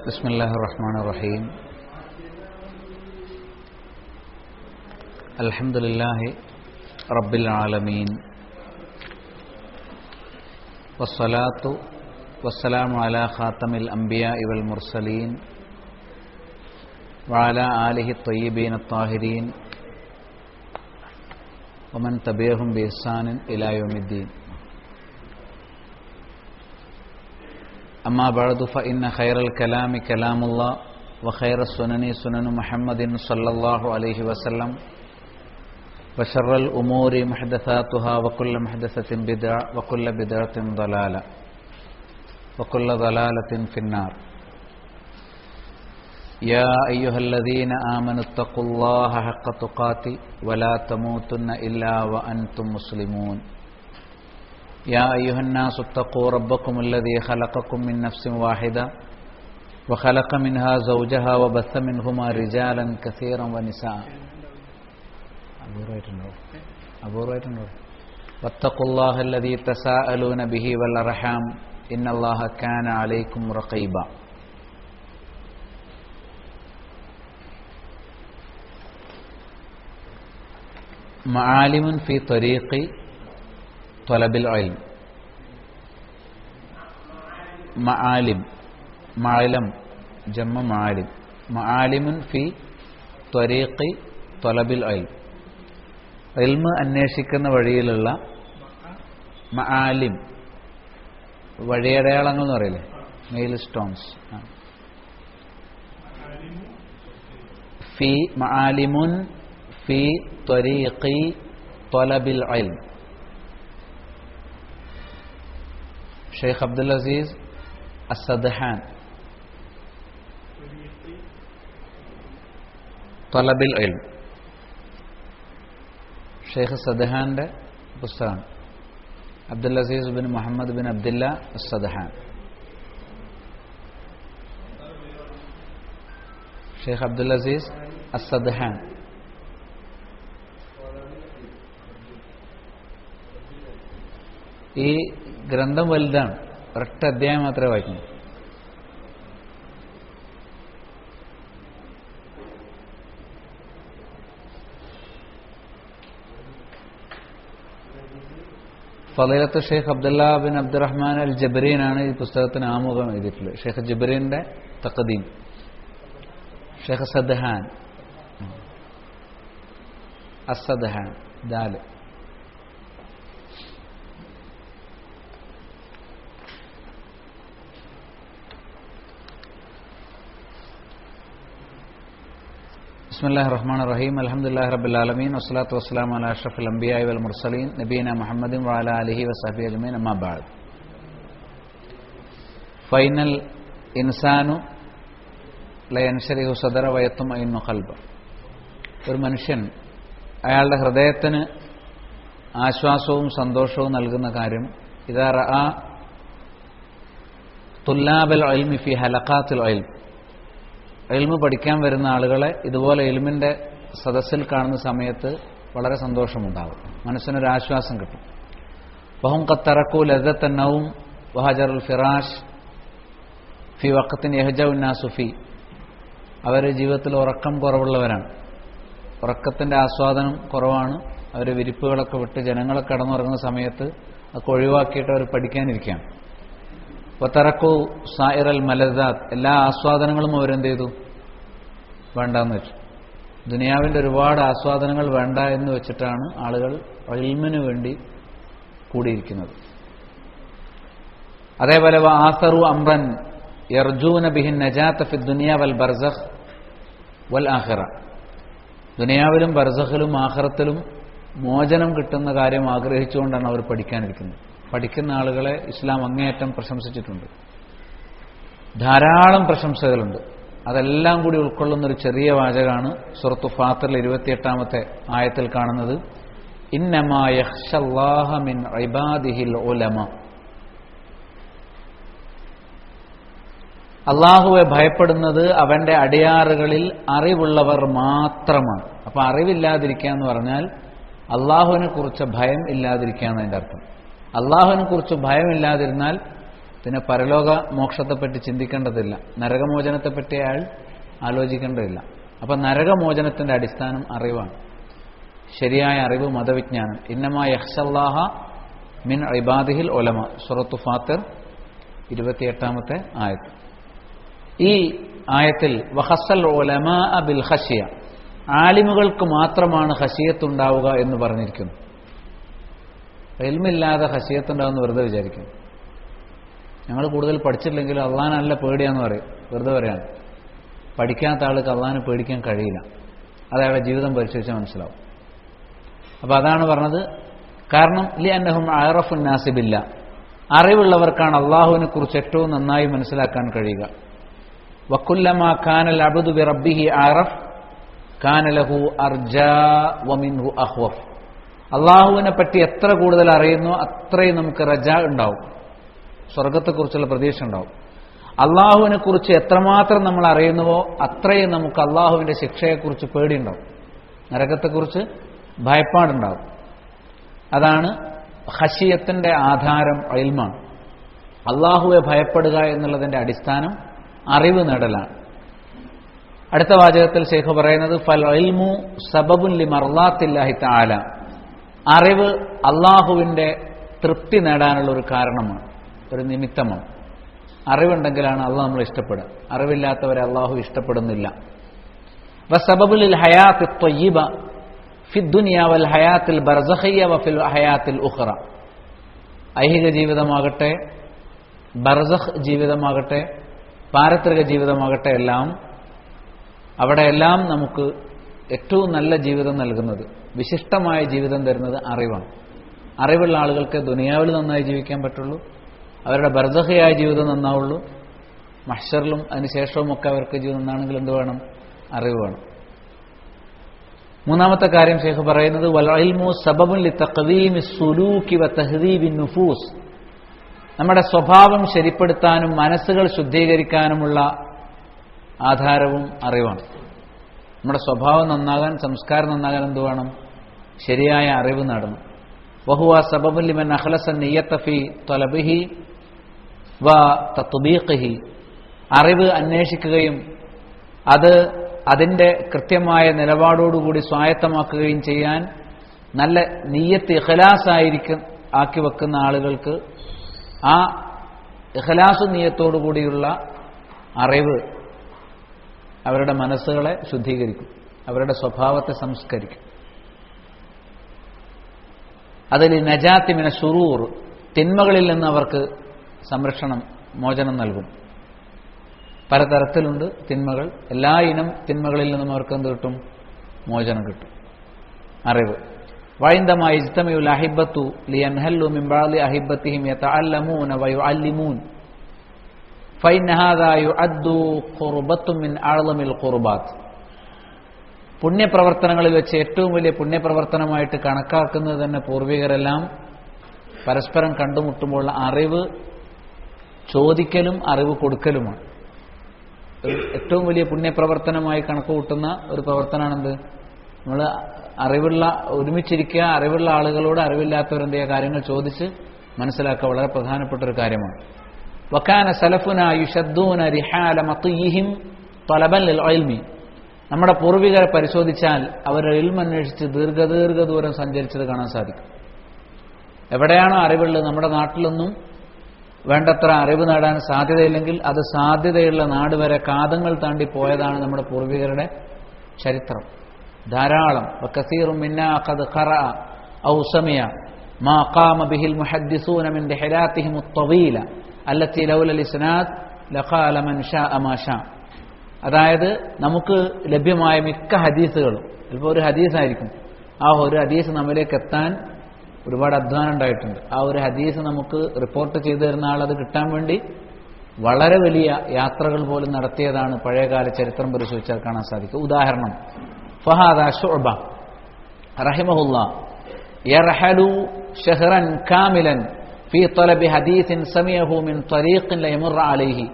بسم الله الرحمن الرحيم الحمد لله رب العالمين والصلاة والسلام على خاتم الأنبياء والمرسلين وعلى آله الطيبين الطاهرين ومن تبعهم بإحسان إلى يوم الدين. أما بعد فإن خير الكلام كلام الله وخير السنن سنن محمد صلى الله عليه وسلم وشر الأمور محدثاتها وكل محدثة بدعة وكل بدعة ضلالة وكل ضلالة في النار. يا أيها الذين آمنوا اتقوا الله حق تقاته ولا تموتن إلا وأنتم مسلمون. يا أيها الناس اتقوا ربكم الذي خلقكم من نفس واحدة وخلق منها زوجها وبث منهما رجالا كثيرا ونساء واتقوا الله الذي تساءلون به والأرحام إن الله كان عليكم رقيبا. معالم في طريق طلب العلم. معالم جمع معالم. معالم في طريق طلب العلم. ഇൽമ് അന്വേഷിക്കുന്ന വഴിയിലുള്ള മആലിം, വഴിയടയാളങ്ങൾ എന്ന് പറയില്ലേ, മെയിൽ സ്റ്റോൺസ്. ഫി മആലിമുൻ ഫി ത്വരീഖി ത്വലബിൽ ഇൽം. ഷെയ്ഖ് അബ്ദുൽ അസീസ് അസ്സദ്ഹാൻ ത്വലബിൽ ഇൽം, ഷെയ്ഖ് സദ്ഹാന്റെ പുസ്തകമാണ്. Abdul Aziz bin Muhammad bin Abdullah Assadhan. Sheikh Abdul Aziz Assadhan. ഈ ഗ്രന്ഥം വലുതാണ്, ഒരൊറ്റ അധ്യായം മാത്രമേ വായിക്കുന്നു. ഫളീലത്ത് Sheikh Abdullah bin Abdurrahman al ജബ്രീനാണ് ഈ പുസ്തകത്തിന് ആമുഖം എഴുതിയിട്ടുള്ളത്. ഷെയ്ഖ് ജബ്രീന്റെ തഖദീം. ഷെയ്ഖ് സദ്ഹാൻ അസ്സദ്ഹാൻ ദാല്. ബിസ്മില്ലാഹിർ റഹ്മാനിർ റഹീം. അൽഹംദുലില്ലാഹി റബ്ബിൽ ആലമീൻ വസ്സലാത്തു വസ്സലാമു അലാ അഷ്റഫിൽ അംബിയാഇ വൽ മുർസലീൻ നബീന മുഹമ്മദിൻ വഅലാ ആലിഹി വസഹ്ബിഹി അജ്മഈൻ. അമ്മാ ബഅദ്. ഫൈനൽ ഇൻസാനു ലയൻശരിഹു സദറ വയത്മഇന്നു ഖൽബ. ഒരു മനുഷ്യൻ അയാളുടെ ഹൃദയത്തിന് ആശ്വാസവും സന്തോഷവും നൽകുന്ന കാര്യം ഇദാ റഅ തുല്ലാബൽ ഇൽമി ഫി ഹലഖാത്തിൽ ഇൽം. ഇൽമ് പഠിക്കാൻ വരുന്ന ആളുകളെ ഇതുപോലെ ഇൽമിന്റെ സദസ്സിൽ കാണുന്ന സമയത്ത് വളരെ സന്തോഷമുണ്ടാകും, മനസ്സിനൊരു ആശ്വാസം കിട്ടും. വഹും ഖദ് തറകൂ ലദ്ദത്ത നൗം വഹജറുൽ ഫിറാഷ് ഫി വഖത്തിൻ യഹ്ജഉ നാസു ഫി. അവർ ജീവിതത്തിൽ ഉറക്കം കുറവുള്ളവരാണ്, ഉറക്കത്തിന്റെ ആസ്വാദനം കുറവാണ്. അവർ വിരിപ്പുകളൊക്കെ വിട്ട് ജനങ്ങളൊക്കെ കടന്നുറങ്ങുന്ന സമയത്ത് അതൊക്കെ ഒഴിവാക്കിയിട്ട് അവർ പഠിക്കാനിരിക്കുകയാണ്. വതറക്കു സായിറൽ മലദാത്ത്. എല്ലാ ആസ്വാദനങ്ങളും അവരെന്ത് ചെയ്തു? വേണ്ടാന്ന് വെച്ചു. ദുനിയാവിന്റെ ഒരുപാട് ആസ്വാദനങ്ങൾ വേണ്ട എന്ന് വെച്ചിട്ടാണ് ആളുകൾ ഇൽമിന് വേണ്ടി കൂടിയിരിക്കുന്നത്. അതേപോലെ ആസറു അംറൻ യർജൂന ബിഹിൻ നജാത ഫി ദുനിയ വൽ ബർസഖ് വൽ ആഖിറ. ദുനിയാവിലും ബർസഖിലും ആഖിറത്തിലും മോചനം കിട്ടുന്ന കാര്യം ആഗ്രഹിച്ചുകൊണ്ടാണ് അവർ പഠിക്കാനിരിക്കുന്നത്. പഠിക്കുന്ന ആളുകളെ ഇസ്ലാം അങ്ങേയറ്റം പ്രശംസിച്ചിട്ടുണ്ട്. ധാരാളം പ്രശംസകളുണ്ട്. അതെല്ലാം കൂടി ഉൾക്കൊള്ളുന്നൊരു ചെറിയ വാചകമാണ് സൂറത്തു ഫാത്തിറിൽ 28-ാമത്തെ ആയത്തിൽ കാണുന്നത്. ഇന്നമാ യഖ്ശല്ലാഹ മിൻ ഇബാദിഹിൽ ഉലമ. അള്ളാഹുവെ ഭയപ്പെടുന്നത് അവന്റെ അടിയാറുകളിൽ അറിവുള്ളവർ മാത്രമാണ്. അപ്പൊ അറിവില്ലാതിരിക്കുക എന്ന് പറഞ്ഞാൽ അള്ളാഹുവിനെ കുറിച്ച് ഭയം ഇല്ലാതിരിക്കുക എന്നതിന്റെ അർത്ഥം. അള്ളാഹുവിനെ കുറിച്ച് ഭയമില്ലാതിരുന്നാൽ പിന്നെ പരലോക മോക്ഷത്തെപ്പറ്റി ചിന്തിക്കേണ്ടതില്ല, നരകമോചനത്തെപ്പറ്റി അയാൾ ആലോചിക്കേണ്ടതില്ല. അപ്പം നരകമോചനത്തിന്റെ അടിസ്ഥാനം അറിവാണ്, ശരിയായ അറിവ്, മതവിജ്ഞാനം. ഇന്നമാ യഖ്ശല്ലാഹ മിൻ ഇബാദിഹിൽ ഉലമ, സൂറത്തു ഫാത്തിർ 28-ാമത്തെ ആയത്ത്. ഈ ആയത്തിൽ വഖസ്സൽ ഉലമാ ബിൽ ഖശിയ, ആലിമുകൾക്ക് മാത്രമാണ് ഖശിയത്തുണ്ടാവുക എന്ന് പറഞ്ഞിരിക്കുന്നു. ഇൽമില്ലാതെ ഖശിയത്തുണ്ടാവുമെന്ന് വെറുതെ വിചാരിക്കും. ഞങ്ങൾ കൂടുതൽ പഠിച്ചിട്ടില്ലെങ്കിൽ അള്ളാഹനെ നല്ല പേടിയാന്ന് പറയും, വെറുതെ പറയാണ്. പഠിക്കാത്ത ആൾക്ക് അള്ളാഹനെ പേടിക്കാൻ കഴിയില്ല, അത് അയാളുടെ ജീവിതം പരിശോധിച്ചാൽ മനസ്സിലാവും. അപ്പോൾ അതാണ് പറഞ്ഞത്. കാരണം ലി അന്നഹും അഅറഫുൻ നാസി ബില്ലാ, അറിവുള്ളവർക്കാണ് അള്ളാഹുവിനെ കുറിച്ച് ഏറ്റവും നന്നായി മനസ്സിലാക്കാൻ കഴിയുക. വകുല്ലമാ കാനൽ അബ്ദു ബിറബ്ബിഹി അഅറഫ് കാന ലഹു അർജാ വമിൻഹു അഖ്വഫ്. അള്ളാഹുവിനെ പറ്റി എത്ര കൂടുതൽ അറിയുന്നോ അത്രയും നമുക്ക് റജാ ഉണ്ടാവും, സ്വർഗത്തെക്കുറിച്ചുള്ള പ്രതീക്ഷ ഉണ്ടാവും. അള്ളാഹുവിനെ കുറിച്ച് എത്രമാത്രം നമ്മൾ അറിയുന്നുവോ അത്രയും നമുക്ക് അള്ളാഹുവിന്റെ ശിക്ഷയെക്കുറിച്ച് പേടിയുണ്ടാവും, നരകത്തെക്കുറിച്ച് ഭയപ്പാടുണ്ടാവും. അതാണ് ഖശിയത്തിന്റെ ആധാരം ഇൽമാണ്. അള്ളാഹുവെ ഭയപ്പെടുക എന്നുള്ളതിന്റെ അടിസ്ഥാനം അറിവ് നേടലാണ്. അടുത്ത വാചകത്തിൽ ശൈഖ് പറയുന്നത് ഫൽ ഇൽമു സബബുൻ ലിമർളാത്തില്ലാഹി തആല, അറിവ് അള്ളാഹുവിന്റെ തൃപ്തി നേടാനുള്ള ഒരു കാരണമാണ്, ഒരു നിമിത്തമാണ്. അറിവുണ്ടെങ്കിലാണ് അള്ളാഹ് നമ്മൾ ഇഷ്ടപ്പെടുക, അറിവില്ലാത്തവരെ അള്ളാഹു ഇഷ്ടപ്പെടുന്നില്ല. വസബബുൽ ലിൽ ഹയാത്തി ത്വയ്യിബ ഫി ദുനിയ വൽ ഹയാത്തിൽ ബർസഖിയ വഫിൽ ഹയാത്തിൽ ഉഖറ, ഐഹിക ജീവിതമാകട്ടെ ബർസഖ് ജീവിതമാകട്ടെ പാരത്രിക ജീവിതമാകട്ടെ എല്ലാം, അവിടെയെല്ലാം നമുക്ക് ഏറ്റവും നല്ല ജീവിതം നൽകുന്നത്, വിശിഷ്ടമായ ജീവിതം തരുന്നത് അറിവാണ്. അറിവുള്ള ആളുകൾക്ക് ദുനിയാവിൽ നന്നായി ജീവിക്കാൻ പറ്റുള്ളൂ, അവരുടെ ബർസഖിയായ ജീവിതം നന്നാവുള്ളൂ. മഹ്ശറിലും അതിനുശേഷവുമൊക്കെ അവർക്ക് ജീവിതം നന്നാണെങ്കിൽ എന്ത് വേണം? അറിവ് വേണം. മൂന്നാമത്തെ കാര്യം ശൈഖ് പറയുന്നത് വൽ ഇൽമു സബബുൻ ലിതഖ്വീമി സുലൂകി വതഹ്ദീബിൻ നുഫൂസ്, നമ്മുടെ സ്വഭാവം ശരിപ്പെടുത്താനും മനസ്സുകൾ ശുദ്ധീകരിക്കാനുമുള്ള ആധാരവും അറിവാണ്. നമ്മുടെ സ്വഭാവം നന്നാകാൻ, സംസ്കാരം നന്നാകാൻ എന്ത് വേണം? ശരിയായ അറിവ് നേടണം. വഹുവ സബബുൻ ലിമൻ അഖ്ലസ നിയ്യത ഫീ തലബിഹി വ തത്ബീഖിഹി, അറിവ് അന്വേഷിക്കുകയും അത് അതിന്റെ കൃത്യമായ നിലപാടോടുകൂടി സ്വായത്തമാക്കുകയും ചെയ്യാൻ നല്ല നിയ്യത്ത് ഇഖ്ലാസ് ആക്കി വെക്കുന്ന ആളുകൾക്ക് ആ ഇഖ്ലാസ് നിയ്യത്തോടുകൂടിയുള്ള അറിവ് അവരുടെ മനസ്സുകളെ ശുദ്ധീകരിക്കും, അവരുടെ സ്വഭാവത്തെ സംസ്കരിക്കും. അതിൽ നജാത്തി മിന ശുറൂർ, തിന്മകളിൽ നിന്ന് അവർക്ക് സംരക്ഷണം, മോചനം നൽകും. പലതരത്തിലുണ്ട് തിന്മകൾ, എല്ലാ ഇനം തിന്മകളിൽ നിന്നും അവർക്ക് എന്ത് കിട്ടും? മോചനം കിട്ടും, അറിവ്. വഇൻദമാ ഇജ്തമിഉൽ അഹിബ്ബത്തു ലിയൻഹല്ലു മിൻ ബഅദി അഹിബ്ബത്തിഹിം യതഅല്ലമൂന വയുഅല്ലിമൂൻ ഫഇന്ന ഹാദാ യുഅദ്ദു ഖുർബത്തുൻ മിൻ അഅ്ളമിൽ ഖുർബാത്ത്. പുണ്യപ്രവർത്തനങ്ങളിൽ വെച്ച് ഏറ്റവും വലിയ പുണ്യപ്രവർത്തനമായിട്ട് കണക്കാക്കുന്നത് തന്നെ പൂർവികരെല്ലാം പരസ്പരം കണ്ടുമുട്ടുമ്പോൾ അറിവ് ചോദിക്കലും അറിവ് കൊടുക്കലുമാണ്. ഏറ്റവും വലിയ പുണ്യപ്രവർത്തനമായി കണക്ക് കൂട്ടുന്ന ഒരു പ്രവർത്തനമാണെന്ത്? നമ്മൾ ഒരുമിച്ചിരിക്കുക, അറിവുള്ള ആളുകളോട് അറിവില്ലാത്തവരെന്ത് ചെയ്യുക? കാര്യങ്ങൾ ചോദിച്ച് മനസ്സിലാക്കുക, വളരെ പ്രധാനപ്പെട്ട ഒരു കാര്യമാണ്. വകാന സലഫുന യുശദ്ദൂന റിഹാല മത്തിയിഹിം തലബൻ ലിൽ ഇൽമി, നമ്മുടെ പൂർവികരെ പരിശോധിച്ചാൽ അവർ ഇൽമ അന്വേഷിച്ച് ദീർഘദൂരം സഞ്ചരിച്ചത് കാണാൻ സാധിക്കും. എവിടെയാണോ അറിവുള്ളത്, നമ്മുടെ നാട്ടിലൊന്നും വേണ്ടത്ര അറിവ് നേടാൻ സാധ്യതയില്ലെങ്കിൽ അത് സാധ്യതയുള്ള നാട് വരെ കാതങ്ങൾ താണ്ടി പോയതാണ് നമ്മുടെ പൂർവികരുടെ ചരിത്രം. ധാരാളം വകസീറും മിന്നാ ഖദ് ഖറഅ ഔ സമിയ മാ ഖാമ ബിഹിൽ മുഹദ്ദിസൂന മിൻ ദിഹലാത്തിഹിം അത്വീല അല്ലത്തി ലൗലൽ ഇസ്നാദ് ലഖാല മൻ ഷാഅ മാ ഷാ. അതായത് നമുക്ക് ലഭ്യമായ മിക്ക ഹദീസുകളും, ചിലപ്പോൾ ഒരു ഹദീസായിരിക്കും, ആ ഒരു ഹദീസ് നമ്മിലേക്ക് എത്താൻ ഒരുപാട് അധ്വാനം ഉണ്ടായിട്ടുണ്ട്. ആ ഒരു ഹദീസ് നമുക്ക് റിപ്പോർട്ട് ചെയ്തു തരുന്ന ആളത് കിട്ടാൻ വേണ്ടി വളരെ വലിയ യാത്രകൾ പോലും നടത്തിയതാണ് പഴയകാല ചരിത്രം പരിശോധിച്ചാൽ കാണാൻ സാധിക്കും. ഉദാഹരണം, ഫഹാദ ശുഅബ റഹിമഹുല്ലാ യർഹലു ഷഹ്റൻ കാമിലൻ ഫീ തലബി ഹദീസിൻ സമയഹു മിൻ ത്വരീഖിൻ ലയമുറ അലൈഹി.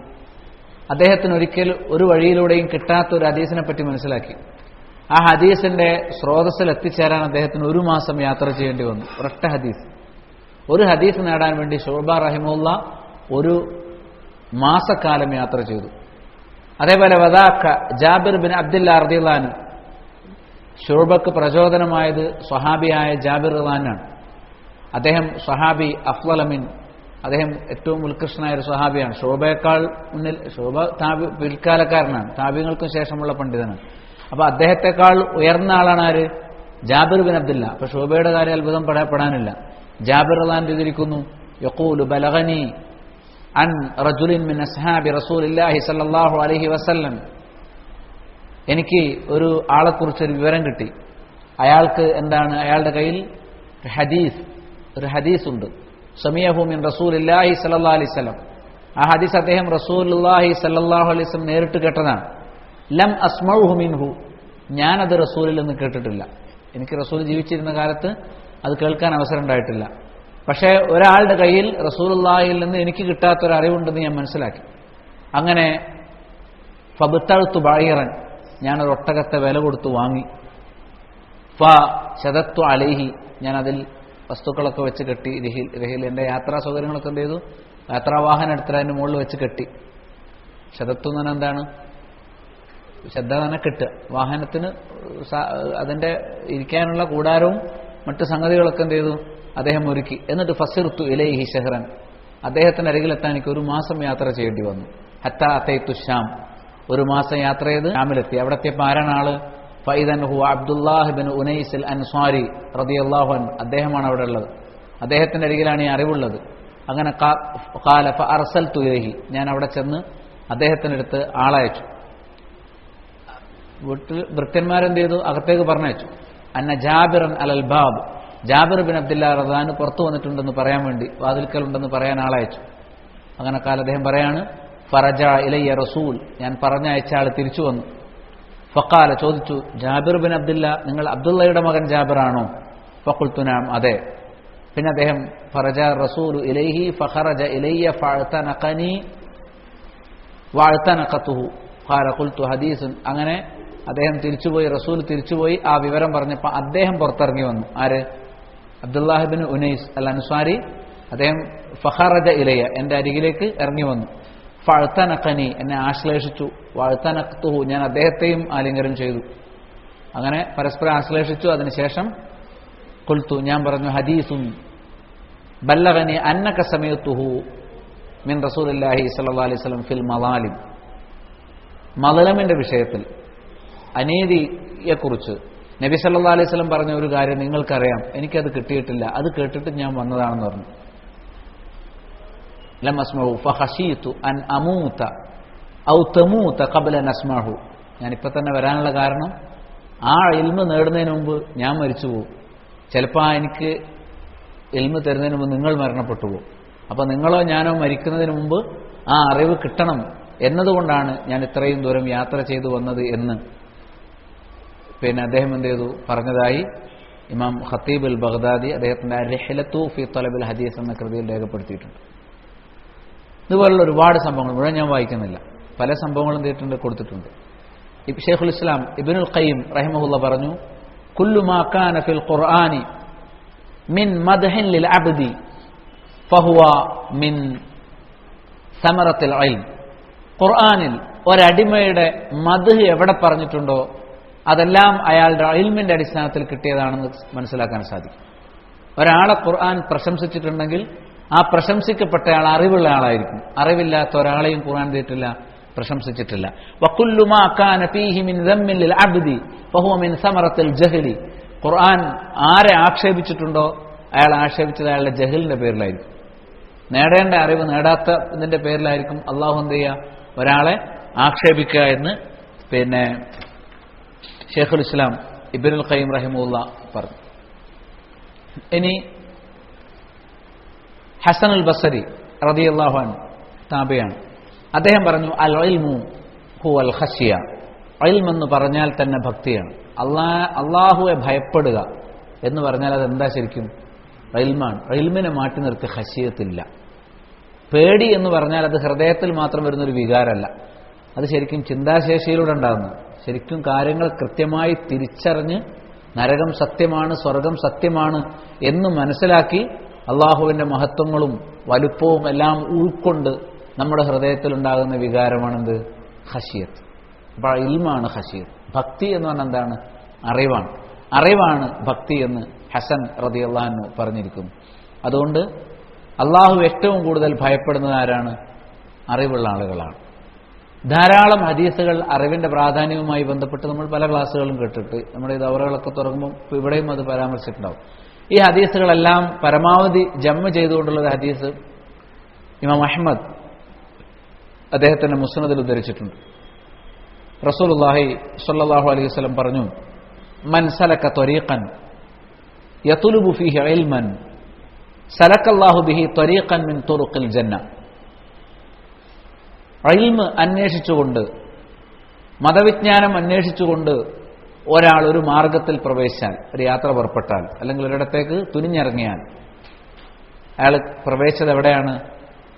അദ്ദേഹത്തിന് ഒരിക്കൽ ഒരു വഴിയിലൂടെയും കിട്ടാത്ത ഒരു ഹദീസിനെ പറ്റി മനസ്സിലാക്കി. ആ ഹദീസിന്റെ സ്രോതസ്സിൽ എത്തിച്ചേരാൻ അദ്ദേഹത്തിന് 1 മാസം യാത്ര ചെയ്യേണ്ടി വന്നു. ഒരൊറ്റ ഹദീസ്, ഒരു ഹദീസ് നേടാൻ വേണ്ടി ശുഅബ റഹിമഹുല്ലാ ഒരു മാസക്കാലം യാത്ര ചെയ്തു. അതേപോലെ വദാക്ക ജാബിർ ബിൻ അബ്ദുല്ലാ റളിയല്ലാഹു അൻഹു, ശുഅബക്ക് പ്രചോദനമായത് സ്വഹാബിയായ ജാബിർ റളിയല്ലാഹു. അദ്ദേഹം സ്വഹാബി അഫ്ളലമിൻ, അദ്ദേഹം ഏറ്റവും ഉത്കൃഷ്ടനായ ഒരു സ്വഹാബിയാണ്. ശുഅബയേക്കാൾ മുന്നിൽ, ശുഅബ പിൽക്കാലക്കാരനാണ്, താബിഈങ്ങൾക്കും ശേഷമുള്ള പണ്ഡിതനാണ്. അപ്പൊ അദ്ദേഹത്തെക്കാൾ ഉയർന്ന ആളാണ് ആര്? Jabir bin Abdullah. അപ്പൊ ശുഅബയുടെ കാര്യം അത്ഭുതം പെടാനില്ല. ജാബിർ റളിയല്ലാഹു അൻഹു എഴുതിയിരിക്കുന്നു, യഖൂലു ബലഗനി അൻ റജുലിൻ മിൻ അസ്ഹാബി റസൂലില്ലാഹി സ്വല്ലല്ലാഹു അലൈഹി വസല്ലം, എനിക്ക് ഒരു ആളെക്കുറിച്ചൊരു വിവരം കിട്ടി. അയാൾക്ക് എന്താണ്, അയാളുടെ കയ്യിൽ ഒരു ഹദീസ് ഉണ്ട്. സമീഅഹു മിൻ റസൂലില്ലാഹി സ്വല്ലല്ലാഹു അലൈഹി വസല്ലം. ആ ഹദീസ് അദ്ദേഹം റസൂലുള്ളാഹി സ്വല്ലല്ലാഹു അലൈഹി വസല്ലം നേരിട്ട് കേട്ടതാണ്. ലം അസ്മഉഹു മിൻഹു, ഞാനത് റസൂലിൽ നിന്ന് കേട്ടിട്ടില്ല. എനിക്ക് റസൂൽ ജീവിച്ചിരുന്ന കാലത്ത് അത് കേൾക്കാൻ അവസരം ഉണ്ടായിട്ടില്ല. പക്ഷേ ഒരാളുടെ കയ്യിൽ റസൂലുള്ളാഹിയിൽ നിന്ന് എനിക്ക് കിട്ടാത്തൊരു അറിവുണ്ടെന്ന് ഞാൻ മനസ്സിലാക്കി. അങ്ങനെ ഫബ്തഅ്തു ബഈറൻ, ഞാനൊരു ഒട്ടകത്തെ വില കൊടുത്തു വാങ്ങി. ഫശദത്തു അലൈഹി, ഞാൻ അതിൽ വസ്തുക്കളൊക്കെ വെച്ച് കെട്ടി. രഹിൽ എൻ്റെ യാത്രാ സൗകര്യങ്ങളൊക്കെ എന്ത് ചെയ്തു, യാത്രാവാഹനം എടുത്തിട്ട് അതിൻ്റെ മുകളിൽ വെച്ച് കെട്ടി. ശതത്തു എന്ന് പറഞ്ഞാൽ എന്താണ്? ശ്രദ്ധ തന്നെ കെട്ടുക. വാഹനത്തിന് അതിൻ്റെ ഇരിക്കാനുള്ള കൂടാരവും മറ്റു സംഗതികളൊക്കെ എന്ത് ചെയ്തു, അദ്ദേഹം ഒരുക്കി. എന്നിട്ട് ഫസിർത്തു ഇലൈഹി ഷഹ്റൻ, അദ്ദേഹത്തിന് അരികിലെത്താൻ എനിക്ക് ഒരു മാസം യാത്ര ചെയ്യേണ്ടി വന്നു. ഹത്താ അതൈതു ഷാം, ഒരു മാസം യാത്ര ചെയ്ത് ഷാമിലെത്തി. അവിടെ എത്തിയപ്പോൾ ആരാണ് ആള്? ഫൈദൻ ഹുവ അബ്ദുല്ലാഹ് ബിൻ ഉനൈസ് അൽ അൻസ്വാരി റളിയല്ലാഹു അൻഹു, അദ്ദേഹമാണ് അവിടെ ഉള്ളത്. അദ്ദേഹത്തിന്റെ അരികിലാണ് ഈ അറിവുള്ളത്. അങ്ങനെ ഖാല ഫഅർസൽതു ഇലൈഹി, ഞാൻ അവിടെ ചെന്ന് അദ്ദേഹത്തിനടുത്ത് ആളയച്ചു. വീട്ടിൽ ഭൃത്യന്മാരെന്ത് ചെയ്തു, അകത്തേക്ക് പറഞ്ഞയച്ചു. അന്ന ജാബിറൻ അലൽ ബാബ്, ജാബിർ ബിൻ അബ്ദുല്ലാ റളിയല്ലാഹു അൻഹു പുറത്തു വന്നിട്ടുണ്ടെന്ന് പറയാൻ വേണ്ടി, വാതിൽക്കലുണ്ടെന്ന് പറയാൻ ആളയച്ചു. അങ്ങനെ അദ്ദേഹം പറയാണ്, ഫറജ ഇലയ്യ റസൂൽ, ഞാൻ പറഞ്ഞയച്ച ആൾ തിരിച്ചു വന്നു. ഫഖാല, ചോദിച്ചു, ജാബിർ ബിൻ അബ്ദുല്ല, നിങ്ങൾ അബ്ദുള്ളയുടെ മകൻ ജാബിറാണോ? ഫഖുൽതു നഅം, അതെ. പിന്നെ അദ്ദേഹം ഫറജ റസൂൽ ഇലൈഹി ഫഖറജ ഇലയ്യ ഫഅതനഖനി വഅതനഖതുഹു ഖാല ഖുൽതു ഹദീസുൻ. അങ്ങനെ അദ്ദേഹം തിരിച്ചുപോയി, റസൂൽ തിരിച്ചുപോയി. ആ വിവരം പറഞ്ഞപ്പോൾ അദ്ദേഹം പുറത്തിറങ്ങി വന്നു. ആര്? അബ്ദുല്ലാഹ് ബിൻ ഉനൈസ് അൽ അൻസ്വാരി. അദ്ദേഹം ഫഖറജ ഇലയ്യ, എൻ്റെ അരികിലേക്ക് ഇറങ്ങി വന്നു. ഫഅതനഖനി, എന്നെ ആശ്ലേഷിച്ചു. വഅതനഖതുഹു, ഞാൻ അദ്ദേഹത്തെയും ആലിംഗനം ചെയ്തു. അങ്ങനെ പരസ്പരം ആശ്ലേഷിച്ചു. അതിനുശേഷം ഖുൽതു, ഞാൻ പറഞ്ഞു, ഹദീസുൻ ബല്ലഗനി അന്നക സമീഅതുഹു മിൻ റസൂലില്ലാഹി സ്വല്ലല്ലാഹു അലൈഹി വസല്ലം ഫിൽ മളാലിം, മളലമിന്റെ വിഷയത്തിൽ, അനീതിയെക്കുറിച്ച് നബി സല്ലല്ലാഹു അലൈഹി വസല്ലം പറഞ്ഞ ഒരു കാര്യം നിങ്ങൾക്കറിയാം, എനിക്കത് കിട്ടിയിട്ടില്ല, അത് കേട്ടിട്ട് ഞാൻ വന്നതാണെന്ന് പറഞ്ഞു. ലം അസ്മഉ ഫഖശീതു അൻ അമൂത ഔ തമൂത ഖബ്ല അൻ അസ്മഉ, ഞാനിപ്പോൾ തന്നെ വരാനുള്ള കാരണം ആ ഇൽമ് നേടുന്നതിന് മുമ്പ് ഞാൻ മരിച്ചു പോകും. ചിലപ്പോൾ എനിക്ക് ഇൽമ് തരുന്നതിന് മുമ്പ് നിങ്ങൾ മരണപ്പെട്ടു പോകും. അപ്പോൾ നിങ്ങളോ ഞാനോ മരിക്കുന്നതിന് മുമ്പ് ആ അറിവ് കിട്ടണം എന്നതുകൊണ്ടാണ് ഞാൻ ഇത്രയും ദൂരം യാത്ര ചെയ്തു വന്നത് എന്ന് പിന്നെ അദ്ദേഹം എന്ത് ചെയ്തു പറഞ്ഞതായി ഇമാം ഖത്തീബ് അൽ ബഗ്ദാദി അദ്ദേഹത്തിന്റെ റിഹ്ലത്തു ഫി തലബിൽ ഹദീസ് എന്ന കൃതിയിൽ രേഖപ്പെടുത്തിയിട്ടുണ്ട്. ഇതുപോലുള്ള ഒരുപാട് സംഭവങ്ങൾ മുഴുവൻ ഞാൻ വായിക്കുന്നില്ല, പല സംഭവങ്ങളും തീർട്ടുണ്ട് കൊടുത്തിട്ടുണ്ട്. ഷെയ്ഖുൽ ഇസ്ലാം ഇബ്നുൽ ഖയ്യിം റഹിമഹുല്ലാ പറഞ്ഞു, കുല്ലു മാ കാന ഫിൽ ഖുർആനി മിൻ മദ്ഹിൻ ലിൽ അബ്ദി ഫഹുവ മിൻ സമറത്തിൽ ഇൽം. ഖുർആനിൽ ഒരടിമയുടെ മദ്ഹ് എവിടെ പറഞ്ഞിട്ടുണ്ടോ അതെല്ലാം അയാളുടെ ഇൽമിന്റെ അടിസ്ഥാനത്തിൽ കിട്ടിയതാണെന്ന് മനസ്സിലാക്കാൻ സാധിക്കും. ഒരാളെ ഖുർആൻ പ്രശംസിച്ചിട്ടുണ്ടെങ്കിൽ ആ പ്രശംസിക്കപ്പെട്ടയാൾ അറിവുള്ള ആളായിരിക്കും. അറിവില്ലാത്ത ഒരാളെയും ഖുർആൻ ചെയ്തിട്ടില്ല, പ്രശംസിച്ചിട്ടില്ല. വകുല്ലു മാ കാന ഫീഹി മിൻ ദമ്മിൻ ലിൽ അബ്ദി ഫഹുവ മിൻ സമറത്തിൽ ജഹ്ലി. ഖുർആൻ ആരെ ആക്ഷേപിച്ചിട്ടുണ്ടോ അയാൾ ആക്ഷേപിച്ചത് അയാളുടെ ജഹലിന്റെ പേരിലായിരിക്കും. നേടേണ്ട അറിവ് നേടാത്തതിന്റെ പേരിലായിരിക്കും അള്ളാഹു എന്ത് ചെയ്യുക, ഒരാളെ ആക്ഷേപിക്കുക എന്ന് പിന്നെ ഷെയ്ഖുൽ ഇസ്ലാം ഇബ്നുൽ ഖയ്യിം റഹിമഹുല്ലാ പറഞ്ഞു. ഇനി ഹസൻ അൽ ബസരി റളിയല്ലാഹു അൻഹു താബിയാണ്. അദ്ദേഹം പറഞ്ഞു, അൽ ഇൽമു ഹുവൽ ഖശ്യ. ഇൽം എന്ന് പറഞ്ഞാൽ തന്നെ ഭക്തിയാണ്. അള്ളാഹുവെ ഭയപ്പെടുക എന്ന് പറഞ്ഞാൽ അതെന്താ ശരിക്കും? ഇൽമാണ്. ഇൽമിനെ മാറ്റി നിർത്തി ഖശ്യത്തില്ല. പേടി എന്ന് പറഞ്ഞാൽ അത് ഹൃദയത്തിൽ മാത്രം വരുന്നൊരു വികാരമല്ല, അത് ശരിക്കും ചിന്താശേഷിയിലൂടെ ഉണ്ടാകുന്നത്. ശരിക്കും കാര്യങ്ങൾ കൃത്യമായി തിരിച്ചറിഞ്ഞ് നരകം സത്യമാണ്, സ്വർഗം സത്യമാണ് എന്ന് മനസ്സിലാക്കി അള്ളാഹുവിൻ്റെ മഹത്വങ്ങളും വലുപ്പവും എല്ലാം ഉൾക്കൊണ്ട് നമ്മുടെ ഹൃദയത്തിലുണ്ടാകുന്ന വികാരമാണെന്ത്? ഖശിയത്ത്. അപ്പോൾ ഇൽമാണ് ഖശിയത്ത്. ഭക്തി എന്ന് പറഞ്ഞാൽ എന്താണ്? അറിവാണ്. അറിവാണ് ഭക്തി എന്ന് ഹസൻ റളിയല്ലാഹു അൻഹു പറഞ്ഞിരിക്കുന്നു. അതുകൊണ്ട് അള്ളാഹു ഏറ്റവും കൂടുതൽ ഭയപ്പെടുന്നത് ആരാണ്? അറിവുള്ള ആളുകളാണ്. ധാരാളം ഹദീസുകൾ അറിവിന്റെ പ്രാധാന്യവുമായി ബന്ധപ്പെട്ട് നമ്മൾ പല ക്ലാസ്സുകളും കേട്ടിട്ട് നമ്മുടെ ഈ ദൗറകളൊക്കെ തുറക്കുമ്പോൾ ഇവിടെയും അത് പരാമർശിച്ചിട്ടുണ്ടാവും. ഈ ഹദീസുകളെല്ലാം പരമാവധി ജമ്മ ചെയ്തുകൊണ്ടുള്ള ഒരു ഹദീസ് ഇമാം അഹ്മദ് അദ്ദേഹത്തിന്റെ മുസ്നദിൽ ഉദ്ധരിച്ചിട്ടുണ്ട്. റസൂലുള്ളാഹി സ്വല്ലല്ലാഹു അലൈഹി വസല്ലം പറഞ്ഞു, മൻ സലക ത്വരീഖൻ യത്ലുബു ഫീഹി ഇൽമൻ സലക്കല്ലാഹു ബിഹി ത്വരീഖൻ മിൻ തുറുഖിൽ ജന്ന. ഇൽമ് അന്വേഷിച്ചുകൊണ്ട്, മതവിജ്ഞാനം അന്വേഷിച്ചുകൊണ്ട് ഒരാൾ ഒരു മാർഗത്തിൽ പ്രവേശിച്ചാൽ, ഒരു യാത്ര പുറപ്പെട്ടാൽ, അല്ലെങ്കിൽ ഒരിടത്തേക്ക് തുനിഞ്ഞിറങ്ങിയാൽ, അയാൾ പ്രവേശിച്ചത് എവിടെയാണ്?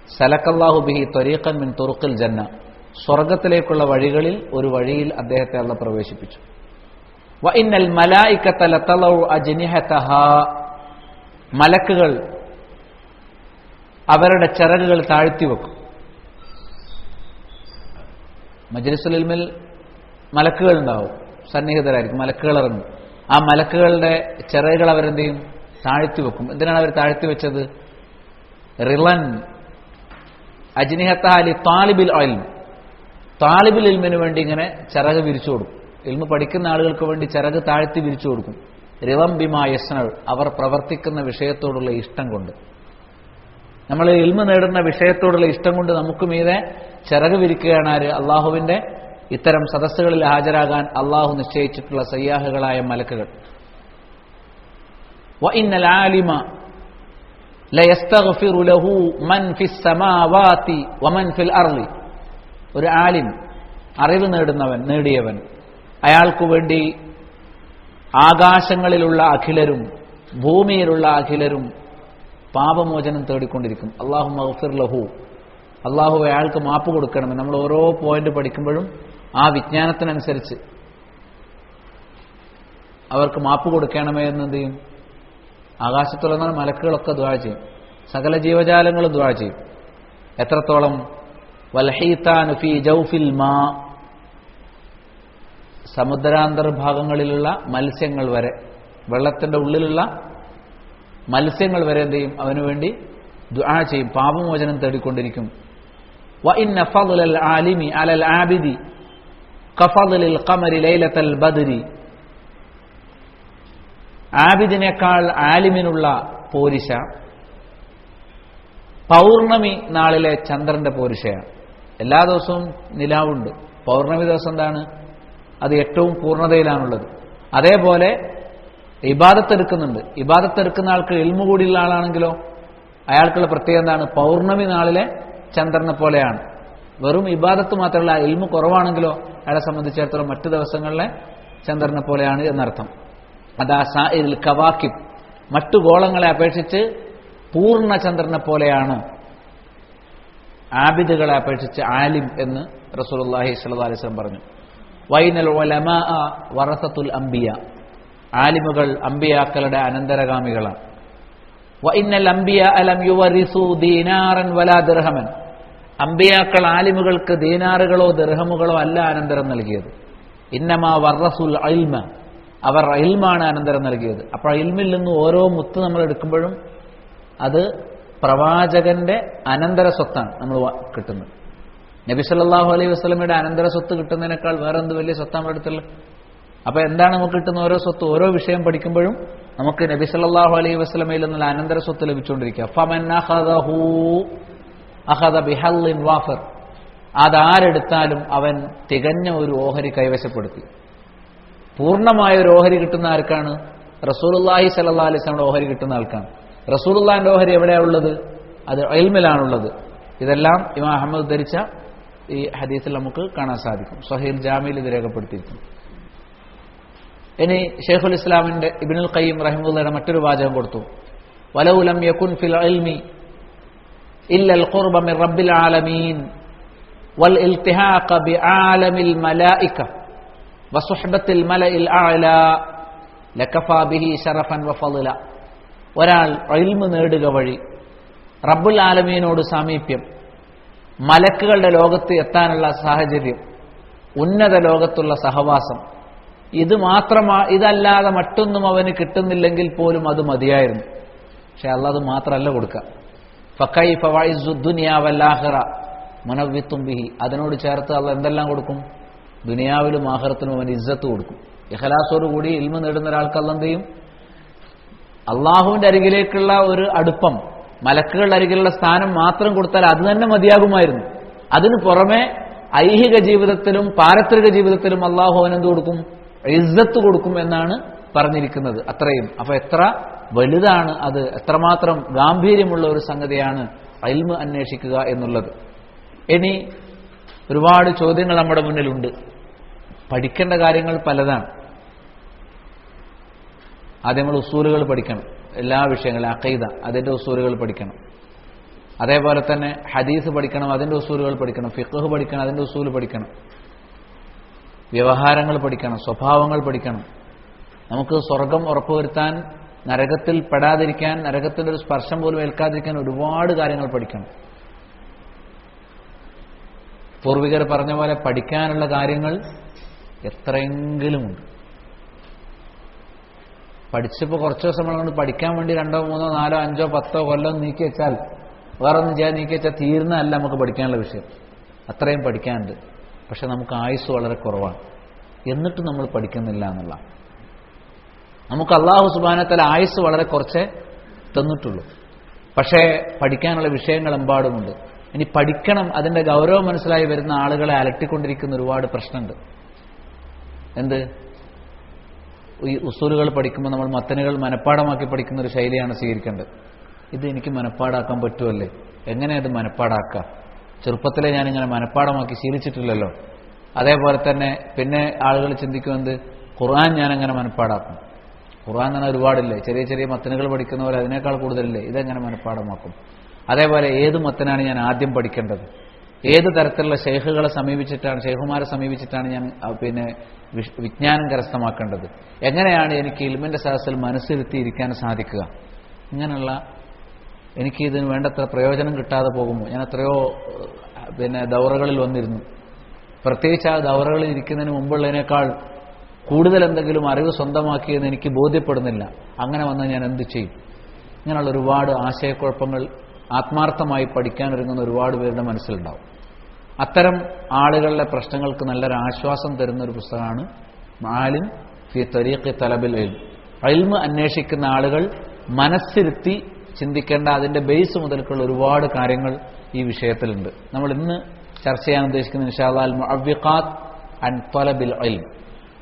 സലക്കല്ലാഹു ബിഹി ത്വരീഖൻ മിൻ തുറുഖിൽ ജന്ന. സ്വർഗത്തിലേക്കുള്ള വഴികളിൽ ഒരു വഴിയിൽ അദ്ദേഹത്തെ അല്ലാഹു പ്രവേശിപ്പിച്ചു. വ ഇന്നൽ മലായികത ലതലഉ അജ്നിഹതഹാ. മലക്കുകൾ അവരുടെ ചിറകുകൾ താഴ്ത്തിവെക്കും. മജ്ലിസുൽ ഇൽമിൽ മലക്കുകൾ ഉണ്ടാവും, സന്നിഹിതരായിരിക്കും, മലക്കുകൾ ഇറങ്ങും. ആ മലക്കുകളുടെ ചിറകുകൾ അവരെന്ത് ചെയ്യും? താഴ്ത്തിവെക്കും. എന്തിനാണ് അവർ താഴ്ത്തിവെച്ചത്? റിളൻ അജ്നിഹതഹാ ലി താലിബിൽ ഇൽം. താലിബുൽ ഇൽമിന് വേണ്ടി ഇങ്ങനെ ചിറക് വിരിച്ചു കൊടുക്കും. ഇൽമ് പഠിക്കുന്ന ആളുകൾക്ക് വേണ്ടി ചിറക് താഴ്ത്തി വിരിച്ചു കൊടുക്കും. റിളം ബിമാ യസ്നഉ. അവർ പ്രവർത്തിക്കുന്ന വിഷയത്തോടുള്ള ഇഷ്ടം കൊണ്ട്, നമ്മൾ ഇൽമ് നേടുന്ന വിഷയത്തോടുള്ള ഇഷ്ടം കൊണ്ട് നമുക്ക് മീതെ ചിറക് വിരിക്കുകയാണ് ആര്? അള്ളാഹുവിന്റെ ഇത്തരം സദസ്സുകളിൽ ഹാജരാകാൻ അള്ളാഹു നിശ്ചയിച്ചിട്ടുള്ള സയ്യാഹുകളായ മലക്കുകൾ. വ ഇന്നൽ ആലിമ ലയസ്തഗ്ഫിറു ലഹു മൻ ഫിസ് സമാവാതി വമൻ ഫിൽ അർളി. ഒരു ആലിം, അറിവ് നേടിയവൻ, അയാൾക്കു വേണ്ടി ആകാശങ്ങളിലുള്ള അഖിലരും ഭൂമിയിലുള്ള അഖിലരും പാപമോചനം തേടിക്കൊണ്ടിരിക്കും. അല്ലാഹുമ്മ ഗഫിർ ലഹു. അള്ളാഹു അയാൾക്ക് മാപ്പ് കൊടുക്കണമെന്ന് നമ്മൾ ഓരോ പോയിന്റ് പഠിക്കുമ്പോഴും ആ വിജ്ഞാനത്തിനനുസരിച്ച് അവർക്ക് മാപ്പ് കൊടുക്കണമേ എന്ന് എന്ത് ചെയ്യും? ആകാശത്തുള്ള മലക്കുകളൊക്കെ ദുആ ചെയ്യും, സകല ജീവജാലങ്ങളും ദുആ ചെയ്യും. എത്രത്തോളം? വൽഹീതാനു ഫീ ജൗഫിൽ മാ. സമുദ്രാന്തർഭാഗങ്ങളിലുള്ള മത്സ്യങ്ങൾ വരെ, വെള്ളത്തിന്റെ ഉള്ളിലുള്ള മത്സ്യങ്ങൾ വരെ എന്ത് ചെയ്യും? അവന് വേണ്ടി ദുആ ചെയ്യും, പാപമോചനം തേടിക്കൊണ്ടിരിക്കും. വ ഇന്ന ഫളൽ ആലിമി അലൽ ആബിദി കഫളിൽ ഖമരി ലൈലത്തൽ ബദ്രി. ആബിദിനേക്കാൾ ആലിമിനുള്ള പോരിശ പൗർണമി നാളിലെ ചന്ദ്രന്റെ പോരിശയാണ്. എല്ലാ ദിവസവും നിലാവുണ്ട്, പൗർണമി ദിവസം എന്താണ്? അത് ഏറ്റവും പൂർണ്ണതയിലാണുള്ളത്. അതേപോലെ ഇബാദത്തെടുക്കുന്നുണ്ട്. ഇബാദത്തെടുക്കുന്ന ആൾക്ക് ഇൽമു കൂടിയുള്ള ആളാണെങ്കിലോ അയാൾക്കുള്ള പ്രത്യേകത എന്താണ്? പൗർണമി നാളിലെ ചന്ദ്രനെ പോലെയാണ്. വെറും ഇബാദത്ത് മാത്രമല്ല, ഇൽമു കുറവാണെങ്കിലോ അയാളെ സംബന്ധിച്ചിടത്തോളം മറ്റു ദിവസങ്ങളിലെ ചന്ദ്രനെ പോലെയാണ് എന്നർത്ഥം. അതാ സാഇൽ കവാക്കിബ്, മറ്റു ഗോളങ്ങളെ അപേക്ഷിച്ച് പൂർണ്ണ ചന്ദ്രനെ പോലെയാണ് ആബിദുകളെ അപേക്ഷിച്ച് ആലിം എന്ന് റസൂലുള്ളാഹി സ്വല്ലല്ലാഹു അലൈഹി വസല്ലം പറഞ്ഞു. വൈനൽ ഉലമാ വറസത്തുൽ അംബിയ. ആലിമുകൾ അംബിയാക്കളുടെ അനന്തരഗാമികളാണ്. വഇന്നൽ അംബിയ അലം യുവരിസു ദീനാറൻ വലാ ദിർഹമൻ. അംബിയാക്കൾ ആലിമുകൾക്ക് ദീനാറുകളോ ദിർഹമുകളോ അല്ല അനന്തരം നൽകിയത്. ഇന്നമാ വറസുൽ ഇൽമ. അവർ ഇൽമാണ് അനന്തരം നൽകിയത്. അപ്പോൾ ഇൽമിൽ നിന്ന് ഓരോ മുത്ത് നമ്മൾ എടുക്കുമ്പോഴും അത് പ്രവാചകന്റെ അനന്തര സ്വത്താണ് നമ്മൾ കിട്ടുന്നത്. നബി സല്ലല്ലാഹു അലൈഹി വസല്ലമയുടെ അനന്തര സ്വത്ത് കിട്ടുന്നതിനേക്കാൾ വേറെ എന്ത് വലിയ സ്വത്ത് നമ്മുടെ അടുത്തുള്ളത്? അപ്പൊ എന്താണ് നമുക്ക് കിട്ടുന്ന ഓരോ സ്വത്ത്? ഓരോ വിഷയം പഠിക്കുമ്പോഴും നമുക്ക് നബി സല്ലല്ലാഹു അലൈഹി വസല്ലമയിൽ നിന്നുള്ള അനന്തര സ്വത്ത് ലഭിച്ചുകൊണ്ടിരിക്കുക. ഫമൻ അഖദഹു അഖദ ബിഹല്ലിൻ വാഫിർ. അതാരെടുത്താലും അവൻ തികഞ്ഞ ഒരു ഓഹരി കൈവശപ്പെടുത്തി. പൂർണ്ണമായ ഒരു ഓഹരി കിട്ടുന്ന ആർക്കാണ്? റസൂലുള്ളാഹി സ്വല്ലല്ലാഹു അലൈഹി വസല്ലമയുടെ ഓഹരി കിട്ടുന്ന ആൾക്കാണ്. റസൂലുള്ളാഹിന്റെ ഓഹരി എവിടെയാണ് ഉള്ളത്? അത് ഇൽമിലാണുള്ളത്. ഇതെല്ലാം ഇമാം അഹ്മദ് ധരിച്ച ഈ ഹദീസിൽ നമുക്ക് കാണാൻ സാധിക്കും. സ്വഹീഹ് ജാമിയിൽ ഇത് രേഖപ്പെടുത്തിയിരിക്കുന്നു. ഇനി ശൈഖുൽ ഇസ്ലാമിന്റെ ഇബ്നുൽ ഖയ്യിം റഹിമഹുള്ളാഹിയുടെ മറ്റൊരു വാചകം കൊടുത്തു. വലൗ ലം യകുൻ ഫിൽ ഇൽമി ഇല്ലൽ ഖുർബ മിൻ റബ്ബിൽ ആലമീൻ വൽ ഇൽതിഹാഖ ബിആലമിൽ മലായിക വസുഹബത്തിൽ മലഇൽ അഅല ലകഫാ ബിഹി ശറഫൻ വഫളല. ഒരാൾ ഇൽമ് നേടുക വഴി റബ്ബുൽ ആലമീനോട് സാമീപ്യം, മലക്കുകളുടെ ലോകത്ത് എത്താനുള്ള സാഹചര്യം, ഉന്നത ലോകത്തുള്ള സഹവാസം, ഇതല്ലാതെ മറ്റൊന്നും അവന് കിട്ടുന്നില്ലെങ്കിൽ പോലും അത് മതിയായിരുന്നു. പക്ഷെ അല്ലാഹ് അത് മാത്രമല്ല കൊടുക്കുക. ഫകൈഫ വഇസ്സു ദുനിയാ വൽ ആഖിറ മുനവ്വിത്തും ബിഹി, അതിനോട് ചേർത്ത് അല്ലാഹ് എന്തെല്ലാം കൊടുക്കും? ദുനിയാവിലും ആഖിറത്തിലും അവന് ഇസ്സത്ത് കൊടുക്കും. ഇഖ്ലാസോടുകൂടി ഇൽമ നേടുന്ന ഒരാൾക്ക് അല്ലാഹ് എന്ത് ചെയ്യും? അള്ളാഹുവിന്റെ അരികിലേക്കുള്ള ഒരു അടുപ്പം, മലക്കുകളുടെ അരികിലുള്ള സ്ഥാനം മാത്രം കൊടുത്താൽ അത് തന്നെ മതിയാകുമായിരുന്നു. അതിനു പുറമെ ഐഹിക ജീവിതത്തിലും പാരത്രിക ജീവിതത്തിലും അള്ളാഹു അവനെന്ത് കൊടുക്കും? ഇസ്സത്ത് കൊടുക്കും എന്നാണ് പറഞ്ഞിരിക്കുന്നത്. അത്രയും. അപ്പൊ എത്ര വലുതാണ് അത്, എത്രമാത്രം ഗാംഭീര്യമുള്ള ഒരു സംഗതിയാണ് ഇൽമ് അന്വേഷിക്കുക എന്നുള്ളത്. ഇനി ഒരുപാട് ചോദ്യങ്ങൾ നമ്മുടെ മുന്നിലുണ്ട്. പഠിക്കേണ്ട കാര്യങ്ങൾ പലതാണ്. ആദ്യം നമ്മൾ ഉസൂലുകൾ പഠിക്കണം. എല്ലാ വിഷയങ്ങളും അഖീദ, അതിന്റെ ഉസൂലുകൾ പഠിക്കണം. അതേപോലെ തന്നെ ഹദീസ് പഠിക്കണം, അതിന്റെ ഉസൂലുകൾ പഠിക്കണം. ഫിഖ്ഹ് പഠിക്കണം, അതിന്റെ ഉസൂല് പഠിക്കണം. വ്യവഹാരങ്ങൾ പഠിക്കണം, സ്വഭാവങ്ങൾ പഠിക്കണം. നമുക്ക് സ്വർഗം ഉറപ്പുവരുത്താൻ, നരകത്തിൽ പെടാതിരിക്കാൻ, നരകത്തിന്റെ ഒരു സ്പർശം പോലും ഏൽക്കാതിരിക്കാൻ ഒരുപാട് കാര്യങ്ങൾ പഠിക്കണം. പൂർവികർ പറഞ്ഞ പോലെ പഠിക്കാനുള്ള കാര്യങ്ങൾ എത്രയെങ്കിലുമുണ്ട്. പഠിച്ചപ്പോൾ കുറച്ച് ദിവസം നമ്മൾ കൊണ്ട് പഠിക്കാൻ വേണ്ടി 2, 3, 4, 5, 10 കൊല്ലം നീക്കി വെച്ചാൽ, വേറൊന്നും ചെയ്യാൻ നീക്കി വെച്ചാൽ തീർന്നതല്ല നമുക്ക് പഠിക്കാനുള്ള വിഷയം. അത്രയും പഠിക്കാനുണ്ട്. പക്ഷെ നമുക്ക് ആയുസ് വളരെ കുറവാണ്. എന്നിട്ടും നമ്മൾ പഠിക്കുന്നില്ല എന്നുള്ള. നമുക്ക് അല്ലാഹു സുബ്ഹാനഹു വ തആല ആയുസ് വളരെ കുറച്ചേ തന്നിട്ടുള്ളൂ. പക്ഷേ പഠിക്കാനുള്ള വിഷയങ്ങൾ എമ്പാടുമുണ്ട്. ഇനി പഠിക്കണം, അതിന്റെ ഗൗരവം മനസ്സിലായി വരുന്ന ആളുകളെ അലട്ടിക്കൊണ്ടിരിക്കുന്ന ഒരുപാട് പ്രശ്നമുണ്ട്. എന്ത്? ഈ ഉസൂലുകൾ പഠിക്കുമ്പോൾ നമ്മൾ മത്തനുകൾ മനപ്പാടമാക്കി പഠിക്കുന്ന ഒരു ശൈലിയാണ് സ്വീകരിക്കേണ്ടത്. ഇത് എനിക്ക് മനപ്പാടാക്കാൻ പറ്റുമല്ലേ? എങ്ങനെ അത് മനപ്പാടാക്കാം? ചെറുപ്പത്തിലെ ഞാനിങ്ങനെ മനപ്പാടമാക്കി ശീലിച്ചിട്ടില്ലല്ലോ. അതേപോലെ തന്നെ പിന്നെ ആളുകൾ ചിന്തിക്കുമെന്ത്? ഖുർആൻ ഞാനെങ്ങനെ മനപ്പാടാക്കും? ഖുർആൻ തന്നെ ഒരുപാടില്ലേ, ചെറിയ ചെറിയ മത്തനുകൾ പഠിക്കുന്ന പോലെ അതിനേക്കാൾ കൂടുതലല്ലേ, ഇതെങ്ങനെ മനപ്പാടമാക്കും? അതേപോലെ ഏത് മത്തനാണ് ഞാൻ ആദ്യം പഠിക്കേണ്ടത്? ഏത് തരത്തിലുള്ള ശൈഖുകളെ സമീപിച്ചിട്ടാണ്, ശൈഖുമാരെ സമീപിച്ചിട്ടാണ് ഞാൻ വിജ്ഞാനം കരസ്ഥമാക്കേണ്ടത്? എങ്ങനെയാണ് എനിക്ക് ഇൽമിന്റെ സദസ്സിൽ മനസ്സിരുത്തിയിരിക്കാൻ സാധിക്കുക? ഇങ്ങനെയുള്ള എനിക്ക് ഇതിന് വേണ്ടത്ര പ്രയോജനം കിട്ടാതെ പോകുമ്പോൾ, ഞാൻ എത്രയോ ദൗറകളിൽ വന്നിരുന്നു. പ്രത്യേകിച്ച് ആ ദൗറകളിൽ ഇരിക്കുന്നതിന് മുമ്പുള്ളതിനേക്കാൾ കൂടുതൽ എന്തെങ്കിലും അറിവ് സ്വന്തമാക്കിയെന്ന് എനിക്ക് ബോധ്യപ്പെടുന്നില്ല. അങ്ങനെ വന്നാൽ ഞാൻ എന്ത് ചെയ്യും? ഇങ്ങനെയുള്ള ഒരുപാട് ആശയക്കുഴപ്പങ്ങൾ ആത്മാർത്ഥമായി പഠിക്കാനൊരുങ്ങുന്ന ഒരുപാട് പേരുടെ മനസ്സിലുണ്ടാവും. അത്തരം ആളുകളുടെ പ്രശ്നങ്ങൾക്ക് നല്ലൊരു ആശ്വാസം തരുന്ന ഒരു പുസ്തകമാണ് മാലിം ഫി തരീഖി തലബിൽ ഇൽം. ഇൽമ് അന്വേഷിക്കുന്ന ആളുകൾ മനസ്സിരുത്തി ചിന്തിക്കേണ്ട അതിന്റെ ബേസ് മുതൽക്കുള്ള ഒരുപാട് കാര്യങ്ങൾ ഈ വിഷയത്തിലുണ്ട്. നമ്മൾ ഇന്ന് ചർച്ച ചെയ്യാൻ ഉദ്ദേശിക്കുന്ന ഇൻഷാ അല്ലാഹ് അൽ മുഅവ്വിഖാത്ത് അൻ തലബിൽ ഇൽം.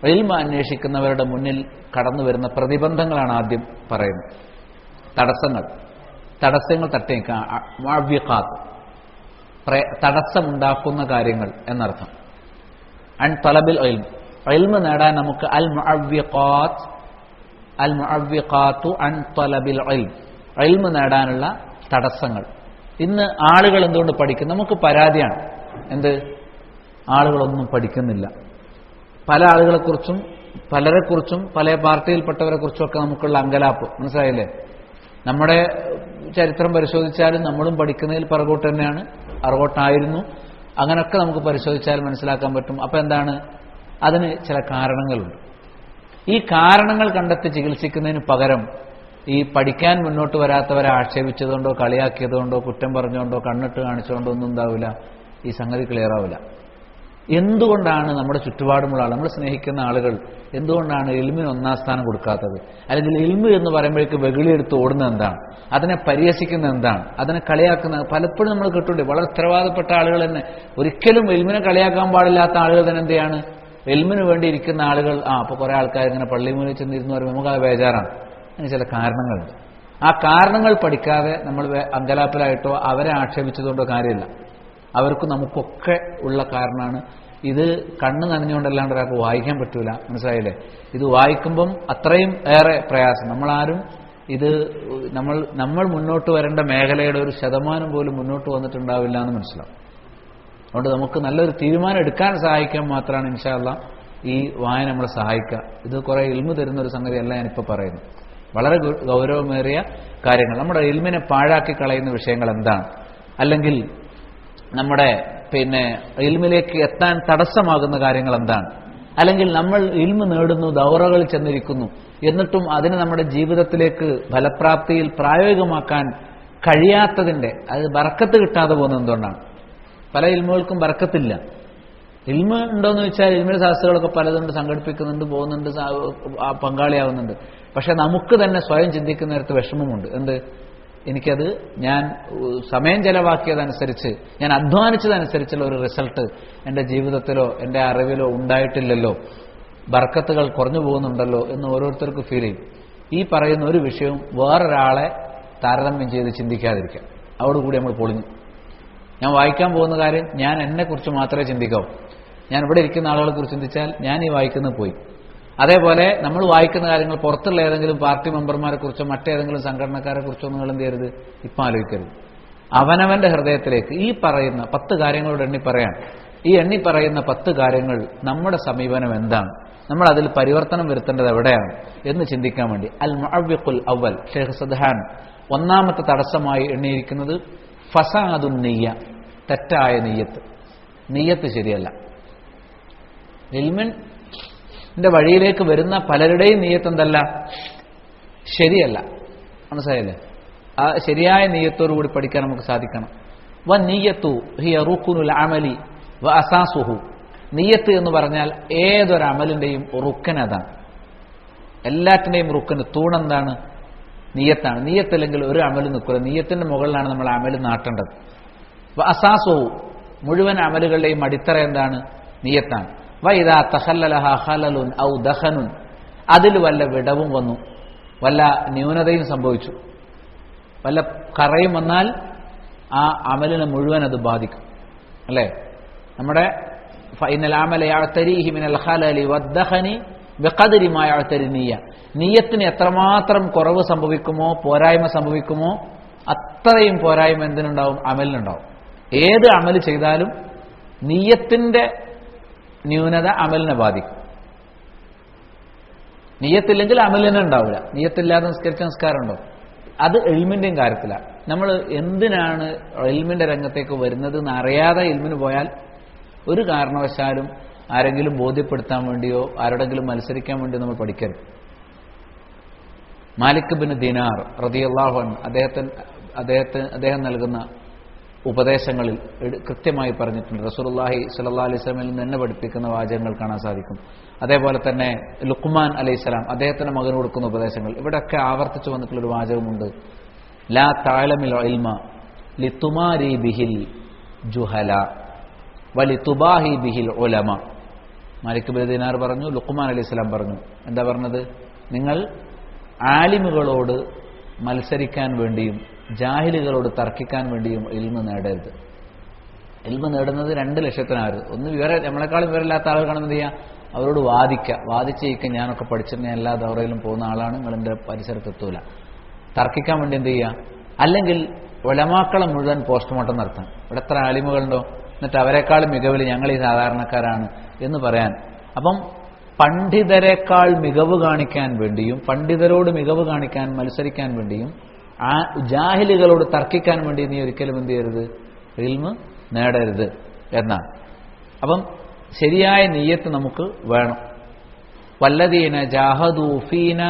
ഇൽമ് അന്വേഷിക്കുന്നവരുടെ മുന്നിൽ കടന്നു വരുന്ന പ്രതിബന്ധങ്ങളാണ് ആദ്യം പറയുന്നത്. തടസ്സങ്ങൾ തട്ടേക്കാം. മുഅവ്വിഖാത്ത്, തടസ്സമുണ്ടാക്കുന്ന കാര്യങ്ങൾ എന്നർത്ഥം. അൻ തലബിൽ ഇൽം, ഇൽമ് നേടാൻ നമുക്ക് അൽ മുഅവ്വിഖാത്തു അൻ തലബിൽ ഇൽം, ഇൽമ് നേടാനുള്ള തടസ്സങ്ങൾ. ഇന്ന് ആളുകൾ എന്തുകൊണ്ട് പഠിക്കും? നമുക്ക് പരാതിയാണ്. എന്ത്? ആളുകളൊന്നും പഠിക്കുന്നില്ല. പല ആളുകളെക്കുറിച്ചും പലരെക്കുറിച്ചും പല പാർട്ടിയിൽപ്പെട്ടവരെ കുറിച്ചുമൊക്കെ നമുക്കുള്ള അങ്കലാപ്പ് മനസ്സിലായില്ലേ? നമ്മുടെ ചരിത്രം പരിശോധിച്ചാലും നമ്മളും പഠിക്കുന്നതിൽ പുറകോട്ട് തന്നെയാണ്, അറകോട്ടായിരുന്നു. അങ്ങനെയൊക്കെ നമുക്ക് പരിശോധിച്ചാൽ മനസ്സിലാക്കാൻ പറ്റും. അപ്പം എന്താണ്? അതിന് ചില കാരണങ്ങളുണ്ട്. ഈ കാരണങ്ങൾ കണ്ടെത്തി ചികിത്സിക്കുന്നതിന് പകരം ഈ പഠിക്കാൻ മുന്നോട്ട് വരാത്തവരെ ആക്ഷേപിച്ചതുകൊണ്ടോ കളിയാക്കിയതുകൊണ്ടോ കുറ്റം പറഞ്ഞുകൊണ്ടോ കണ്ണിട്ട് കാണിച്ചുകൊണ്ടോ ഒന്നും ഉണ്ടാവില്ല, ഈ സംഗതി ക്ലിയർ ആവില്ല. എന്തുകൊണ്ടാണ് നമ്മുടെ ചുറ്റുപാടുമുള്ള ആൾ, നമ്മൾ സ്നേഹിക്കുന്ന ആളുകൾ എന്തുകൊണ്ടാണ് ഇൽമിന് 1-ാം സ്ഥാനം കൊടുക്കാത്തത്? അല്ലെങ്കിൽ ഇൽമ് എന്ന് പറയുമ്പോഴേക്ക് വെകിളിയെടുത്ത് ഓടുന്നത് എന്താണ്? അതിനെ പരിഹസിക്കുന്നത് എന്താണ്? അതിനെ കളിയാക്കുന്നത് പലപ്പോഴും നമ്മൾ കേട്ടിട്ടുണ്ട്. വളരെ ഉത്തരവാദപ്പെട്ട ആളുകൾ തന്നെ, ഒരിക്കലും ഇൽമിനെ കളിയാക്കാൻ പാടില്ലാത്ത ആളുകൾ തന്നെ എന്ത് ചെയ്യാണ്? ഇൽമിന് വേണ്ടി ഇരിക്കുന്ന ആളുകൾ അപ്പോൾ കുറേ ആൾക്കാർ ഇങ്ങനെ പള്ളിമൂലയിൽ ചെന്നിരുന്ന് പറയുമ്പോൾ നമുക്ക് അത് ബേജാറാണ്. അതിന് ചില കാരണങ്ങളുണ്ട്. ആ കാരണങ്ങൾ പഠിക്കാതെ നമ്മൾ അങ്കലാപ്പിലായിട്ടോ അവരെ ആക്ഷേപിച്ചതുകൊണ്ടോ കാര്യമില്ല. അവർക്ക് നമുക്കൊക്കെ ഉള്ള കാരണമാണ്. ഇത് കണ്ണ് നനഞ്ഞുകൊണ്ടല്ലാണ്ട് ഒരാൾക്ക് വായിക്കാൻ പറ്റൂല, മനസ്സിലായില്ലേ? ഇത് വായിക്കുമ്പം അത്രയും ഏറെ പ്രയാസം. നമ്മളാരും ഇത് നമ്മൾ മുന്നോട്ട് വരേണ്ട മേഖലയുടെ 1% പോലും മുന്നോട്ട് വന്നിട്ടുണ്ടാവില്ല എന്ന് മനസ്സിലാവും. അതുകൊണ്ട് നമുക്ക് നല്ലൊരു തീരുമാനം എടുക്കാൻ സഹായിക്കാൻ മാത്രമാണ് ഇൻഷാ അല്ലാഹ് ഈ വായന നമ്മളെ സഹായിക്കുക. ഇത് കുറേ ഇൽമു തരുന്ന ഒരു സംഗതിയല്ല ഞാനിപ്പോൾ പറയുന്നത്. വളരെ ഗൗരവമേറിയ കാര്യങ്ങൾ. നമ്മുടെ ഇൽമിനെ പാഴാക്കി കളയുന്ന വിഷയങ്ങൾ എന്താണ്, അല്ലെങ്കിൽ നമ്മുടെ ഇൽമിലേക്ക് എത്താൻ തടസ്സമാകുന്ന കാര്യങ്ങൾ എന്താണ്, അല്ലെങ്കിൽ നമ്മൾ ഇൽമ് നേടുന്നു, ദൗറകളിൽ ചെന്നിരിക്കുന്നു, എന്നിട്ടും അതിന് നമ്മുടെ ജീവിതത്തിലേക്ക് ഫലപ്രാപ്തിയിൽ പ്രായോഗികമാക്കാൻ കഴിയാത്തതിന്റെ, അത് ബർക്കത്ത് കിട്ടാതെ പോകുന്നത് എന്തുകൊണ്ടാണ്? പല ഇൽമുകൾക്കും ബർക്കത്തില്ല. ഇൽമ ഉണ്ടോയെന്ന് വെച്ചാൽ ഇൽമിന്റെ സദസ്സുകളൊക്കെ പലതുണ്ട്, സംഘടിപ്പിക്കുന്നുണ്ട്, പോകുന്നുണ്ട്, പങ്കാളിയാവുന്നുണ്ട്. പക്ഷെ നമുക്ക് തന്നെ സ്വയം ചിന്തിക്കുന്ന നേരത്ത് വിഷമമുണ്ട്. എന്ത്? എനിക്കത് ഞാൻ സമയം ചെലവാക്കിയതനുസരിച്ച്, ഞാൻ അധ്വാനിച്ചതനുസരിച്ചുള്ള ഒരു റിസൾട്ട് എൻ്റെ ജീവിതത്തിലോ എൻ്റെ അറിവിലോ ഉണ്ടായിട്ടില്ലല്ലോ, ബർക്കത്തുകൾ കുറഞ്ഞു പോകുന്നുണ്ടല്ലോ എന്ന് ഓരോരുത്തർക്കും ഫീൽ ചെയ്യും. ഈ പറയുന്ന ഒരു വിഷയവും വേറൊരാളെ താരതമ്യം ചെയ്ത് ചിന്തിക്കാതിരിക്കാം. അതോടുകൂടി നമ്മൾ പൊളിഞ്ഞു. ഞാൻ വായിക്കാൻ പോകുന്ന കാര്യം ഞാൻ എന്നെക്കുറിച്ച് മാത്രമേ ചിന്തിക്കാവൂ. ഞാൻ ഇവിടെ ഇരിക്കുന്ന ആളുകളെ കുറിച്ച് ചിന്തിച്ചാൽ ഞാൻ ഈ വായിക്കുന്നത് പോയി. അതേപോലെ നമ്മൾ വായിക്കുന്ന കാര്യങ്ങൾ പുറത്തുള്ള ഏതെങ്കിലും പാർട്ടി മെമ്പർമാരെ കുറിച്ചോ മറ്റേതെങ്കിലും സംഘടനക്കാരെ കുറിച്ചോ നിങ്ങൾ എന്ത് ചെയ്യരുത്, ഇപ്പം ആലോചിക്കരുത്. അവനവന്റെ ഹൃദയത്തിലേക്ക് ഈ പറയുന്ന 10 കാര്യങ്ങളോട് എണ്ണി പറയാൻ, ഈ എണ്ണി പറയുന്ന 10 കാര്യങ്ങൾ നമ്മുടെ സമീപനം എന്താണ്, നമ്മൾ അതിൽ പരിവർത്തനം വരുത്തേണ്ടത് എവിടെയാണ് എന്ന് ചിന്തിക്കാൻ വേണ്ടി അൽ മുഅവ്വിഖുൽ അവൽ ഷെയ്ഖ് സദ്ഹാൻ ഒന്നാമത്തെ തടസ്സമായി എണ്ണിയിരിക്കുന്നത് ഫസാദുൻ നിയ്യ, തെറ്റായ നിയ്യത്ത്. നിയ്യത്ത് ശരിയല്ല. ഇൽമിന്റെ വഴിയിലേക്ക് വരുന്ന പലരുടെയും നിയ്യത്ത് എന്തല്ല, ശരിയല്ല. മനസ്സിലായില്ലേ? ആ ശരിയായ നിയ്യത്തോടുകൂടി പഠിക്കാൻ നമുക്ക് സാധിക്കണം. വ നിയ്യത്തു ഹിയ റുക്നുൽ അമലി വ അസാസുഹു. നിയ്യത്ത് എന്ന് പറഞ്ഞാൽ ഏതൊരു അമലിന്റെയും റുക്കൻ അതാണ്. എല്ലാറ്റിന്റെയും റുക്കന് തൂണെന്താണ്? നിയ്യത്താണ്. നിയ്യത്തില്ലെങ്കിൽ ഒരു അമൽ നിൽക്കില്ല. നിയ്യത്തിന്റെ മുകളിലാണ് നമ്മൾ അമൽ നാട്ടേണ്ടത്. അസാസുഹു, മുഴുവൻ അമലുകളുടെയും അടിത്തറ എന്താണ്? നിയ്യത്താണ്. വൈദാ തഖല്ലലഹ ഖലലുൻ ഔ ദഖനുൻ, അതിൽ വല്ല വിടവും വന്നു, വല്ല ന്യൂനതയും സംഭവിച്ചു, വല്ല കറയും വന്നാൽ ആ അമലിനെ മുഴുവൻ അത് ബാധിക്കും. അല്ലേ? നമ്മുടെ ഫൈനൽ അമല യഅ്തരീഹി മിനൽ ഖലലി വദ്ദഖനി ബിഖദ്രി മാ യഅ്തരി നിയ്യ. നിയ്യത്തിന് എത്രമാത്രം കുറവ് സംഭവിക്കുമോ, പോരായ്മ സംഭവിക്കുമോ, അത്രയും പോരായ്മ എന്തിനുണ്ടാവും? അമലിനുണ്ടാവും. ഏത് അമൽ ചെയ്താലും നിയ്യത്തിന്റെ ന്യൂനത അമലിനെ ബാധിക്കും. നിയ്യത്തില്ലെങ്കിൽ അമലിനെ ഉണ്ടാവില്ല. നിയ്യത്തില്ലാതെ നിസ്കരിച്ച നിസ്കാരമുണ്ടോ? അത് ഇൽമിന്റെയും കാര്യത്തിലാണ്. നമ്മൾ എന്തിനാണ് ഇൽമിന്റെ രംഗത്തേക്ക് വരുന്നത് എന്ന് അറിയാതെ ഇൽമിന് പോയാൽ ഒരു കാരണവശാലും ആരെങ്കിലും ബോധ്യപ്പെടുത്താൻ വേണ്ടിയോ ആരോടെങ്കിലും മത്സരിക്കാൻ വേണ്ടിയോ നമ്മൾ പഠിക്കരുത്. മാലിക് ബിൻ ദിനാർ റളിയല്ലാഹു അൻഹു അദ്ദേഹം നൽകുന്ന ഉപദേശങ്ങളിൽ കൃത്യമായി പറഞ്ഞിട്ടുണ്ട്. റസൂലുള്ളാഹി സ്വല്ലല്ലാഹു അലൈഹി വസല്ലമയിൽ നിന്ന് തന്നെ പഠിപ്പിക്കുന്ന വാചകങ്ങൾ കാണാൻ സാധിക്കും. അതേപോലെ തന്നെ ലുഖ്മാൻ അലൈഹിസ്സലാം അദ്ദേഹത്തിന്റെ മകന് കൊടുക്കുന്ന ഉപദേശങ്ങൾ, ഇവിടെയൊക്കെ ആവർത്തിച്ചു വന്നിട്ടുള്ള ഒരു വാചകമുണ്ട്. ലാ തഅലമിൽ ഇൽമ ലിതുമാരി ബിഹിൽ ജുഹല വലിതുബാഹി ബിഹിൽ ഉലമ. മാലിക് ബിൻ ദിനാർ പറഞ്ഞു, ലുഖ്മാൻ അലൈഹിസ്സലാം പറഞ്ഞു. എന്താ പറഞ്ഞത്? നിങ്ങൾ ആലിമുകളോട് മത്സരിക്കാൻ വേണ്ടിയും ജാഹിലുകളോട് തർക്കിക്കാൻ വേണ്ടിയും ഇൽമ നേടരുത്. ഇൽമ നേടുന്നത് 2 ലക്ഷ്യത്തിനായിരുന്നു. ഒന്ന്, നമ്മളെക്കാളും വിവരമില്ലാത്ത ആളുകൾ കാണുന്നത് ചെയ്യാം, അവരോട് വാദിച്ചേക്ക് ഞാനൊക്കെ പഠിച്ചിട്ട് ഞാൻ എല്ലാ ദൗറയിലും പോകുന്ന ആളാണ്, നിങ്ങളെൻ്റെ പരിസരത്തെത്തൂല. തർക്കിക്കാൻ വേണ്ടി എന്ത് ചെയ്യുക? അല്ലെങ്കിൽ ഉലമാക്കളെ മുഴുവൻ പോസ്റ്റ്മോർട്ടം നടത്താം. ഇവിടെ എത്ര ആലിമുകളുണ്ടോ, എന്നിട്ട് അവരെക്കാളും മികവിൽ ഞങ്ങൾ ഈ സാധാരണക്കാരാണ് എന്ന് പറയാൻ. അപ്പം പണ്ഡിതരെക്കാൾ മികവ് കാണിക്കാൻ വേണ്ടിയും പണ്ഡിതരോട് മികവ് കാണിക്കാൻ മത്സരിക്കാൻ വേണ്ടിയും ആ ജാഹിലുകളോട് തർക്കിക്കാൻ വേണ്ടി നീ ഒരിക്കലും എന്ത് ചെയ്യരുത്? ഇൽമ നേടരുത് എന്നാണ്. അപ്പം ശരിയായ നിയ്യത്ത് നമുക്ക് വേണം. വല്ലദീന ജാഹദൂ ഫീന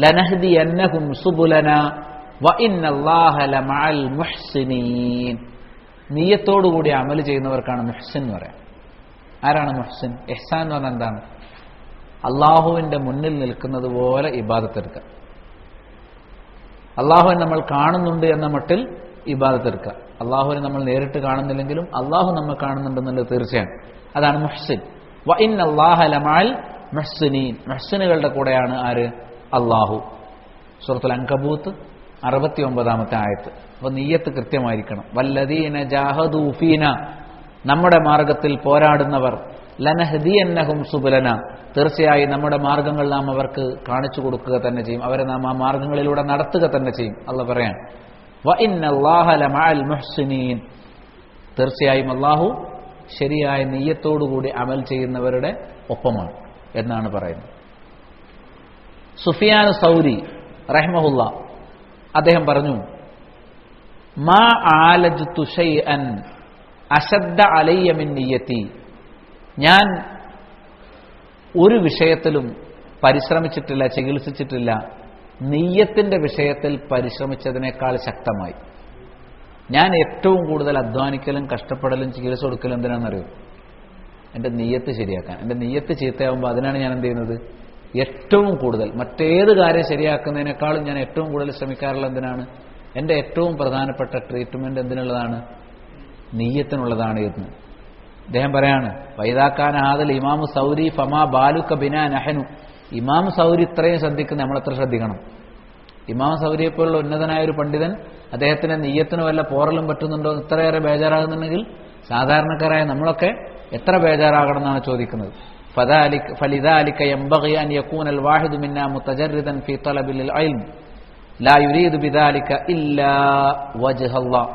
ലനഹ്ദിയന്നഹും സുബുലനാ വഇന്നല്ലാഹ ലമഅൽ മുഹ്സിനീൻ. നിയ്യത്തോടുകൂടി അമൽ ചെയ്യുന്നവർക്കാണ് മുഹ്സിൻ എന്ന് പറയാം. ആരാണ് മുഹ്സിൻ? ഇഹ്സാൻ എന്ന് പറഞ്ഞാൽ എന്താണ്? അള്ളാഹുവിന്റെ മുന്നിൽ നിൽക്കുന്നത് പോലെ ഇബാദത്തെടുക്കുക. അള്ളാഹുവിനെ നമ്മൾ കാണുന്നുണ്ട് എന്ന മട്ടിൽ ഇബാദത്തെടുക്കുക. അള്ളാഹുവിനെ നമ്മൾ നേരിട്ട് കാണുന്നില്ലെങ്കിലും അള്ളാഹു നമ്മൾ കാണുന്നുണ്ടെന്നുള്ളത് തീർച്ചയാണ്. അതാണ് മുഹ്സിൻ. വഇന്നല്ലാഹ ലമഅൽ മുഹ്സിനീൻ. മുഹ്സിനുകളുടെ കൂടെയാണ് ആര്? അള്ളാഹു. സൂറത്തുൽ അൻകബൂത്ത് 69-ാമത്തെ ആയത്ത്. അപ്പോൾ നിയ്യത്ത് കൃത്യമായിരിക്കണം. വല്ലദീന ജാഹദൂ ഫീന, നമ്മുടെ മാർഗത്തിൽ പോരാടുന്നവർ, ലനഹ്ദിയന്നഹും സുബുലന, തീർച്ചയായും നമ്മുടെ മാർഗങ്ങൾ നാം അവർക്ക് കാണിച്ചു കൊടുക്കുക തന്നെ ചെയ്യും, അവരെ നാം ആ മാർഗങ്ങളിലൂടെ നടത്തുക തന്നെ ചെയ്യും. അല്ലാഹു പറയാൻ വഇന്നല്ലാഹ ലമഅൽ മുഹ്സിനീൻ, തീർച്ചയായും അല്ലാഹു ശരിയായ നിയ്യത്തോടുകൂടി അമൽ ചെയ്യുന്നവരുടെ ഒപ്പമാണ് എന്നാണ് പറയുന്നത്. സുഫിയാൻ സൗരി റഹ്മഹുല്ല അദ്ദേഹം പറഞ്ഞു, മാ ആലജ്തു ശൈഅൻ അശദ്ദ അലയ്യ മിൻ നിയ്യതി, ഞാൻ ഒരു വിഷയത്തിലും പരിശ്രമിച്ചിട്ടില്ല, ചികിത്സിച്ചിട്ടില്ല നിയ്യത്തിന്റെ വിഷയത്തിൽ പരിശ്രമിച്ചതിനേക്കാൾ ശക്തമായി. ഞാൻ ഏറ്റവും കൂടുതൽ അധ്വാനിക്കലും കഷ്ടപ്പെടലും ചികിത്സ കൊടുക്കലും എന്തിനാണെന്നറിയോ? എൻ്റെ നിയ്യത്ത് ശരിയാക്കാൻ. എൻ്റെ നിയ്യത്ത് ചീത്തയാകുമ്പോൾ അതിനാണ് ഞാൻ എന്ത് ചെയ്യുന്നത്? ഏറ്റവും കൂടുതൽ മറ്റേത് കാര്യം ശരിയാക്കുന്നതിനേക്കാളും ഞാൻ ഏറ്റവും കൂടുതൽ ശ്രമിക്കാറുള്ള എന്തിനാണ്? എൻ്റെ ഏറ്റവും പ്രധാനപ്പെട്ട ട്രീറ്റ്മെന്റ് എന്തിനുള്ളതാണ്? നിയ്യത്തിനുള്ളതാണ് എന്ന് അദ്ദേഹം പറയാണ്. വൈദാക്കാൻ ആദൽ ഇമാമു സൗരി ഫമാ ബാലുക ബിനാ നഹനു. ഇമാം സൗരി ഇത്രയും ശ്രദ്ധിക്കുന്ന നമ്മളെത്ര ശ്രദ്ധിക്കണം? ഇമാം സൗരിയെപ്പോലുള്ള ഉന്നതനായ ഒരു പണ്ഡിതൻ അദ്ദേഹത്തിന്റെ നിയ്യത്തിന് വല്ല പോറലും പറ്റുന്നുണ്ടോ എന്ന് ഇത്രയേറെ ബേജാറാകുന്നുണ്ടെങ്കിൽ സാധാരണക്കാരായ നമ്മളൊക്കെ എത്ര ബേജാറാകണം എന്നാണ് ചോദിക്കുന്നത്. ഫലിദാലിക യംബഗി അൻ യകൂന അൽ വാഹിദു മിന്നാ മുതജർരിദൻ ഫീ തലബിൽ ഇൽം ലാ യുരീദു ബിദാലിക ഇല്ലാ വജ്ഹല്ലാഹ്.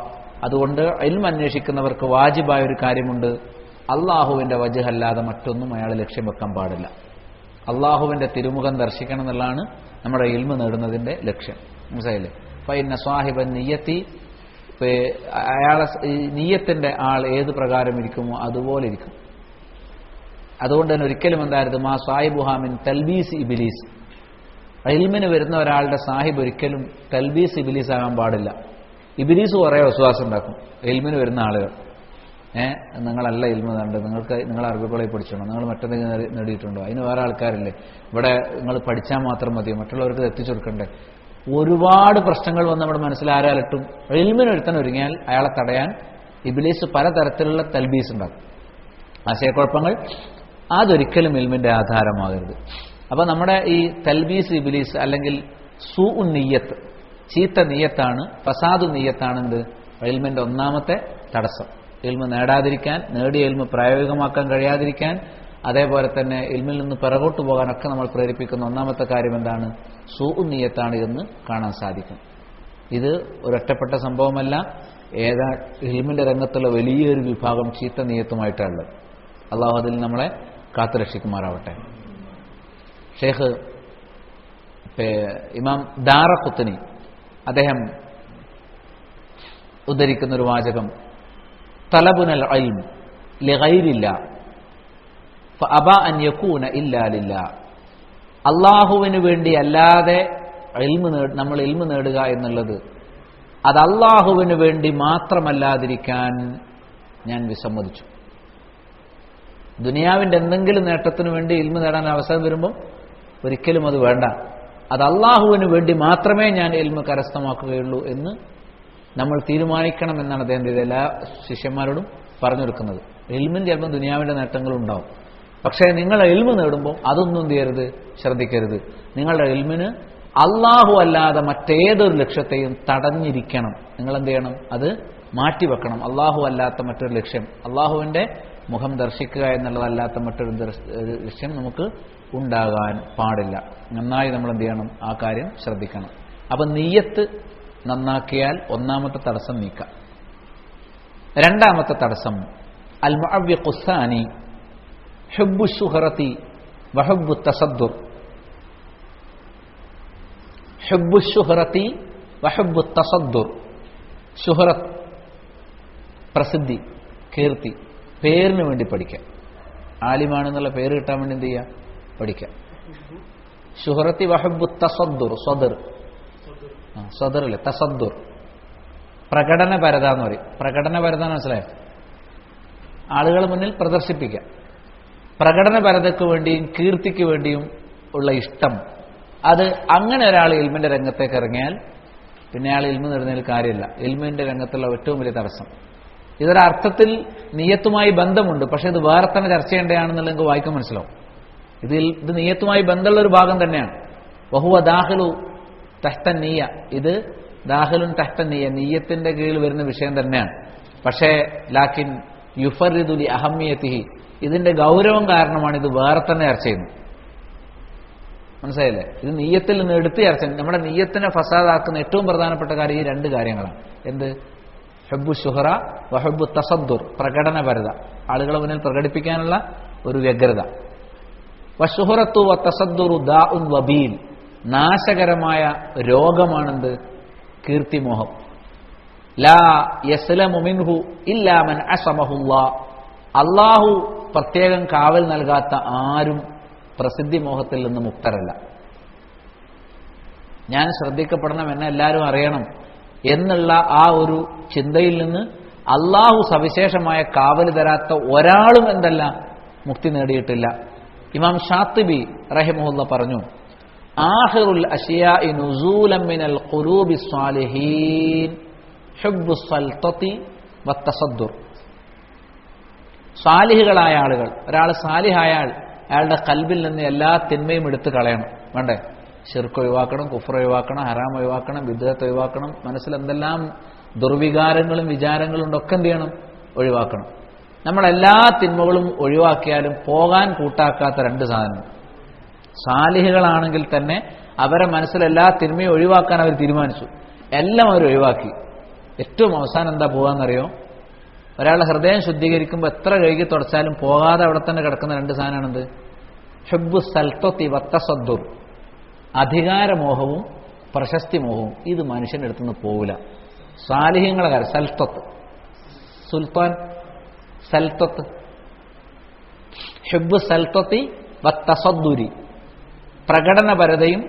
അതുകൊണ്ട് ഇൽം അന്വേഷിക്കുന്നവർക്ക് വാജിബായ ഒരു കാര്യമുണ്ട്, അള്ളാഹുവിന്റെ വജ്ഹ് അല്ലാതെ മറ്റൊന്നും അയാൾ ലക്ഷ്യം വെക്കാൻ പാടില്ല. അള്ളാഹുവിന്റെ തിരുമുഖം ദർശിക്കണം എന്നുള്ളതാണ് നമ്മുടെ ഇൽമ നേടുന്നതിന്റെ ലക്ഷ്യം. മനസ്സിലായില്ലേ? ഫഇന്ന സ്വാഹിബൻ നിയ്യത്തി, അയാളെ നിയ്യത്തിന്റെ ആൾ ഏത് പ്രകാരം ഇരിക്കുമോ അതുപോലെ ഇരിക്കും. അതുകൊണ്ട് തന്നെ ഒരിക്കലും എന്തായിരുന്നു മാ സാഹിബുഹാമിൻ തൽബീസ് ഇബിലീസ്. ഇൽമിന് വരുന്ന ഒരാളുടെ സാഹിബ് ഒരിക്കലും തൽബീസ് ഇബിലീസ് ആകാൻ പാടില്ല. ഇബിലീസ് കുറേ വിശ്വാസം ഉണ്ടാക്കും ഇൽമിന് വരുന്ന ആളുകൾ. നിങ്ങളല്ല ഇൽമ നേടേണ്ടത്, നിങ്ങൾ അറബി കോളേജിൽ പഠിച്ചോണോ, നിങ്ങൾ മറ്റെന്തെങ്കിലും നേടിയിട്ടുണ്ടോ, അതിന് വേറെ ആൾക്കാരില്ലേ, ഇവിടെ നിങ്ങൾ പഠിച്ചാൽ മാത്രം മതിയോ, മറ്റുള്ളവർക്ക് എത്തിച്ചു കൊടുക്കണ്ടേ? ഒരുപാട് പ്രശ്നങ്ങൾ വന്ന് നമ്മുടെ മനസ്സിലാരാലിട്ടും ഇൽമിന് ഒരുത്തൻ ഒരുങ്ങിയാൽ അയാളെ തടയാൻ ഇബിലീസ് പലതരത്തിലുള്ള തൽബീസ് ഉണ്ടാക്കും, ആശയക്കുഴപ്പങ്ങൾ. അതൊരിക്കലും ഇൽമിന്റെ ആധാരമാകരുത്. അപ്പൊ നമ്മുടെ ഈ തൽബീസ് ഇബിലീസ് അല്ലെങ്കിൽ സൂഉ നിയ്യത്ത്, ചീത്ത നിയ്യത്താണ്, ഫസാദു നിയ്യത്താണ് എന്ത്? ഇൽമിന്റെ ഒന്നാമത്തെ തടസ്സം. ഇൽമ നേടാതിരിക്കാൻ, നേടിയ ഇൽമ പ്രായോഗികമാക്കാൻ കഴിയാതിരിക്കാൻ, അതേപോലെ തന്നെ ഇൽമിൽ നിന്ന് പിറകോട്ട് പോകാനൊക്കെ നമ്മൾ പ്രേരിപ്പിക്കുന്ന ഒന്നാമത്തെ കാര്യം എന്താണ്? സൂഉ നിയ്യത്താണ് എന്ന് കാണാൻ സാധിക്കും. ഇത് ഒരൊറ്റപ്പെട്ട സംഭവമല്ല, ഇൽമിന്റെ രംഗത്തുള്ള വലിയൊരു വിഭാഗം ചീത്ത നിയ്യത്തുമായിട്ടുള്ളത്. അള്ളാഹു അതിൽ നമ്മളെ കാത്തുരക്ഷിക്കുമാറാവട്ടെ. ഷെയ്ഖ് ഇമാം ദാറഖുത്നി അദ്ദേഹം ഉദ്ധരിക്കുന്നൊരു വാചകം, തലബുനൽ ഇൽം ലിഗൈരില്ലാ ഫഅബാ അൻ യകൂന ഇല്ലാ ലില്ലാ. അള്ളാഹുവിന് വേണ്ടി അല്ലാതെ നമ്മൾ ഇൽമ നേടുക എന്നുള്ളത് അത് അള്ളാഹുവിന് വേണ്ടി മാത്രമല്ലാതിരിക്കാൻ ഞാൻ വിസമ്മതിച്ചു. ദുനിയാവിന്റെ എന്തെങ്കിലും നേട്ടത്തിന് വേണ്ടി ഇൽമ നേടാൻ അവസരം വരുമ്പോൾ ഒരിക്കലും അത് വേണ്ട, അത് അള്ളാഹുവിന് വേണ്ടി മാത്രമേ ഞാൻ ഇൽമ കരസ്ഥമാക്കുകയുള്ളൂ എന്ന് നമ്മൾ തീരുമാനിക്കണം എന്നാണ് അദ്ദേഹം എല്ലാ ശിഷ്യന്മാരോടും പറഞ്ഞു കൊടുക്കുന്നത്. ഇൽമിന് ചിലപ്പോൾ ദുനിയാവിന്റെ നേട്ടങ്ങളുണ്ടാവും, പക്ഷേ നിങ്ങൾ ഇൽമ നേടുമ്പോൾ അതൊന്നും എന്ത് ചെയ്യരുത്, ശ്രദ്ധിക്കരുത്. നിങ്ങളുടെ ഇൽമിന് അള്ളാഹു അല്ലാതെ മറ്റേതൊരു ലക്ഷ്യത്തെയും തടഞ്ഞിരിക്കണം. നിങ്ങൾ എന്ത് ചെയ്യണം? അത് മാറ്റിവെക്കണം. അള്ളാഹു അല്ലാത്ത മറ്റൊരു ലക്ഷ്യം, അള്ളാഹുവിന്റെ മുഖം ദർശിക്കുക എന്നുള്ളതല്ലാത്ത മറ്റൊരു ലക്ഷ്യം നമുക്ക് ഉണ്ടാകാൻ പാടില്ല. നന്നായി നമ്മൾ എന്ത് ചെയ്യണം? ആ കാര്യം ശ്രദ്ധിക്കണം. അപ്പൊ നിയ്യത്ത് നന്നാക്കിയാൽ ഒന്നാമത്തെ തടസ്സം നീക്കാം. രണ്ടാമത്തെ തടസ്സം അൽ മുഅവ്വിഖു സാനി ഹുബ്ബു ശുഹറതി വഹുബ്ബു തസദ്ദുർ. ഹുബ്ബു ശുഹറതി വഹുബ്ബു തസദ്ദുർ. ശുഹറത്ത്, പ്രസിദ്ധി, കീർത്തി, പേരിന് വേണ്ടി പഠിക്കാം. ആലിമാണെന്നുള്ള പേര് കിട്ടാൻ വേണ്ടി എന്ത് ചെയ്യാം? പഠിക്കാം. ശുഹറത്തി വഹുബ്ബു തസദ്ദുർ. സദർ അല്ലേ, തസദ്ദുർ. പ്രകടനപരത എന്ന് പറയും. പ്രകടനപരത മനസ്സിലായോ? ആളുകൾ മുന്നിൽ പ്രദർശിപ്പിക്കാം. പ്രകടനപരതയ്ക്ക് വേണ്ടിയും കീർത്തിക്ക് വേണ്ടിയും ഉള്ള ഇഷ്ടം, അത് അങ്ങനെ ഒരാൾ ഇൽമിന്റെ രംഗത്തേക്ക് ഇറങ്ങിയാൽ പിന്നെ അയാൾ ഇൽമ നേടുന്നതിൽ കാര്യമില്ല. ഇൽമിന്റെ രംഗത്തുള്ള ഏറ്റവും വലിയ തടസ്സം. ഇതൊരർത്ഥത്തിൽ നിയ്യത്തുമായി ബന്ധമുണ്ട്, പക്ഷെ ഇത് വേറെ തന്നെ ചർച്ച ചെയ്യേണ്ടതാണെന്നുള്ള നിങ്ങൾക്ക് വായിക്കാൻ മനസ്സിലാവും. ഇത് നിയ്യത്തുമായി ബന്ധമുള്ള ഒരു ഭാഗം തന്നെയാണ്. വഹുവ ദാഖിലു തഹ്ത നിയ്യ. ഇത് ദാഖിലുൻ തഹ്ത നിയ്യ, നിയ്യത്തിന്റെ കീഴിൽ വരുന്ന വിഷയം തന്നെയാണ്. പക്ഷേ ലാക്കിൻ യുഫറിദു ലി അഹമ്മിയതിഹി, ഇതിന്റെ ഗൗരവം കാരണമാണ് ഇത് വേറെ തന്നെ ചർച്ച ചെയ്യുന്നത്. മനസ്സിലായില്ലേ? ഇത് നിയ്യത്തിൽ നിന്ന് എടുത്ത് ചർച്ച. നമ്മുടെ നിയ്യത്തിനെ ഫസാദാക്കുന്ന ഏറ്റവും പ്രധാനപ്പെട്ട കാര്യം ഈ രണ്ട് കാര്യങ്ങളാണ്. എന്ത്? ഹുബ്ബു ശുഹറ വഹുബ്ബു തസദ്ദുർ. പ്രകടനപരത, ആളുകളെ മുന്നിൽ പ്രകടിപ്പിക്കാനുള്ള ഒരു വ്യഗ്രത. വശുഹറത്തു വതസദ്ദുറു ദാഉൻ വബീൽ. നാശകരമായ രോഗമാണെന്ത്? കീർത്തിമോഹം. ലാ യസ്ലമു മിൻഹു ഇല്ലാ മൻ അസമഹുല്ലാഹ്. അള്ളാഹു പ്രത്യേകം കാവൽ നൽകാത്ത ആരും പ്രസിദ്ധി മോഹത്തിൽ നിന്ന് മുക്തരല്ല. ഞാൻ ശ്രദ്ധിക്കപ്പെടണം, എന്നെ എല്ലാവരും അറിയണം എന്നുള്ള ആ ഒരു ചിന്തയിൽ നിന്ന് അള്ളാഹു സവിശേഷമായ കാവൽ തരാത്ത ഒരാളും എന്തല്ല മുക്തി നേടിയിട്ടില്ല. ഇമാം ഷാത്തിബി റഹിമഹുല്ലാഹ് പറഞ്ഞു, ആഖിറുൽ അശ്യാഇ നുസൂലൻ മിനൽ ഖുലൂബി സ്വാലിഹീൻ ഹുബ്ബുസ് സൽതതി വത്തസദ്ദുർ. സാലിഹുകളായ ആളുകൾ, ഒരാൾ സാലിഹായാൽ അയാളുടെ കൽബിൽ നിന്ന് എല്ലാ തിന്മയും എടുത്ത് കളയണം. വേണ്ടേ? ശിർക്ക് ഒഴിവാക്കണം, കുഫ്ർ ഒഴിവാക്കണം, ഹറാം ഒഴിവാക്കണം, ബിദ്അത്ത് ഒഴിവാക്കണം, മനസ്സിൽ എന്തെല്ലാം ദുർവികാരങ്ങളും വിചാരങ്ങളും ഉണ്ടൊക്കെ എന്ത് ചെയ്യണം? ഒഴിവാക്കണം. നമ്മളെല്ലാ തിന്മകളും ഒഴിവാക്കിയാലും പോകാൻ കൂട്ടാക്കാത്ത രണ്ട് സാധനം. സാലിഹുകളാണെങ്കിൽ തന്നെ അവരെ മനസ്സിലെല്ലാ തിന്മയും ഒഴിവാക്കാൻ അവർ തീരുമാനിച്ചു, എല്ലാം അവർ ഒഴിവാക്കി. ഏറ്റവും അവസാനം എന്താ പോകാന്നറിയോ? ഒരാളുടെ ഹൃദയം ശുദ്ധീകരിക്കുമ്പോൾ എത്ര കഴുകി തുടച്ചാലും പോകാതെ അവിടെ തന്നെ കിടക്കുന്ന രണ്ട് സാധനമാണെന്ത്? ഹുബ്ബു സൽതത്തി വത്തസദ്ദുർ. അധികാരമോഹവും പ്രശസ്തി മോഹവും. ഇത് മനുഷ്യന്റെ അടുത്തുനിന്ന് പോവില്ല. സാലിഹ്യങ്ങളെ കാര്യം സൽത്തത്ത്, സുൽത്താൻ സൽത്തത്ത്, ഹുബ്ബു സൽത്തത്തി വത്തസദ്ദുരി. പ്രകടനപരതയും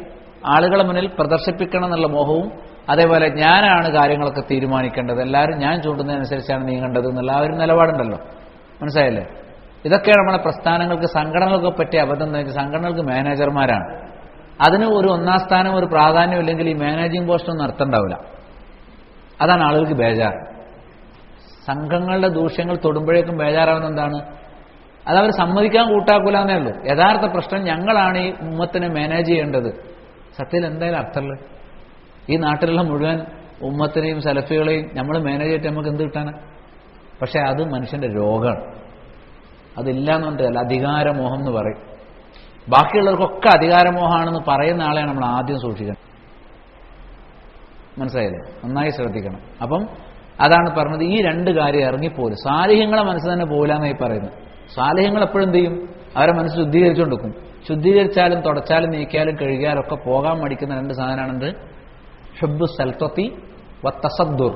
ആളുകളെ മുന്നിൽ പ്രദർശിപ്പിക്കണം എന്നുള്ള മോഹവും, അതേപോലെ ഞാനാണ് കാര്യങ്ങളൊക്കെ തീരുമാനിക്കേണ്ടത്, എല്ലാവരും ഞാൻ ചൂണ്ടുന്നതനുസരിച്ചാണ് നീങ്ങേണ്ടത് എന്നുള്ള ആ ഒരു നിലപാടുണ്ടല്ലോ. മനസ്സിലായില്ലേ? ഇതൊക്കെയാണ് നമ്മുടെ പ്രസ്ഥാനങ്ങൾക്ക്, സംഘടനകൾക്ക് പറ്റിയ അബദ്ധം. സംഘടനകൾക്ക് മാനേജർമാരാണ്. അതിന് ഒരു ഒന്നാം സ്ഥാനം, ഒരു പ്രാധാന്യം ഇല്ലെങ്കിൽ ഈ മാനേജിംഗ് പോസ്റ്റൊന്നും അർത്ഥമുണ്ടാവില്ല. അതാണ് ആളുകൾക്ക് ബേജാറ്. സംഘങ്ങളുടെ ദൂഷ്യങ്ങൾ തൊടുമ്പോഴേക്കും ബേജാറാവുന്ന എന്താണ്? അതവർ സമ്മതിക്കാൻ കൂട്ടാക്കൂല എന്നേ ഉള്ളൂ. യഥാർത്ഥ പ്രശ്നം ഞങ്ങളാണ് ഈ ഉമ്മത്തിനെ മാനേജ് ചെയ്യേണ്ടത്. സത്യത്തിൽ എന്തായാലും അർത്ഥമല്ല. ഈ നാട്ടിലുള്ള മുഴുവൻ ഉമ്മത്തിനെയും സലഫികളെയും നമ്മൾ മാനേജ് ചെയ്തിട്ട് നമുക്ക് എന്ത് കിട്ടാനാണ്? പക്ഷെ അത് മനുഷ്യന്റെ രോഗമാണ്. അതില്ലാന്ന് പറഞ്ഞിട്ടല്ല, അധികാരമോഹം എന്ന് പറയും. ബാക്കിയുള്ളവർക്കൊക്കെ അധികാരമോഹമാണെന്ന് പറയുന്ന ആളെയാണ് നമ്മൾ ആദ്യം സൂക്ഷിക്കണം. മനസ്സിലായില്ലേ? നന്നായി ശ്രദ്ധിക്കണം. അപ്പം അതാണ് പറഞ്ഞത്, ഈ രണ്ട് കാര്യം ഇറങ്ങിപ്പോലും. സാലിഹ്യങ്ങളെ മനസ്സ് തന്നെ പോലാന്നായി പറയുന്നത്. സാലിഹ്യങ്ങൾ എപ്പോഴും എന്ത് ചെയ്യും? അവരെ മനസ്സ് ശുദ്ധീകരിച്ചുകൊണ്ടിരിക്കും. ശുദ്ധീകരിച്ചാലും തുടച്ചാലും നീക്കിയാലും കഴുകിയാലും ഒക്കെ പോകാൻ മടിക്കുന്ന രണ്ട് സാധനമാണെന്ത്? ഹുബ്ബു സൽതത്തി വത്തസദ്ദുർ.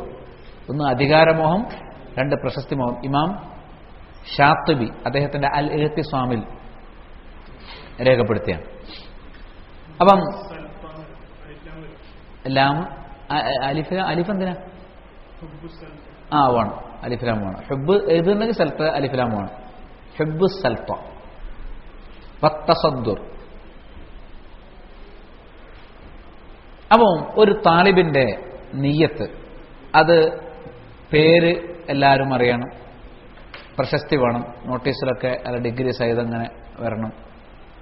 ഒന്ന് അധികാരമോഹം, രണ്ട് പ്രശസ്തി മോഹം. ഇമാം ഷാത്തിബി അദ്ദേഹത്തിന്റെ അൽ ഇഹ്തിസാമിൽ രേഖപ്പെടുത്തിയാണ്. അപ്പം എല്ലാം അലിഫ് എന്തിനാ? വേണം, അലിഫിലാം വേണം. ഹുബ്ബ് എഴുതുന്നെങ്കിൽ സ്ഥലത്ത് അലിഫിലാം വേണം. ഹുബ്ബു സൽത്ത വത്തസദ്ദുർ. അപ്പം ഒരു താലിബിന്റെ നിയ്യത്ത്, അത് പേര് എല്ലാവരും അറിയണം, പ്രശസ്തി വേണം, നോട്ടീസിലൊക്കെ അല്ല ഡിഗ്രി സഹിതം ഇങ്ങനെ വരണം.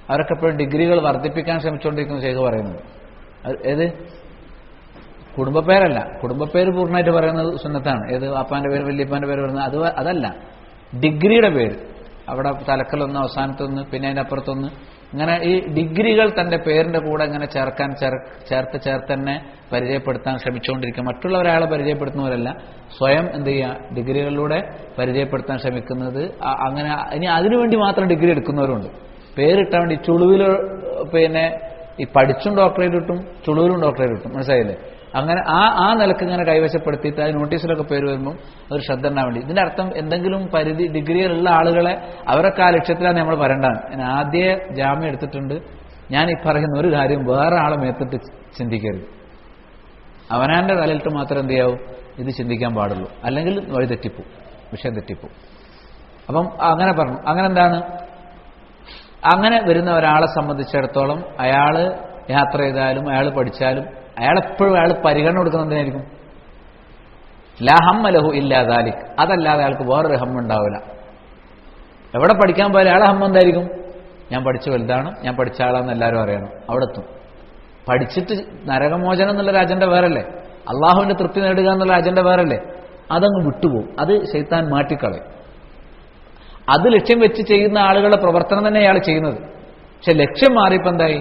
അവരൊക്കെ എപ്പോഴും ഡിഗ്രികൾ വർദ്ധിപ്പിക്കാൻ ശ്രമിച്ചുകൊണ്ടിരിക്കുന്ന ശേഖ് പറയുന്നത്. ഏത്? കുടുംബപ്പേരല്ല. കുടുംബപ്പേര് പൂർണ്ണമായിട്ട് പറയുന്നത് സുന്നത്താണ്. ഏത്? വാപ്പാന്റെ പേര്, വല്യപ്പാന്റെ പേര് പറയുന്നത് അതല്ല. ഡിഗ്രിയുടെ പേര് അവിടെ തലക്കലൊന്ന്, അവസാനത്തൊന്ന്, പിന്നെ അതിൻ്റെ അപ്പുറത്തൊന്ന്, ഇങ്ങനെ ഈ ഡിഗ്രികൾ തന്റെ പേരിന്റെ കൂടെ ഇങ്ങനെ ചേർത്ത് തന്നെ പരിചയപ്പെടുത്താൻ ശ്രമിച്ചുകൊണ്ടിരിക്കുക. മറ്റുള്ളവരാളെ പരിചയപ്പെടുത്തുന്നവരല്ല, സ്വയം എന്ത് ചെയ്യുക? ഡിഗ്രികളിലൂടെ പരിചയപ്പെടുത്താൻ ശ്രമിക്കുന്നത്. അങ്ങനെ ഇനി അതിനുവേണ്ടി മാത്രം ഡിഗ്രി എടുക്കുന്നവരുണ്ട്. പേരിട്ടാൻ വേണ്ടി ചുളുവിൽ പിന്നെ ഈ പഠിച്ചും ഡോക്ടറേറ്റ് കിട്ടും, ചുളുവിലും ഡോക്ടറേറ്റ് കിട്ടും. മനസ്സിലായില്ലേ? അങ്ങനെ ആ നിലക്ക് ഇങ്ങനെ കൈവശപ്പെടുത്തിയിട്ട് അത് നോട്ടീസിലൊക്കെ പേര് വരുമ്പോൾ ഒരു ശ്രദ്ധ ഉണ്ടാൻ വേണ്ടി. ഇതിന്റെ അർത്ഥം എന്തെങ്കിലും പരിധി ഡിഗ്രിയിലുള്ള ആളുകളെ അവരൊക്കെ ആ ലക്ഷ്യത്തിലാണ് നമ്മൾ പറയേണ്ടത്. ഞാൻ ആദ്യ ജാമ്യം എടുത്തിട്ടുണ്ട്. ഞാൻ ഈ പറയുന്ന ഒരു കാര്യം വേറെ ആളെ മേത്തിട്ട് ചിന്തിക്കരുത്. അവനാന്റെ തലയിലിട്ട് മാത്രം എന്ത് ചെയ്യാവൂ? ഇത് ചിന്തിക്കാൻ പാടുള്ളൂ. അല്ലെങ്കിൽ വഴി തെറ്റിപ്പോ, വിഷയം തെറ്റിപ്പോ. അപ്പം അങ്ങനെ പറഞ്ഞു. അങ്ങനെ എന്താണ്? അങ്ങനെ വരുന്ന ഒരാളെ സംബന്ധിച്ചിടത്തോളം അയാൾ യാത്ര ചെയ്താലും അയാൾ പഠിച്ചാലും അയാളെപ്പോഴും അയാൾ പരിഗണന കൊടുക്കുന്നതിനായിരിക്കും ലാ ഹമ്മ ലഹു ഇല്ലാ ദാലിക്. അതല്ലാതെ അയാൾക്ക് വേറൊരു ഹമ്മ ഉണ്ടാവില്ല. എവിടെ പഠിക്കാൻ പോയാലും അയാളെ ഹമ്മ എന്തായിരിക്കും? ഞാൻ പഠിച്ചു വലുതാണ്, ഞാൻ പഠിച്ച ആളാന്ന് എല്ലാവരും അറിയണം. അവിടെ എത്തും. പഠിച്ചിട്ട് നരകമോചനം എന്നുള്ള അജണ്ട വേറല്ലേ, അള്ളാഹുവിന്റെ തൃപ്തി നേടുക എന്നുള്ള അജണ്ട വേറല്ലേ. അതങ്ങ് വിട്ടുപോകും. അത് ശൈത്താൻ മാറ്റിക്കളയും. അത് ലക്ഷ്യം വെച്ച് ചെയ്യുന്ന ആളുകളുടെ പ്രവർത്തനം തന്നെ അയാൾ ചെയ്യുന്നത്. പക്ഷെ ലക്ഷ്യം മാറിയപ്പോൾ എന്തായി?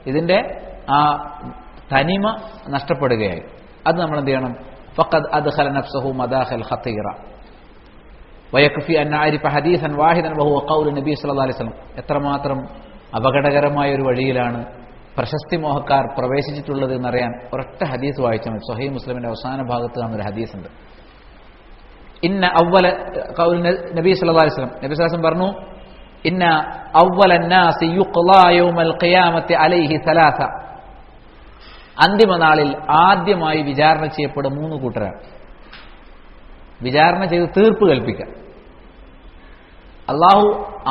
ഇതിന്റെ ആ തനിമ നഷ്ടപ്പെടുകയായി. അത് നമ്മൾ എന്ത് ചെയ്യണം? ഫഖദ് അദ്ഖല നഫ്സഹു മദാഖൽ ഖതീറ വയക്ഫി അൻ നഅരിഫ ഹദീസൻ വാഹിദൻ വഹുവ ഖൗലു നബി സല്ലല്ലാഹു അലൈഹി വസല്ലം. എത്രമാത്രം അപകടകരമായ ഒരു വഴിയിലാണ് പ്രശസ്തി മോഹക്കാർ പ്രവേശിച്ചിട്ടുള്ളത് എന്നറിയാൻ ഒരൊറ്റ ഹദീസ് വായിച്ചാൽ മതി. സ്വഹീഹ് മുസ്ലിമിന്റെ അവസാന ഭാഗത്ത് കാണുന്നൊരു ഹദീസുണ്ട്. ഇന്ന അവ്വല നബി സല്ലല്ലാഹു അലൈഹി വസല്ലം പറഞ്ഞു, ഇന്ന അവ്വല നാസി യുഖ്ളാ യൗമൽ ഖിയാമത്തി അലൈഹി സലാസ, അന്തിമ നാളിൽ ആദ്യമായി വിചാരണ ചെയ്യപ്പെടും 3 കൂട്ടരാണ്. വിചാരണ ചെയ്ത് തീർപ്പ് കൽപ്പിക്കുക. അള്ളാഹു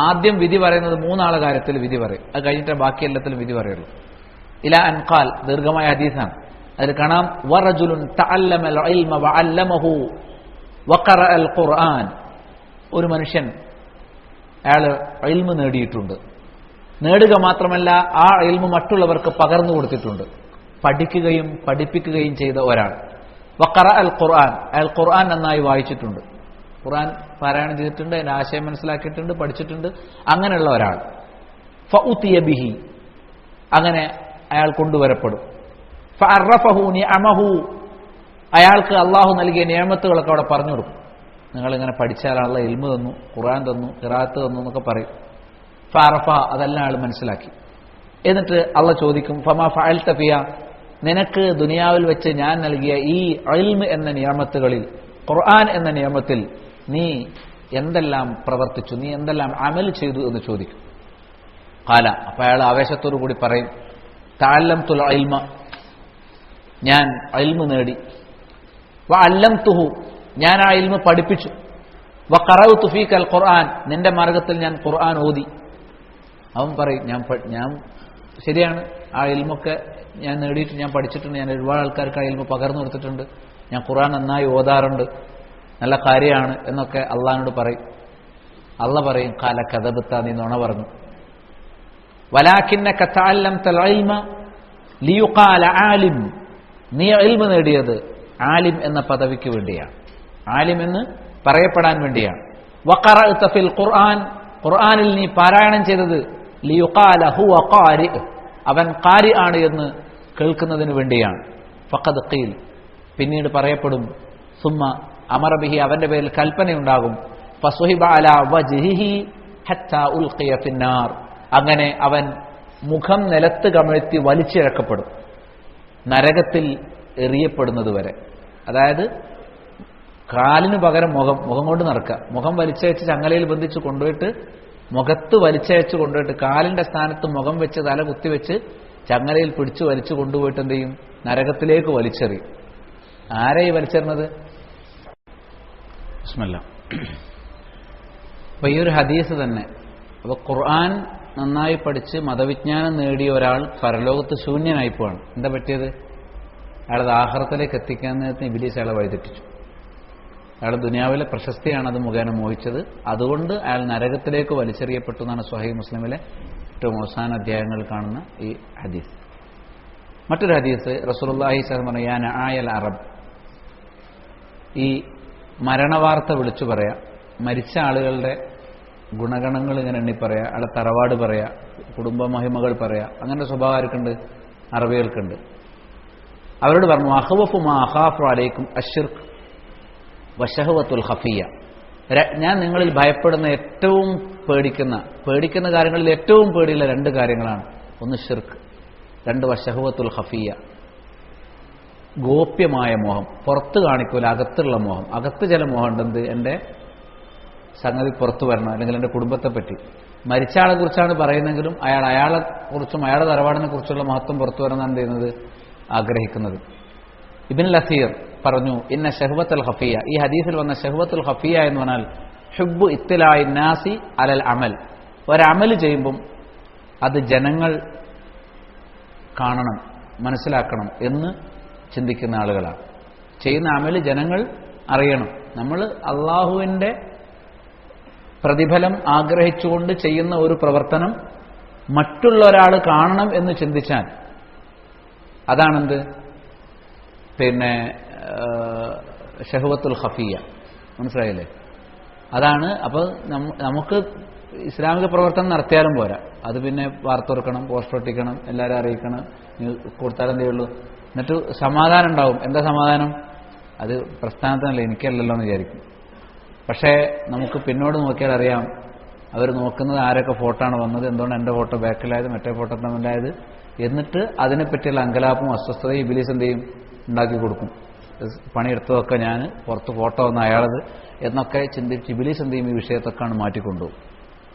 ആദ്യം വിധി പറയുന്നത് 3 ആളെ കാര്യത്തിൽ വിധി പറയും. അത് കഴിഞ്ഞിട്ട് ബാക്കി എല്ലാത്തിലും വിധി പറയുള്ളൂ. ഇലാ അൻ ഖാൽ, ദീർഘമായ ഹദീസാണ്. അതിൽ കാണാം, വറജുലുൻ തഅല്ലമൽ ഇൽമ വഅല്ലമഹു വഖറഅൽ ഖുർആൻ. ഒരു മനുഷ്യൻ അയാൾ ഇൽമ നേടിയിട്ടുണ്ട്. നേടുക മാത്രമല്ല, ആ ഇൽമ മറ്റുള്ളവർക്ക് പകർന്നു കൊടുത്തിട്ടുണ്ട്. പഠിക്കുകയും പഠിപ്പിക്കുകയും ചെയ്ത ഒരാൾ. വഖറഅൽ ഖുർആൻ, അയാൾ ഖുർആൻ നന്നായി വായിച്ചിട്ടുണ്ട്. ഖുർആൻ പാരായണം ചെയ്തിട്ടുണ്ട്, അതിന്റെ ആശയം മനസ്സിലാക്കിയിട്ടുണ്ട്, പഠിച്ചിട്ടുണ്ട്. അങ്ങനെയുള്ള ഒരാൾ. ഫഉതിയ ബിഹി, അങ്ങനെ അയാൾ കൊണ്ടുവരപ്പെടും. ഫഅറഫഹു നിഅമഹു, അയാൾക്ക് അള്ളാഹു നൽകിയ നിഅമത്തുകളൊക്കെ അവിടെ പറഞ്ഞു കൊടുക്കും. നിങ്ങളിങ്ങനെ പഠിച്ചാലുള്ള ഇൽമ തന്നു, ഖുർആൻ തന്നു, ഖിറാഅത്ത് തന്നു എന്നൊക്കെ പറയും. ഫഅറഫ, അതെല്ലാം അയാൾ മനസ്സിലാക്കി. എന്നിട്ട് അള്ളാഹ് ചോദിക്കും, ഫമാ ഫഅൽത ഫിയ, നിനക്ക് ദുനിയാവിൽ വെച്ച് ഞാൻ നൽകിയ ഈ ഇൽമ എന്ന നിയമത്തുകളിൽ, ഖുർആൻ എന്ന നിയമത്തിൽ നീ എന്തെല്ലാം പ്രവർത്തിച്ചു, നീ എന്തെല്ലാം അമൽ ചെയ്തു എന്ന് ചോദിക്കും. ഖാല, അപ്പോൾ അയാൾ ആവേശത്തോടു കൂടി പറയും, തഅല്ലംതുൽ ഇൽമ, ഞാൻ ഇൽമ നേടി. വഅല്ലംതുഹു, ഞാൻ ആ ഇൽമ പഠിപ്പിച്ചു. വഖറഅതു ഫീകൽ ഖുർആൻ, നിന്റെ മാർഗത്തിൽ ഞാൻ ഖുർആൻ ഓതി. അവൻ പറയും, ഞാൻ ശരിയാണ്, ആ ഇൽമൊക്കെ ഞാൻ നേടിയിട്ട് ഞാൻ പഠിച്ചിട്ടുണ്ട്, ഞാൻ ഒരുപാട് ആൾക്കാർക്ക് ആ ഇൽമ പകർന്നു കൊടുത്തിട്ടുണ്ട്, ഞാൻ ഖുർആൻ നന്നായി ഓതാറുണ്ട്, നല്ല കാര്യമാണ് എന്നൊക്കെ അള്ളാഹിനോട് പറയും. അള്ളാഹ് പറയും, ഖാല കദബ്ത, നീ നുണ പറഞ്ഞു. വലാകിന്നക തഅല്ലംതൽ ഇൽമ ലിയുഖാല ആലിം, നീ ഇൽമ നേടിയത് ആലിം എന്ന പദവിക്ക് വേണ്ടിയാണ്, ആലിം എന്ന് പറയപ്പെടാൻ വേണ്ടിയാണ്. വഖറഅത ഫിൽ ഖുർആൻ, ഖുർആനിൽ നീ പാരായണം ചെയ്തത് ലിയുഖാല ഹുവ ഖാരി, അവൻ ഖാരി ആണ് എന്ന് കേൾക്കുന്നതിന് വേണ്ടിയാണ്. ഫഖദ് ഖീൽ, പിന്നീട് പറയപ്പെടും, സുമ്മ അമറ ബിഹി, അവന്റെ പേരിൽ കൽപ്പനയുണ്ടാകും. ഫസുഹിബ അലാ വജ്ഹിഹി ഹത്താ ഉൽഖിയ ഫിന്നാർ, അങ്ങനെ അവൻ മുഖം നിലത്ത് കമഴ്ത്തി വലിച്ചിഴക്കപ്പെടും, നരകത്തിൽ എറിയപ്പെടുന്നത് വരെ. അതായത് കാലിന് പകരം മുഖം കൊണ്ട് നടക്കുക, മുഖം വലിച്ചയച്ച് ചങ്ങലയിൽ ബന്ധിച്ച് കൊണ്ടുപോയിട്ട്, മുഖത്ത് വലിച്ചയച്ച് കൊണ്ടുപോയിട്ട്, കാലിന്റെ സ്ഥാനത്ത് മുഖം വെച്ച് തല കുത്തിവെച്ച് ചങ്ങലയിൽ പിടിച്ചു വലിച്ചു കൊണ്ടുപോയിട്ട് എന്ത് ചെയ്യും? നരകത്തിലേക്ക് വലിച്ചെറിയും. ആരെയും വലിച്ചെറിഞ്ഞത്? ബിസ്മില്ലാ. അപ്പൊ ഈ ഒരു ഹദീസ് തന്നെ, അപ്പൊ ഖുർആൻ നന്നായി പഠിച്ച് മതവിജ്ഞാനം നേടിയ ഒരാൾ പരലോകത്ത് ശൂന്യനായിപ്പോവാണ്. എന്താ പറ്റിയത്? അയാളത് ആഖിറത്തിലേക്ക് എത്തിക്കാൻ നേരത്തിന് ഇബ്ലീസ് അയാളെ വഴിതെറ്റിച്ചു. അയാൾ ദുനിയാവിലെ പ്രശസ്തിയാണ് അത് മുഖേന മോഹിച്ചത്. അതുകൊണ്ട് അയാൾ നരകത്തിലേക്ക് വലിച്ചെറിയപ്പെട്ടു എന്നാണ് സ്വഹീഹ് മുസ്ലിമിലെ ഏറ്റവും അവസാന അധ്യായങ്ങളിൽ കാണുന്ന ഈ ഹദീസ്. മറ്റൊരു ഹദീസ്, റസൂലുള്ളാഹി സ്വല്ലല്ലാഹു അലൈഹി വസല്ലം പറഞ്ഞു, യാ നആയൽ അറബ്, ഈ മരണവാർത്ത വിളിച്ചു പറയാ, മരിച്ച ആളുകളുടെ ഗുണഗണങ്ങൾ ഇങ്ങനെ എണ്ണി പറയാ, അയാളെ തറവാട് പറയാ, കുടുംബ മഹിമകൾ പറയാ, അങ്ങനത്തെ സ്വഭാവം ആർക്കുണ്ട്? അറബികൾക്കുണ്ട്. അവരോട് പറഞ്ഞു, അഖ്വഫു മാ അഖാഫു അലൈക്കും അശ്ശിർക്ക് വശഹവത്തുൽ ഖഫിയ, ഞാൻ നിങ്ങളിൽ ഭയപ്പെടുന്ന ഏറ്റവും പേടിക്കുന്ന കാര്യങ്ങളിൽ ഏറ്റവും പേടിയുള്ള 2 കാര്യങ്ങളാണ്. ഒന്ന് ഷിർക്ക്, 2 വശഹവത്തുൽ ഖഫിയ, ഗോപ്യമായ മോഹം, പുറത്ത് കാണിക്കൂല, അകത്തുള്ള മോഹം. അകത്ത് ചില മോഹം ഉണ്ട്, എൻ്റെ സംഗതി പുറത്തു വരണം, അല്ലെങ്കിൽ എൻ്റെ കുടുംബത്തെ പറ്റി. മരിച്ച ആളെ കുറിച്ചാണ് പറയുന്നെങ്കിലും അയാളെ കുറിച്ചും അയാളുടെ തറവാടിനെ കുറിച്ചുള്ള മഹത്വം പുറത്തു വരണം എന്ത് ചെയ്യുന്നത്? ആഗ്രഹിക്കുന്നത്. ഇബ്നുൽ അസീർ പറഞ്ഞു, ഇന്ന ഷഹ്വത്തുൽ ഖഫിയ, ഈ ഹദീസിൽ വന്ന ഷഹ്വത്തുൽ ഖഫിയ എന്ന് പറഞ്ഞാൽ ഹുബ്ബു ഇത്തിലാഇ നാസി അലൽ അമൽ, ഒരമൽ ചെയ്യുമ്പം അത് ജനങ്ങൾ കാണണം, മനസ്സിലാക്കണം എന്ന് ചിന്തിക്കുന്ന ആളുകളാണ്. ചെയ്യുന്ന അമൽ ജനങ്ങൾ അറിയണം. നമ്മൾ അള്ളാഹുവിൻ്റെ പ്രതിഫലം ആഗ്രഹിച്ചുകൊണ്ട് ചെയ്യുന്ന ഒരു പ്രവർത്തനം മറ്റുള്ള ഒരാൾ കാണണം എന്ന് ചിന്തിച്ചാൽ അതാണെന്ത്? പിന്നെ ഷഹ്വത്തുൽ ഖഫിയ. മനസ്സിലായില്ലേ? അതാണ്. അപ്പോൾ നമുക്ക് ഇസ്ലാമിക പ്രവർത്തനം നടത്തിയാലും പോരാ, അത് പിന്നെ വാർത്തുറക്കണം, പോസ്റ്റർ ഒട്ടിക്കണം, എല്ലാവരും അറിയിക്കണം, കൊടുത്താലും ചെയ്യുള്ളൂ. എന്നിട്ട് സമാധാനം ഉണ്ടാവും. എന്താ സമാധാനം? അത് പ്രസ്ഥാനത്തിനല്ല, എനിക്കല്ലല്ലോ എന്ന് വിചാരിക്കും. പക്ഷേ നമുക്ക് പിന്നോട് നോക്കിയാൽ അറിയാം, അവർ നോക്കുന്നത് ആരൊക്കെ ഫോട്ടോ ആണ് വന്നത്, എന്തുകൊണ്ട് എൻ്റെ ഫോട്ടോ ബാക്കിലായത്, മറ്റേ ഫോട്ടോ തമ്മിലായത്, എന്നിട്ട് അതിനെപ്പറ്റിയുള്ള അങ്കലാപ്പും അസ്വസ്ഥതയും ഇബ്ലീസ് എന്ത് ചെയ്യും, ഉണ്ടാക്കി കൊടുക്കും. പണിയെടുത്തതൊക്കെ ഞാൻ പുറത്ത് ഫോട്ടോ വന്ന അയാളത് എന്നൊക്കെ ചിന്തിച്ച് ഇബ്ലീസ് എന്ത് ചെയ്യും, ഈ വിഷയത്തൊക്കെയാണ് മാറ്റിക്കൊണ്ടുപോകും.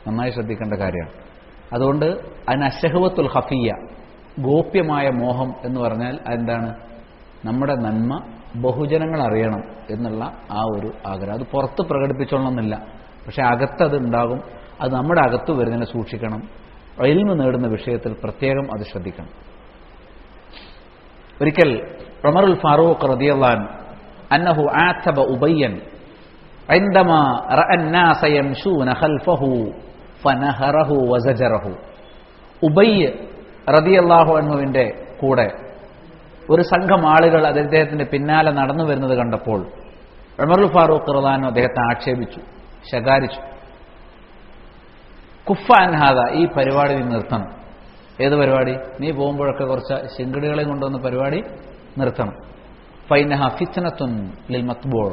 നന്നായി ശ്രദ്ധിക്കേണ്ട കാര്യമാണ്. അതുകൊണ്ട് അതിന് അശഹവത്തുൽ ഖഫിയ, ഗോപ്യമായ മോഹം എന്ന് പറഞ്ഞാൽ അതെന്താണ്, നമ്മുടെ നന്മ ബഹുജനങ്ങൾ അറിയണം എന്നുള്ള ആ ഒരു ആഗ്രഹം. അത് പുറത്ത് പ്രകടിപ്പിച്ചോളണമെന്നില്ല, പക്ഷെ അകത്തത് ഉണ്ടാകും. അത് നമ്മുടെ അകത്ത് വരുന്നതിനെ സൂക്ഷിക്കണം. ഇൽമ് നേടുന്ന വിഷയത്തിൽ പ്രത്യേകം അത് ശ്രദ്ധിക്കണം. ഒരിക്കൽ ഉമറുൽ ഫാറൂഖ് റളിയല്ലാഹു അൻഹു അന്നഹു ആതബ ഉബയ്യൻ عندما راى الناس يمشون خلفه فنهره وزجره. ഉബയ്യ് റളിയല്ലാഹു അൻഹുവിന്റെ കൂടെ ഒരു സംഘം ആളുകൾ അദ്ദേഹത്തിന്റെ പിന്നാലെ നടന്നു വരുന്നത് കണ്ടപ്പോൾ ഉമറുൽ ഫാറൂഖ് റളിയല്ലാഹു അൻഹു അദ്ദേഹത്തെ ആക്ഷേപിച്ചു, ശകാരിച്ചു. കുഫ അൻ ഹാദാ, ഈ പരിപാടി നീ നിർത്തണം. ഏത് പരിപാടി? നീ പോകുമ്പോഴൊക്കെ കുറച്ച് ശിങ്കടികളെ കൊണ്ടുവന്ന പരിപാടി നിർത്തണം. ഫൈനഹ ഫിത്നത്തുൻ ലിൽ മത്ബൂഅ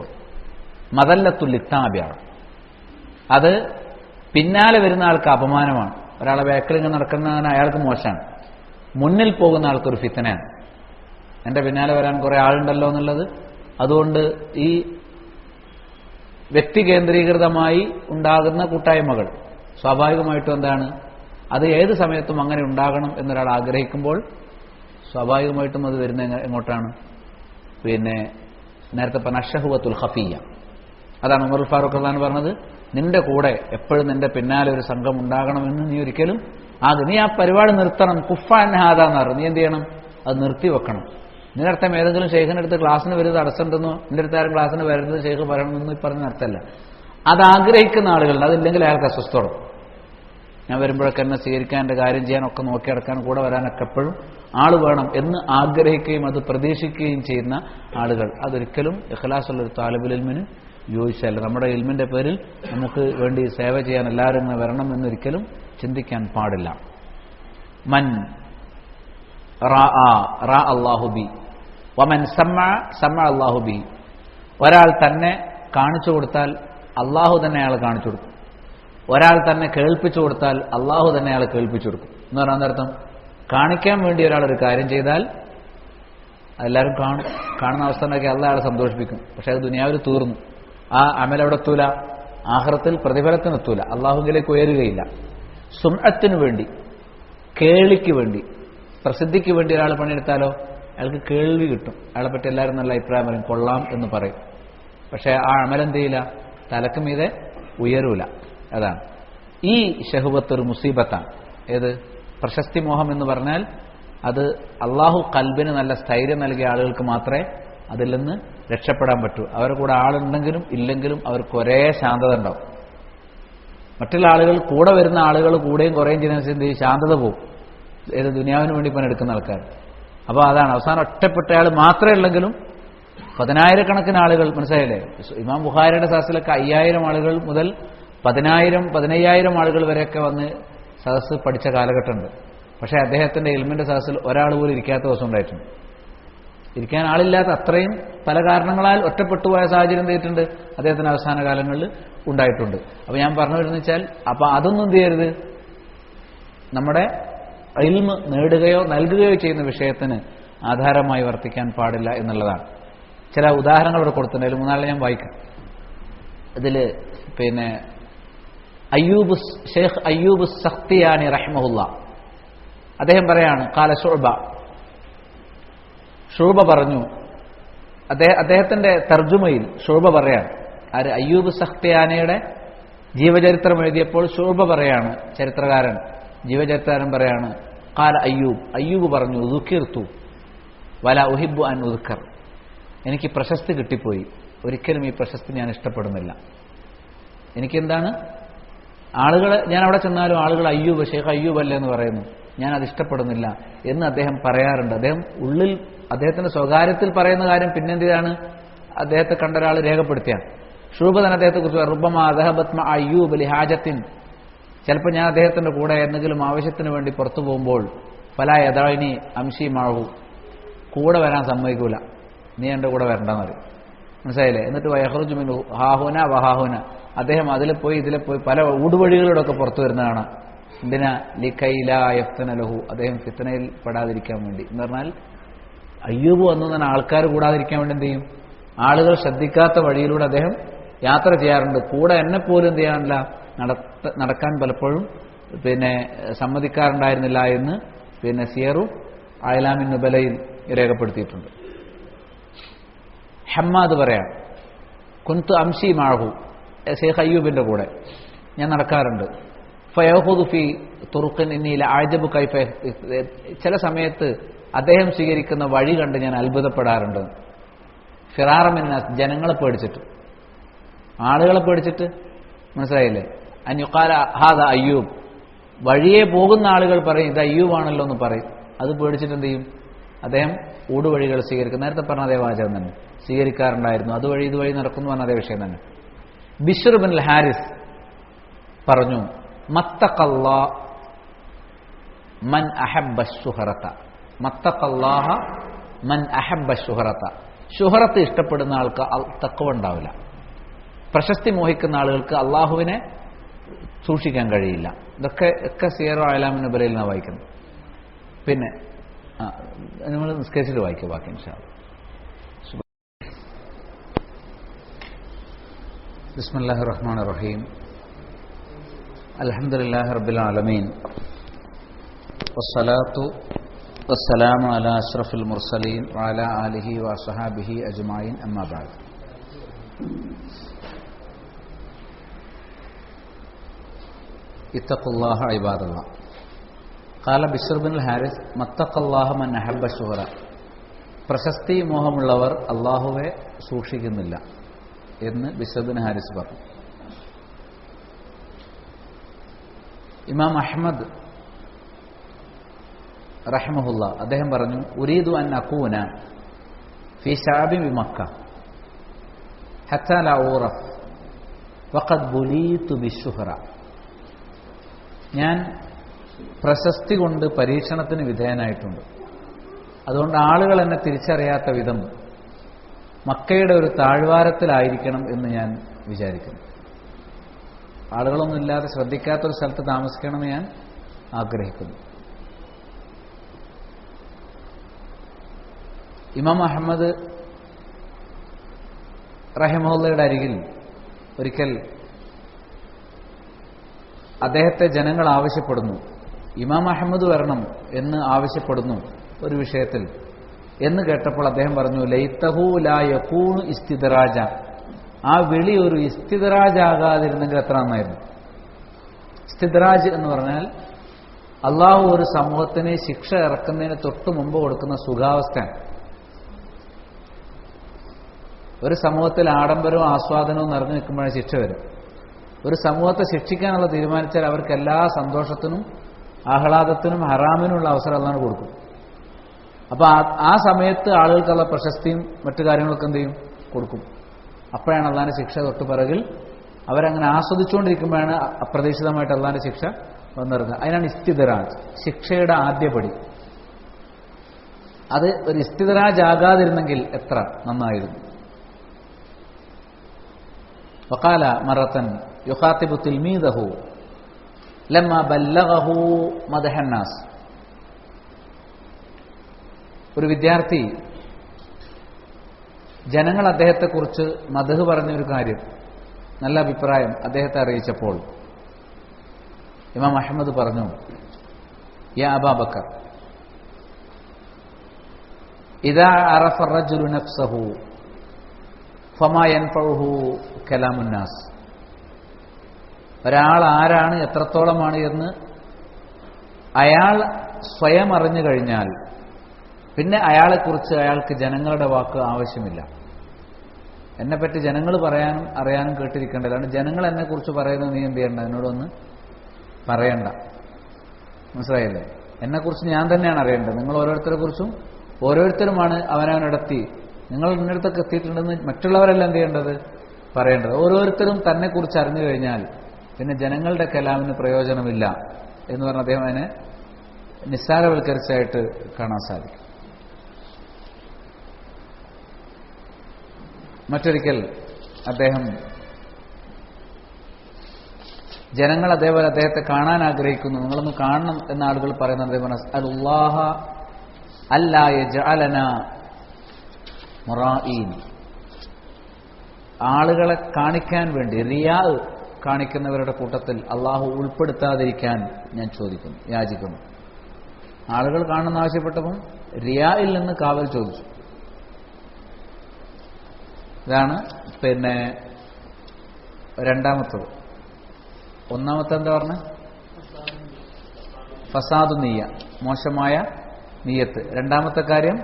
മദല്ലത്തുൽ ലിത്താബിഅ. അത് പിന്നാലെ വരുന്ന ആൾക്ക് അപമാനമാണ്. ഒരാളെ ബാക്കിൽ ഇങ്ങനെ നടക്കുന്നതിന് അയാൾക്ക് മോശമാണ്, മുന്നിൽ പോകുന്ന ആൾക്കൊരു ഫിത്നയാണ്. എൻ്റെ പിന്നാലെ വരാൻ കുറേ ആളുണ്ടല്ലോ എന്നുള്ളത്. അതുകൊണ്ട് ഈ വ്യക്തി കേന്ദ്രീകൃതമായി ഉണ്ടാകുന്ന കൂട്ടായ്മകൾ സ്വാഭാവികമായിട്ടും എന്താണ്, അത് ഏത് സമയത്തും അങ്ങനെ ഉണ്ടാകണം എന്നൊരാൾ ആഗ്രഹിക്കുമ്പോൾ സ്വാഭാവികമായിട്ടും അത് വരുന്ന എങ്ങോട്ടാണ്, പിന്നെ നേരത്തെ പറഞ്ഞ അശഹവത്തുൽ ഖഫിയ. അതാണ് ഉമറുൽ ഫാറൂഖ് റളിയല്ലാഹു പറഞ്ഞത്, നിന്റെ കൂടെ എപ്പോഴും നിന്റെ പിന്നാലെ ഒരു സംഘം ഉണ്ടാകണമെന്ന് നീ ഒരിക്കലും നീ ആ പരിപാടി നിർത്തണം. കുഫാൻ ഹാദ എന്ന് പറഞ്ഞു, നീ എന്ത് ചെയ്യണം, അത് നിർത്തിവെക്കണം. ഇതിനർത്ഥം ഏതെങ്കിലും ഷെയ്ഖിനടുത്ത് ക്ലാസ്സിന് വരുന്നത് തടസ്സമുണ്ടെന്നോ നിന്റെ അടുത്ത് ആരും ക്ലാസ്സിന് വരുന്നത് ഷെയ്ഖ് പറയണമെന്നോ ഈ പറഞ്ഞ അർത്ഥമല്ല. അത് ആഗ്രഹിക്കുന്ന ആളുകളുണ്ട്, അതില്ലെങ്കിൽ അയാൾക്ക് അസ്വസ്ഥം. ഞാൻ വരുമ്പോഴൊക്കെ എന്നെ സ്വീകരിക്കാൻ, എൻ്റെ കാര്യം ചെയ്യാനൊക്കെ നോക്കി നടക്കാൻ, കൂടെ വരാനൊക്കെ എപ്പോഴും ആൾ വേണം എന്ന് ആഗ്രഹിക്കുകയും അത് പ്രതീക്ഷിക്കുകയും ചെയ്യുന്ന ആളുകൾ, അതൊരിക്കലും ഇഖ്ലാസുള്ളൊരു താലിബുൽ ഇൽമിന് യോജിച്ചല്ല. നമ്മുടെ ഇൽമിന്റെ പേരിൽ നമുക്ക് വേണ്ടി സേവ ചെയ്യാൻ എല്ലാവരും ഇങ്ങനെ വരണം എന്നൊരിക്കലും ചിന്തിക്കാൻ പാടില്ല. മൻ റാ അല്ലാഹു ബി വമൻ സമഅ അല്ലാഹു ബി. ഒരാൾ തന്നെ കാണിച്ചു കൊടുത്താൽ അള്ളാഹു തന്നെ അയാൾ കാണിച്ചു കൊടുക്കും. ഒരാൾ തന്നെ കേൾപ്പിച്ചു കൊടുത്താൽ അള്ളാഹു തന്നെ അയാൾ കേൾപ്പിച്ചു കൊടുക്കും എന്ന് പറഞ്ഞാൽ അർത്ഥം, കാണിക്കാൻ വേണ്ടി ഒരാൾ ഒരു കാര്യം ചെയ്താൽ അതെല്ലാവരും കാണുന്ന അവസ്ഥ ഉണ്ടാക്കി അള്ളാഹ് അയാളെ സന്തോഷിപ്പിക്കും. പക്ഷെ അത് ദുനിയാവിൽ തീർന്നു. ആ അമൽ എവിടെ എത്തൂല, ആഖിറത്തിൽ പ്രതിഫലത്തിനെത്തൂല, അള്ളാഹുവിലേക്ക് ഉയരുകയില്ല. സുംഅത്തിന് വേണ്ടി, കേളിക്ക് വേണ്ടി, പ്രസിദ്ധിക്ക് വേണ്ടി ഒരാൾ പണിയെടുത്താലോ അയാൾക്ക് കേൾവി കിട്ടും, അയാളെ പറ്റി എല്ലാവരും നല്ല അഭിപ്രായം പറയും, കൊള്ളാം എന്ന് പറയും. പക്ഷെ ആ അമലെന്ത് ചെയ്യില്ല, തലക്ക് മീതെ ഉയരൂല. അതാണ് ഈ ശഹവത്ത് ഒരു മുസീബത്താണ്. ഏത് പ്രശസ്തി മോഹം എന്ന് പറഞ്ഞാൽ അത് അള്ളാഹു കൽബിന് നല്ല സ്ഥൈര്യം നൽകിയ ആളുകൾക്ക് മാത്രമേ അതിൽ നിന്ന് രക്ഷപ്പെടാൻ പറ്റൂ. അവരുടെ കൂടെ ആളുണ്ടെങ്കിലും ഇല്ലെങ്കിലും അവർക്ക് ഒരേ ശാന്തത ഉണ്ടാവും. മറ്റുള്ള ആളുകൾ കൂടെ വരുന്ന ആളുകൾ കൂടെയും കുറേയും ചെയ്യുന്നതനുസരിച്ച് ശാന്തത പോകും. ഏത് ദുനിയാവിന് വേണ്ടി പണിയെടുക്കുന്ന ആൾക്കാർ. അപ്പോൾ അതാണ് അവസാനം ഒറ്റപ്പെട്ട ആൾ മാത്രമേ ഉള്ളെങ്കിലും 10,000 ആളുകൾ, മനസ്സിലായില്ലേ? ഇമാം ബുഖാരിയുടെ സദസ്സിലൊക്കെ 5000 ആളുകൾ മുതൽ 10,000-15,000 ആളുകൾ വരെയൊക്കെ വന്ന് സദസ്സ് പഠിച്ച കാലഘട്ടമുണ്ട്. പക്ഷേ അദ്ദേഹത്തിന്റെ ഇൽമിന്റെ സദസ്സിൽ ഒരാൾ പോലും ഇരിക്കാത്ത ദിവസം ഉണ്ടായിട്ടുണ്ട്. ഇരിക്കാൻ ആളില്ലാത്ത അത്രയും പല കാരണങ്ങളാൽ ഒറ്റപ്പെട്ടു പോയ സാഹചര്യം എന്തിട്ടുണ്ട് അദ്ദേഹത്തിന്റെ അവസാന കാലങ്ങളിൽ ഉണ്ടായിട്ടുണ്ട്. അപ്പോൾ ഞാൻ പറഞ്ഞു വരുന്നത് വെച്ചാൽ, അപ്പോൾ അതൊന്നും എന്ത് ചെയ്യരുത്, നമ്മുടെ ഇൽമ് നേടുകയോ നൽകുകയോ ചെയ്യുന്ന വിഷയത്തിന് ആധാരമായി വർത്തിക്കാൻ പാടില്ല എന്നുള്ളതാണ്. ചില ഉദാഹരണങ്ങൾ ഇവിടെ കൊടുത്തിട്ടുണ്ട്, അതിൽ 3 ഞാൻ വായിക്കാം. ഇതിൽ പിന്നെ ഷെയ്ഖ് അയ്യൂബ് സഖ്തിയാനി റഹ്മഹുല്ല അദ്ദേഹം പറയാണ്, ഖാല ഷുഅബ പറഞ്ഞു, അദ്ദേഹത്തിന്റെ തർജുമയിൽ ഷുഅബ പറയാണ്, ആര് അയ്യൂബ് സഖ്തിയാനിയുടെ ജീവചരിത്രം എഴുതിയപ്പോൾ ഷുഅബ പറയാണ്, ചരിത്രകാരൻ ജീവചരിത്രകാരൻ പറയാണ്, ഖാല അയ്യൂബ് പറഞ്ഞു, ദുഖിർത്തു വല ഉഹിബ്ബു അൻ ഉദ്കർ. എനിക്ക് പ്രശസ്തി കിട്ടിപ്പോയി, ഒരിക്കലും ഈ പ്രശസ്തി ഞാൻ ഇഷ്ടപ്പെടുന്നില്ല. എനിക്കെന്താണ്, ആളുകളെ ഞാൻ അവിടെ ചെന്നാലും ആളുകൾ അയ്യൂബ് ഷെയ്ഖ് അയ്യൂബ് അല്ലേ എന്ന് പറയുന്നു, ഞാൻ അത് ഇഷ്ടപ്പെടുന്നില്ല എന്ന് അദ്ദേഹം പറയാറുണ്ട്. അദ്ദേഹം ഉള്ളിൽ അദ്ദേഹത്തിന്റെ സ്വകാര്യത്തിൽ പറയുന്ന കാര്യം പിന്നെന്തിനാണ് അദ്ദേഹത്തെ കണ്ട ഒരാൾ രേഖപ്പെടുത്തിയാണ്. ഷൂബതൻ അദ്ദേഹത്തെ കുറിച്ച് റുബ്ബമാ ദഹബത് മഅ അയ്യൂബ് ലിഹാജത്തിൻ, ചിലപ്പോൾ ഞാൻ അദ്ദേഹത്തിന്റെ കൂടെ എന്തെങ്കിലും ആവശ്യത്തിന് വേണ്ടി പുറത്തു പോകുമ്പോൾ ഫലാ യദഅനി അംശി മഅഹു, കൂടെ വരാൻ സമ്മതിക്കൂല, നീ എൻ്റെ കൂടെ വരണ്ടെന്ന് പറയും. മനസ്സിലായില്ലേ? എന്നിട്ട് വയഹ്റുജു മിൻഹു ഹാഹുന വഹാഹുന, അദ്ദേഹം അതിലെ പോയി ഇതിലെ പോയി പല ഊടുവഴികളിലൂടെയൊക്കെ പുറത്തു വരുന്നതാണ്. എന്തിനാ ലിഖൈലായഫ്തനലഹു, അദ്ദേഹം ഫിത്നയിൽ പെടാതിരിക്കാൻ വേണ്ടി. എന്ന് പറഞ്ഞാൽ അയ്യൂബ് വന്നു തന്നെ ആൾക്കാർ കൂടാതിരിക്കാൻ വേണ്ടി എന്ത് ചെയ്യും, ആളുകൾ ശ്രദ്ധിക്കാത്ത വഴിയിലൂടെ അദ്ദേഹം യാത്ര ചെയ്യാറുണ്ട്. കൂടെ എന്നെ പോലും എന്ത് ചെയ്യാനില്ല, നടക്കാൻ പലപ്പോഴും സമ്മതിക്കാറുണ്ടായിരുന്നില്ല എന്ന് സിയറു അയലാമിൻ നുബലയിൽ രേഖപ്പെടുത്തിയിട്ടുണ്ട്. ഹമ്മാദ് പറയാം, കുന്തു അംശി മാഹു, ശേഖ് അയ്യൂബിന്റെ കൂടെ ഞാൻ നടക്കാറുണ്ട്. ഫയഹുദു ഫി തുറുഖിൻ ഇന്നീല ആജബു കൈഫ, ചില സമയത്ത് അദ്ദേഹം സ്വീകരിക്കുന്ന വഴി കണ്ട് ഞാൻ അത്ഭുതപ്പെടാറുണ്ട്. ഫിറാറമിന്നാസ്, ജനങ്ങളെ പേടിച്ചിട്ട്, ആളുകളെ പേടിച്ചിട്ട്, മനസ്സിലായില്ലേ? അൻയുഖാല ഹാദ അയ്യൂബ്, വഴിയെ പോകുന്ന ആളുകൾ പറയും ഇത് അയ്യൂബാണല്ലോ എന്ന് പറയും. അത് പേടിച്ചിട്ട് എന്ത് ചെയ്യും, അദ്ദേഹം ഊടുവഴികൾ സ്വീകരിക്കും. നേരത്തെ പറഞ്ഞ അതേ വാചകം തന്നെ സ്വീകരിക്കാറുണ്ടായിരുന്നു. അതുവഴി ഇതുവഴി നടക്കുന്നു പറഞ്ഞ അതേ വിഷയം തന്നെ. ബിശ്ർ ബിൻ ഹാരിസ് പറഞ്ഞു, മത്തഖല്ലാ മൻ അഹബ്ബ ശുഹറത, മത്തഖല്ലാഹ മൻ അഹബ്ബ ശുഹറത, ശുഹറത്ത് ഇഷ്ടപ്പെടുന്ന ആൾക്ക് തഖ്വ ഉണ്ടാവില്ല. പ്രശസ്തി മോഹിക്കുന്ന ആളുകൾക്ക് അള്ളാഹുവിനെ സൂക്ഷിക്കാൻ കഴിയില്ല. ഇതൊക്കെ സിയറു അയലാമിൻ നുബലയിൽ നിന്നാണ് വായിക്കുന്നത്. പിന്നെ നമ്മൾ നിസ്കരിച്ചിട്ട് വായിക്കുക ബാക്കി ഇൻഷാ അല്ലാഹ്. ബിസ്മില്ലാഹിർ റഹ്മാനിർ റഹീം. അൽഹംദുലില്ലാഹി റബ്ബിൽ ആലമീൻ വസ്സലാത്തു വസ്സലാമു അലാ അഷ്റഫിൽ മുർസലീൻ വഅലാ ആലിഹി വഅസ്ഹാബിഹി അജ്മഈൻ, അമ്മാ ബഅദ്. ഇത്തഖുല്ലാഹ ഇബാദല്ലാഹ്. ഖാല ബിശ്ർ ബിൻ ഹാരിസ് മത്തഖല്ലാഹ മൻ അഹബ്ബ ശുഹറ, പ്രശസ്തി മോഹമുള്ളവർ അള്ളാഹുവെ സൂക്ഷിക്കുന്നില്ല എന്ന് ബിശ്ർ ബിൻ ഹാരിസ് പറഞ്ഞു. ഇമാം അഹ്മദ് റഹ്മഹുല്ല അദ്ദേഹം പറഞ്ഞു, ഉരീദു അൻ അകൂന ഫി ശഅബി ബിമക്ക ഹത്താ ലാ ഉറഫ് വഖദ് ബുലീതു ബിശ്ശുഹറ, ഞാൻ പ്രശസ്തി കൊണ്ട് പരീക്ഷണത്തിന് വിധേയനായിട്ടുണ്ട്. അതുകൊണ്ട് ആളുകൾ എന്നെ തിരിച്ചറിയാത്ത വിധം മക്കയുടെ ഒരു താഴ്വാരത്തിലായിരിക്കണം എന്ന് ഞാൻ വിചാരിക്കുന്നു. ആളുകളൊന്നുമില്ലാതെ ശ്രദ്ധിക്കാത്തൊരു സ്ഥലത്ത് താമസിക്കണമെന്ന് ഞാൻ ആഗ്രഹിക്കുന്നു. ഇമാം അഹമ്മദ് റഹിമഹുല്ലയുടെ അരികിൽ ഒരിക്കൽ അദ്ദേഹത്തെ ജനങ്ങൾ ആവശ്യപ്പെടുന്നു, ഇമാം അഹമ്മദ് വരണം എന്ന് ആവശ്യപ്പെടുന്നു ഒരു വിഷയത്തിൽ എന്ന് കേട്ടപ്പോൾ അദ്ദേഹം പറഞ്ഞു, ലൈതഹു ലാ യകൂനു ഇസ്തിദ്റാജ, ആ വിളി ഒരു ഇസ്തിദ്റാജ് ആകാതിരുന്നെങ്കിൽ എത്ര നന്നായിരുന്നു. ഇസ്തിദ്റാജ് എന്ന് പറഞ്ഞാൽ അള്ളാഹു ഒരു സമൂഹത്തിന് ശിക്ഷ ഇറക്കുന്നതിന് തൊട്ട് മുമ്പ് കൊടുക്കുന്ന സുഖാവസ്ഥയാണ്. ഒരു സമൂഹത്തിൽ ആഡംബരവും ആസ്വാദനവും നിറഞ്ഞു നിൽക്കുമ്പോഴേ ശിക്ഷ വരും. ഒരു സമൂഹത്തെ ശിക്ഷിക്കാനുള്ള തീരുമാനിച്ചാൽ അവർക്ക് എല്ലാ സന്തോഷത്തിനും ആഹ്ലാദത്തിനും ഹറാമിനുള്ള അവസരം അള്ളാഹു കൊടുക്കും. അപ്പൊ ആ സമയത്ത് ആളുകൾക്കുള്ള പ്രശസ്തിയും മറ്റു കാര്യങ്ങളൊക്കെ എന്ത് ചെയ്യും, കൊടുക്കും. അപ്പോഴാണ് അള്ളാഹിന്റെ ശിക്ഷ തൊട്ട് പിറകിൽ അവരങ്ങനെ ആസ്വദിച്ചുകൊണ്ടിരിക്കുമ്പോഴാണ് അപ്രതീക്ഷിതമായിട്ട് അള്ളാഹിന്റെ ശിക്ഷ വന്നിറങ്ങുക. അതിനാണ് ഇസ്തിദ്റാജ്, ശിക്ഷയുടെ ആദ്യപടി. അത് ഒരു ഇസ്തിദ്റാജ് ആകാതിരുന്നെങ്കിൽ എത്ര നന്നായിരുന്നു. വഖാല മറത്തൻ യുഖാതിബു തിൽമീദഹു ലമ്മ ബല്ലഗഹു മദ്ഹന്നാസ്, ഒരു വിദ്യാർത്ഥി ജനങ്ങൾ അദ്ദേഹത്തെക്കുറിച്ച് മദ്ഹ് പറഞ്ഞൊരു കാര്യം, നല്ല അഭിപ്രായം അദ്ദേഹത്തെ അറിയിച്ചപ്പോൾ ഇമാം അഹ്മദ് പറഞ്ഞു, യാ അബാബക്കർ ഇദാ അറഫ റജുലു നഫ്സഹു ഫമാ യൻഫഉഹു കലാമുന്നാസ്, ഒരാൾ ആരാണ് എത്രത്തോളമാണ് എന്ന് അയാൾ സ്വയം അറിഞ്ഞു കഴിഞ്ഞാൽ പിന്നെ അയാളെക്കുറിച്ച് അയാൾക്ക് ജനങ്ങളുടെ വാക്ക് ആവശ്യമില്ല. എന്നെപ്പറ്റി ജനങ്ങൾ പറയാനും അറിയാനും കേട്ടിരിക്കേണ്ടതാണ്. ജനങ്ങൾ എന്നെക്കുറിച്ച് പറയുന്നത് നീ എന്ത് ചെയ്യണ്ട, എന്നോടൊന്ന് പറയണ്ട. മനസ്സിലായില്ലേ? എന്നെക്കുറിച്ച് ഞാൻ തന്നെയാണ് അറിയേണ്ടത്. നിങ്ങൾ ഓരോരുത്തരെ കുറിച്ചും ഓരോരുത്തരുമാണ് അവനവനിടത്തി നിങ്ങൾ ഇന്നടത്തൊക്കെ എത്തിയിട്ടുണ്ടെന്ന് മറ്റുള്ളവരെല്ലാം എന്ത് ചെയ്യേണ്ടത്, പറയേണ്ടത്. ഓരോരുത്തരും തന്നെക്കുറിച്ച് അറിഞ്ഞു കഴിഞ്ഞാൽ പിന്നെ ജനങ്ങളുടെ കലാമിന് പ്രയോജനമില്ല എന്ന് പറഞ്ഞ അദ്ദേഹം അതിനെ നിസ്സാരവൽക്കരിച്ചായിട്ട് കാണാൻ സാധിക്കും. മറ്റൊരിക്കൽ അദ്ദേഹം ജനങ്ങൾ അതേപോലെ അദ്ദേഹത്തെ കാണാൻ ആഗ്രഹിക്കുന്നു, നിങ്ങളൊന്ന് കാണണം എന്ന ആളുകൾ പറയുന്നത് അതേപോലെ അല്ലാഹ അല്ലാ യജഅലനാ മുറാഈൻ, ആളുകളെ കാണിക്കാൻ വേണ്ടി റിയാ കാണിക്കുന്നവരുടെ കൂട്ടത്തിൽ അള്ളാഹു ഉൾപ്പെടുത്താതിരിക്കാൻ ഞാൻ ചോദിക്കുന്നു, യാചിക്കുന്നു. ആളുകൾ കാണുന്ന ആവശ്യപ്പെട്ടപ്പം റിയായിൽ നിന്ന് കാവൽ ചോദിച്ചു. ഇതാണ് രണ്ടാമത്തത്. ഒന്നാമത്തെ എന്താ പറഞ്ഞ ഫസാദു നിയ്യ, മോശമായ നിയ്യത്ത്. രണ്ടാമത്തെ കാര്യം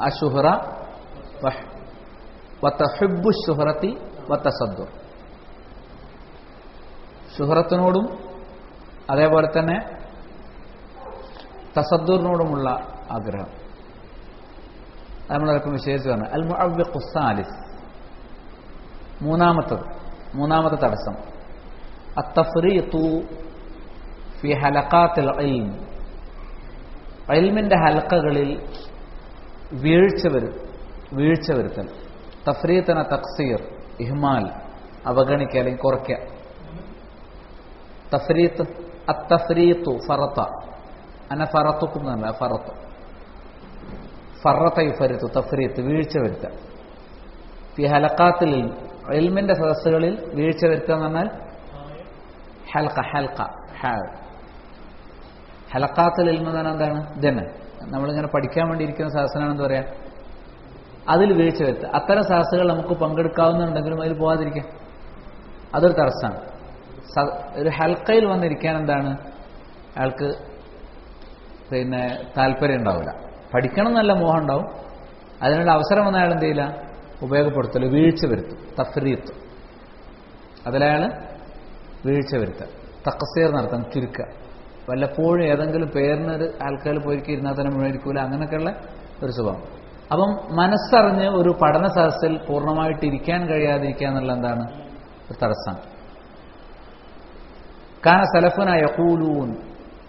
അശുഹറ വതഹബ്ബു ശുഹറത്തി വതസദ്ദുർ, ശുഹറത്തിനോടും അതേപോലെ തന്നെ തസദ്ദുറിനോടുമുള്ള ആഗ്രഹം. നമ്മളൊക്കെ വിശേഷിച്ച് പറഞ്ഞു. അൽ മുഅവ്വിഖു സാലിസ്, മൂന്നാമത്തെ തടസ്സം അത്തഫ്രീതു ഫി ഹലഖാത്തിൽ ഇൽം, ഇൽമിന്റെ ഹൽക്കകളിൽ വീഴ്ച വരുത്തൽ. തഫ്രീത്തന തക്സീർ, ഇഹ്മാൽ, അവഗണിക്കുക അല്ലെങ്കിൽ കുറയ്ക്കുക. തഫ്രീത്ത് അത്തഫ്രീത്തു ഫറത്ത, അന ഫറത്തുക്കും എന്നല്ല, ഫറത്ത് ഫറത്ത യുഫരിത്തു, തഫ്രീത്ത് വീഴ്ച വരുത്തുക. ഫി ഹലഖാത്തിൽ ഇൽമിന്റെ സദസ്സുകളിൽ വീഴ്ച വരുത്തുക എന്ന് പറഞ്ഞാൽ ഹലഖാത്തുൽ ഇൽമ എന്ന് പറഞ്ഞാൽ എന്താണ്? ഇതന്നെ നമ്മളിങ്ങനെ പഠിക്കാൻ വേണ്ടി ഇരിക്കുന്ന സദസ്സിനാണ് എന്താ പറയാ, അതിൽ വീഴ്ച വരുത്തുക. അത്തരം സദസ്സുകൾ നമുക്ക് പങ്കെടുക്കാവുന്നുണ്ടെങ്കിലും അതിൽ പോകാതിരിക്കാം, അതൊരു തടസ്സമാണ്. ഒരു ഹൽക്കയിൽ വന്നിരിക്കാൻ എന്താണ് അയാൾക്ക് താല്പര്യം ഉണ്ടാവില്ല. പഠിക്കണം എന്നല്ല മോഹം ഉണ്ടാവും, അതിനുള്ള അവസരം വന്ന അയാൾ എന്ത് ചെയ്യില്ല, ഉപയോഗപ്പെടുത്തൽ, വീഴ്ച വരുത്തും. തഫ്രീത്ത്, അതിലയാൾ വീഴ്ച വരുത്തുക. തഖ്സീർ നടത്താൻ, ചുരുക്കുക. വല്ലപ്പോഴും ഏതെങ്കിലും പേരിനൊരു ആൾക്കാർ പോയിരിക്കും ഇരുന്നാൽ തന്നെ മുഴുവനിരിക്കൂല, അങ്ങനെയൊക്കെയുള്ള ഒരു സ്വഭാവം. അപ്പം മനസ്സറിഞ്ഞ് ഒരു പഠന സദസ്സിൽ പൂർണ്ണമായിട്ട് ഇരിക്കാൻ കഴിയാതിരിക്കുക എന്നുള്ള എന്താണ് ഒരു തടസ്സമാണ്. കാന സലഫുന യഖൂലൂൻ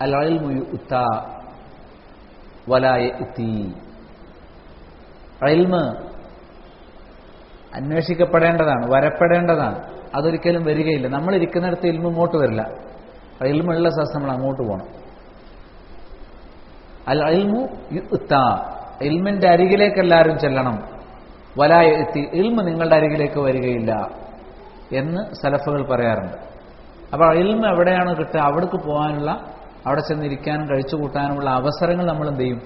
അൽ ഇൽമു യുഅ്താ വലാ യഅ്തി, ഇൽമ് അന്വേഷിക്കപ്പെടേണ്ടതാണ്, വരപ്പെടേണ്ടതാണ്, അതൊരിക്കലും വരികയില്ല. നമ്മൾ ഇരിക്കുന്നിടത്ത് ഇൽമു ഇങ്ങോട്ട് വരില്ല. ഇൽമുള്ള സദസ്സ് നമ്മൾ അങ്ങോട്ട് പോകണം. അൽ ഇൽമു യുഅ്താ, ഇൽമിന്റെ അരികിലേക്ക് എല്ലാവരും ചെല്ലണം. വലാ യഅ്തി, ഇൽമു നിങ്ങളുടെ അരികിലേക്ക് വരികയില്ല എന്ന് സലഫുകൾ പറയാറുണ്ട്. അപ്പോൾ ഇൽമ എവിടെയാണോ കിട്ടുക അവിടേക്ക് പോകാനുള്ള, അവിടെ ചെന്നിരിക്കാനും കഴിച്ചു കൂട്ടാനുമുള്ള അവസരങ്ങൾ നമ്മൾ എന്ത് ചെയ്യും,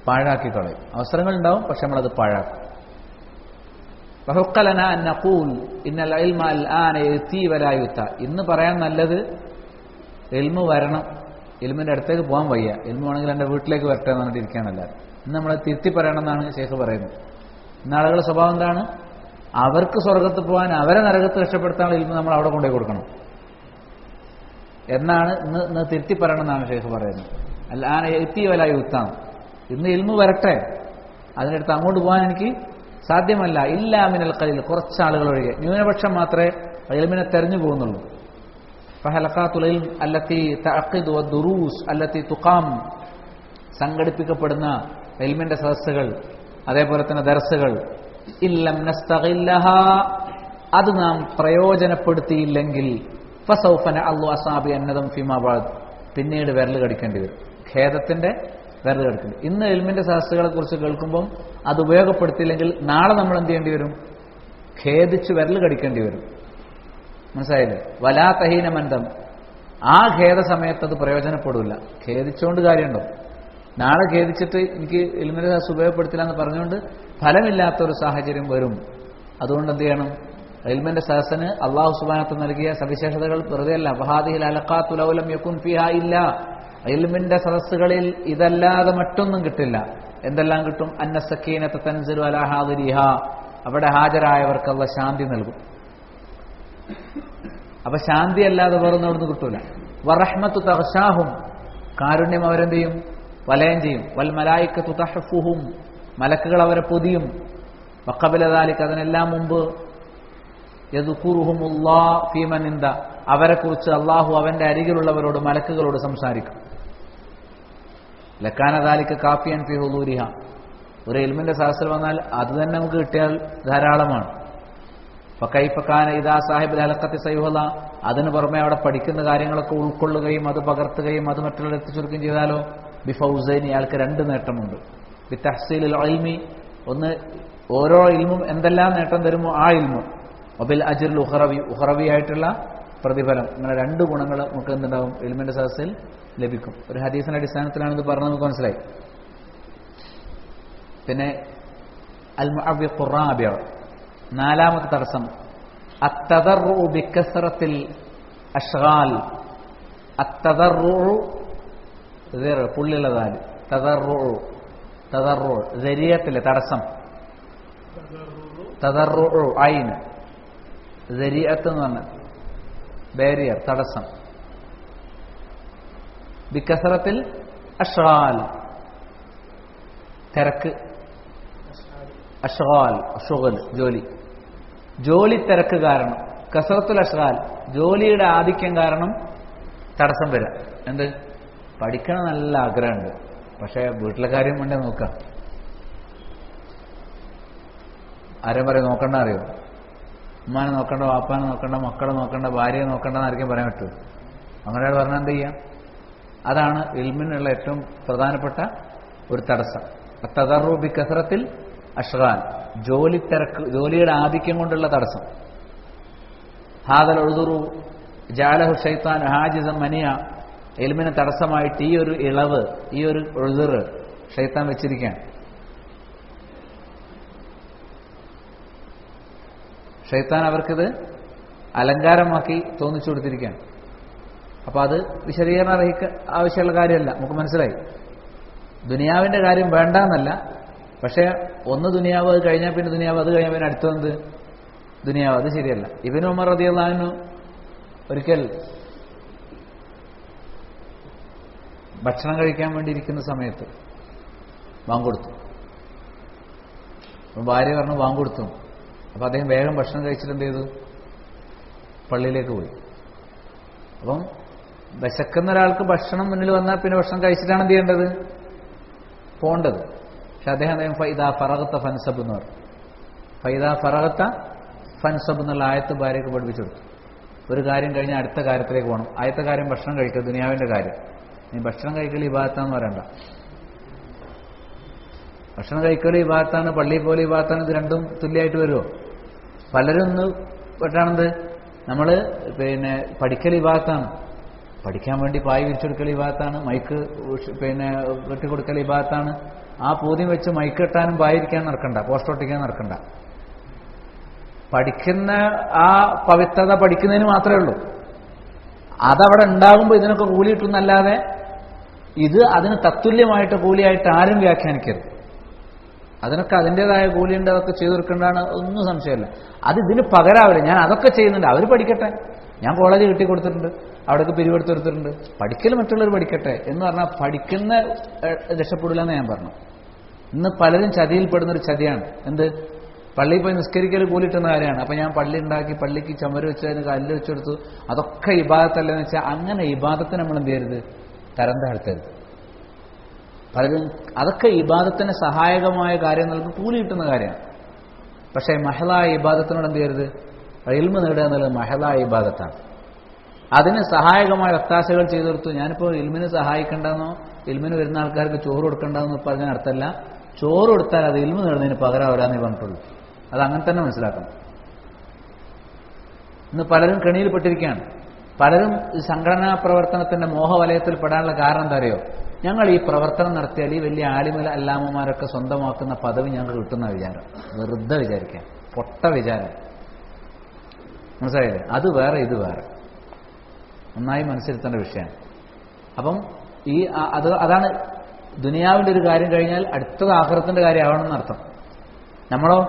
പാഴാക്കി കളയും. അവസരങ്ങൾ ഉണ്ടാവും, പക്ഷെ നമ്മളത് പാഴാക്കും. വഹുഖലന അൻ നഖൂൽ ഇന്നൽ ഇൽമ അൽആന യഅതി വലാ യുഅ്താ, ഇന്ന് പറയാൻ നല്ലത് ഇൽമു വരണം, ഇൽമിന്റെ അടുത്തേക്ക് പോകാൻ വയ്യ, ഇൽമു ആണെങ്കിൽ എൻ്റെ വീട്ടിലേക്ക് വരട്ടെ എന്ന് പറഞ്ഞിട്ട് ഇരിക്കാനല്ലാതെ. ഇന്ന് നമ്മളെ തിരുത്തി പറയണമെന്നാണ് ശേഖ് പറയുന്നത്. ഇന്ന് ആളുകളുടെ സ്വഭാവം എന്താണ്, അവർക്ക് സ്വർഗത്ത് പോകാൻ, അവരെ നരകത്ത് രക്ഷപ്പെടുത്താനുള്ള ഇൽമു നമ്മൾ അവിടെ കൊണ്ടുപോയി കൊടുക്കണം എന്നാണ് ഇന്ന് തിരുത്തി പറയണമെന്നാണ് ശേഖ് പറയുന്നത്. അൽആന യഅതി വലാ യുഅ്താ, ഇന്ന് ഇൽമു വരട്ടെ, അതിനടുത്ത് അങ്ങോട്ട് പോകാൻ എനിക്ക് സാധ്യമല്ല. ഇല്ലാ മിനൽ ഖലീൽ, കുറച്ച് ആളുകൾ ഒഴികെ, ന്യൂനപക്ഷം മാത്രമേ ഇൽമിനെ തെരഞ്ഞു പോകുന്നുള്ളൂ. ഫഹലഖാത്തുൽ ഇൽം അല്ലത്തി തഅഖിദു വദ്ദുറൂസ് അല്ലത്തി തുഖാം, സംഘടിപ്പിക്കപ്പെടുന്ന ഇൽമിന്റെ സദസ്സുകൾ, അതേപോലെ തന്നെ ദർസുകൾ, ഇല്ലം നസ്തഗില്ലഹാ, അത് നാം പ്രയോജനപ്പെടുത്തിയില്ലെങ്കിൽ ഫസൗഫ നഅല്ലു അസാബി അന്നദം ഫീമാ ബഅദ്, പിന്നീട് വിരൽ കടിക്കേണ്ടി വരും, ഖേദത്തിന്റെ വിരൽ കടിക്കേണ്ടി. ഇന്ന് ഇൽമിന്റെ സദസ്സുകളെ കുറിച്ച് കേൾക്കുമ്പം അത് ഉപയോഗപ്പെടുത്തിയില്ലെങ്കിൽ നാളെ നമ്മൾ എന്ത് ചെയ്യേണ്ടി വരും, ഖേദിച്ച് വിരൽ കടിക്കേണ്ടി വരും. മനസ്സിലായില്ലേ? വലാ തഹീന മന്ദം, ആ ഖേദ സമയത്ത് അത് പ്രയോജനപ്പെടില്ല. ഖേദിച്ചുകൊണ്ട് കാര്യമുണ്ടോ? നാളെ ഖേദിച്ചിട്ട് എനിക്ക് ഇൽമിന്റെ സദസ്സ് ഉപയോഗപ്പെടുത്തില്ല എന്ന് പറഞ്ഞുകൊണ്ട് ഫലമില്ലാത്തൊരു സാഹചര്യം വരും. അതുകൊണ്ട് എന്ത് ചെയ്യണം, ഇൽമിന്റെ സദസ്സിന് അല്ലാഹു സുബ്ഹാനഹു വ തആല നൽകിയ സവിശേഷതകൾ വെറുതെയല്ല. വഹാദിഹിൽ അലഖാത്തു ലൗ ലം യകുൻ ഫീഹാ ഇല്ലാ, ഇൽമിന്റെ സദസ്സുകളിൽ ഇതല്ലാതെ മറ്റൊന്നും കിട്ടില്ല. എന്തെല്ലാം കിട്ടും? അന്ന സക്കീനത തൻസിലു അലാ ഹാദിരിഹാ, അവിടെ ഹാജരായവർക്ക് അല്ലാഹു ശാന്തി നൽകും. അപ്പൊ ശാന്തി അല്ലാതെ വേറൊന്നും അവിടുന്ന് കിട്ടൂല. വറഹ്മത്തു തഗ്ശാഹും, കാരുണ്യം അവരെന്ത് ചെയ്യും, വലയം ചെയ്യും. വൽ മലായികത്തു തഹഫുഹും, മലക്കുകൾ അവരെ പൊതിയും. വഖബല ദാലിക, അതിനെല്ലാം മുമ്പ് യദ്കുറുഹുമുല്ലാഹ് ഫീമൻ ഇൻദ, അവരെക്കുറിച്ച് അള്ളാഹു അവന്റെ അരികിലുള്ളവരോട്, മലക്കുകളോട് സംസാരിക്കും. ലക്കാന ദാലിക കാഫിയൻ ഫീ ഹുദൂരിഹ, ഒരു ഇൽമിന്റെ സദസ്സിൽ വന്നാൽ അത് തന്നെ നമുക്ക് കിട്ടിയാൽ ധാരാളമാണ്. ഫകൈഫകാന ഇദാ സാഹിബുൽ ഹലഖത്തി സയുഹല, അതിനു പുറമെ അവിടെ പഠിക്കുന്ന കാര്യങ്ങളൊക്കെ ഉൾക്കൊള്ളുകയും അത് പകർത്തുകയും അത് മറ്റുള്ളവരെ എത്തിച്ചുകൊടുക്കുകയും ചെയ്താലോ ബിഫൗസൈനി, അയാൾക്ക് രണ്ട് നേട്ടമുണ്ട്. ബിതഹ്സീലിൽ ഇൽമി, ഒന്ന് ഓരോ ഇൽമും എന്തെല്ലാം നേട്ടം തരുമോ ആ ഇൽമു, വബിൽ അജ്റിൽ ഉഖറവി, ഉഖറവി ആയിട്ടുള്ള പ്രതിഫലം. ഇങ്ങനെ രണ്ട് ഗുണങ്ങൾ നമുക്ക് എന്തുണ്ടാവും ഇൽമിന്റെ സദസ്സിൽ ലഭിക്കും. ഒരു ഹദീസിന്റെ അടിസ്ഥാനത്തിലാണ് ഇത് പറഞ്ഞത്, നമുക്ക് മനസ്സിലായി. പിന്നെ അൽ മുഅവ്വിഖുർ റാബിഅ, നാലാമത്തെ തടസ്സം അത്തദർറു ബികസ്റത്തിൽ അശ്ഗാൽ. അത്തദർറു പുള്ളിയുള്ളതാണ്, തദർറു തദർറു ദരിയത്തിലെ തടസ്സം, തദർറു ഐൻ, ദരിയത്ത് എന്ന് പറഞ്ഞ ബാരിയർ, തടസ്സം. ബികസ്റത്തിൽ അശ്ഗാൽ, തിരക്ക്, അശ്ഗാൽ ഷുഗൽ ജോലി, ജോലി തിരക്ക് കാരണം, കസറത്തുൽ അശ്ഗാൽ ജോലിയുടെ ആധിക്യം കാരണം തടസ്സം വരാം. എന്ത് പഠിക്കണം നല്ല ആഗ്രഹമുണ്ട്, പക്ഷെ വീട്ടിലെ കാര്യം വേണ്ടേ നോക്കാം. ആരും പറയും നോക്കണ്ട, അറിയോ? ഉമ്മാനെ നോക്കണ്ട, വാപ്പാനെ നോക്കണ്ട, മക്കളെ നോക്കണ്ട, ഭാര്യയെ നോക്കണ്ടെന്ന് ആർക്കും പറയാൻ പറ്റുമോ? അങ്ങനെ പറഞ്ഞാൽ എന്ത് ചെയ്യാം? അതാണ് ഇൽമിനുള്ള ഏറ്റവും പ്രധാനപ്പെട്ട ഒരു തടസ്സം. തദർറു ബി കസറത്തിൽ അശ്ഗാൽ, ജോലി തിരക്ക്, ജോലിയുടെ ആധിക്യം കൊണ്ടുള്ള തടസ്സം. ഹാദൽ ഉദുറു ജഅലഹു ശൈത്താൻ ഹാജിസൻ മനിയ, ഇൽമിന് തടസ്സമായിട്ട് ഈ ഒരു ഇളവ്, ഈ ഒരു ഉദുർ ശൈത്താൻ വെച്ചിരിക്കുകയാണ്. ശൈത്താൻ അവർക്കിത് അലങ്കാരമാക്കി തോന്നിച്ചു കൊടുത്തിരിക്കുകയാണ്. അപ്പൊ അത് വിശദീകരണം അർഹിക്കാൻ ആവശ്യമുള്ള കാര്യമല്ല, നമുക്ക് മനസ്സിലായി. ദുനിയാവിന്റെ കാര്യം വേണ്ട എന്നല്ല, പക്ഷേ ഒന്ന് ദുനിയാവ്, അത് കഴിഞ്ഞാൽ പിന്നെ ദുനിയാവ്, അത് കഴിഞ്ഞാൽ പിന്നെ അടുത്തത് ദുനിയാവ്, അത് ശരിയല്ല. ഇബ്നു ഉമർ റളിയല്ലാഹു അൻഹു ഒരിക്കൽ ഭക്ഷണം കഴിക്കാൻ വേണ്ടി ഇരിക്കുന്ന സമയത്ത് ബാങ്ക് കൊടുത്തു. ഭാര്യ പറഞ്ഞു ബാങ്ക് കൊടുത്തു. അപ്പൊ അദ്ദേഹം വേഗം ഭക്ഷണം കഴിച്ചിട്ട് എന്ത് ചെയ്തു? പള്ളിയിലേക്ക് പോയി. അപ്പം വിശക്കുന്ന ഒരാൾക്ക് ഭക്ഷണം മുന്നിൽ വന്നാൽ പിന്നെ ഭക്ഷണം കഴിച്ചിട്ടാണ് എന്ത് ചെയ്യേണ്ടത്? പോണ്ടത്. പക്ഷെ അദ്ദേഹം ഫൈദാ ഫറഗത്ത ഫൻസബ് എന്ന് പറഞ്ഞു. ഫൈദാ ഫറഗത്ത ഫൻസബ് എന്നുള്ള ആയത്ത് ഭാര്യയ്ക്ക് പഠിപ്പിച്ചു കൊടുത്തു. ഒരു കാര്യം കഴിഞ്ഞാൽ അടുത്ത കാര്യത്തിലേക്ക് പോകണം. ആദ്യത്തെ കാര്യം ഭക്ഷണം കഴിക്കുക, ദുനിയാവിന്റെ കാര്യം. നീ ഭക്ഷണം കഴിക്കൽ ഇബാദത്താന്ന് പറയണ്ട. ഭക്ഷണം കഴിക്കൽ ഇബാദത്താണ്, പള്ളിയിൽ പോലെ ഇബാദത്താണ്, ഇത് രണ്ടും തുല്യമായിട്ട് വരുമോ? പലരും ഒന്ന് പെട്ടാണെന്ത് നമ്മൾ പിന്നെ പഠിക്കൽ ഇബാദത്താണ്, പഠിക്കാൻ വേണ്ടി പായ് വിരിച്ചെടുക്കൽ ഇബാദത്താണ്, മൈക്ക് പിന്നെ കെട്ടിക്കൊടുക്കൽ ഇബാദത്താണ്. ആ പൂദ്യം വെച്ച് മൈക്ക് കെട്ടാനും പായിരിക്കാൻ നടക്കണ്ട, പോസ്റ്റർ ഒട്ടിക്കാൻ നടക്കണ്ട. പഠിക്കുന്ന ആ പവിത്രത പഠിക്കുന്നതിന് മാത്രമേ ഉള്ളൂ. അതവിടെ ഉണ്ടാകുമ്പോൾ ഇതിനൊക്കെ കൂലി കിട്ടുന്നല്ലാതെ ഇത് അതിന് തത്തുല്യമായിട്ട് കൂലിയായിട്ട് ആരും വ്യാഖ്യാനിക്കരുത്. അതിനൊക്കെ അതിൻ്റെതായ കൂലിയുണ്ട്, അതൊക്കെ ചെയ്തു കൊടുക്കേണ്ടതാണ്, ഒന്നും സംശയമില്ല. അത് ഇതിന് പകരാവില്ല. ഞാൻ അതൊക്കെ ചെയ്യുന്നുണ്ട്, അവർ പഠിക്കട്ടെ. ഞാൻ കോളേജ് കിട്ടിക്കൊടുത്തിട്ടുണ്ട്, അവിടേക്ക് പിരിവെടുത്ത് കൊടുത്തിട്ടുണ്ട്, പഠിക്കൽ മറ്റുള്ളവർ പഠിക്കട്ടെ എന്ന് പറഞ്ഞാൽ പഠിക്കുന്ന രക്ഷപ്പെടില്ല എന്ന് ഞാൻ പറഞ്ഞു. ഇന്ന് പലരും ചതിയിൽപ്പെടുന്നൊരു ചതിയാണ്. എന്ത്? പള്ളിയിൽ പോയി നിസ്കരിക്കൽ കൂലിട്ടുന്ന കാര്യമാണ്. അപ്പൊ ഞാൻ പള്ളി ഉണ്ടാക്കി, പള്ളിക്ക് ചുമര് വെച്ച് അതിന് കല്ല് വെച്ചെടുത്തു, അതൊക്കെ ഇബാദത്തല്ലെന്ന് വെച്ചാൽ അങ്ങനെ ഇബാദത്തിന് നമ്മൾ എന്ത് ചെയ്യരുത്? തരം താഴ്ത്തരുത്. പലരും അതൊക്കെ ഇബാദത്തിന് സഹായകമായ കാര്യം നൽകി കൂലി കിട്ടുന്ന കാര്യമാണ്. പക്ഷേ മഹലായ ഇബാദത്തിനോട് എന്ത് ചെയ്യരുത്? ഇൽമ് നേടുക എന്നുള്ളത് മഹലായ ഇബാദത്താണ്. അതിന് സഹായകമായ ഒത്താശകൾ ചെയ്തു കൊടുത്തു. ഞാനിപ്പോൾ ഇൽമിന് സഹായിക്കേണ്ടെന്നോ ഇൽമിന് വരുന്ന ആൾക്കാർക്ക് ചോറ് കൊടുക്കേണ്ടെന്നോ പറഞ്ഞ അർത്ഥമല്ല. ചോറ് കൊടുത്താൽ അത് ഇൽമ് നേടുന്നതിന് പകരാവരാന്നേ പറഞ്ഞിട്ടുള്ളൂ. അത് അങ്ങനെ തന്നെ മനസ്സിലാക്കണം. ഇന്ന് പലരും കെണിയിൽപ്പെട്ടിരിക്കുകയാണ്. പലരും ഈ സംഘടനാ പ്രവർത്തനത്തിന്റെ മോഹവലയത്തിൽ പെടാനുള്ള കാരണം എന്താ അറിയോ? ഞങ്ങൾ ഈ പ്രവർത്തനം നടത്തിയാൽ ഈ വലിയ ആലിമല അല്ലാമമാരൊക്കെ സ്വന്തമാക്കുന്ന പദവി ഞങ്ങൾക്ക് കിട്ടുന്ന വിചാരം. വെറുതെ വിചാരിക്കാം, പൊട്ട വിചാരം. മനസ്സിലായില്ലേ? അത് വേറെ, ഇത് വേറെ. നന്നായി മനസ്സിരുത്തേണ്ട വിഷയമാണ്. അപ്പം ഈ അതാണ് ദുനിയാവിന്റെ ഒരു കാര്യം കഴിഞ്ഞാൽ അടുത്തത് ആഖിറത്തിന്റെ കാര്യമാവണമെന്ന് അർത്ഥം. നമ്മളോ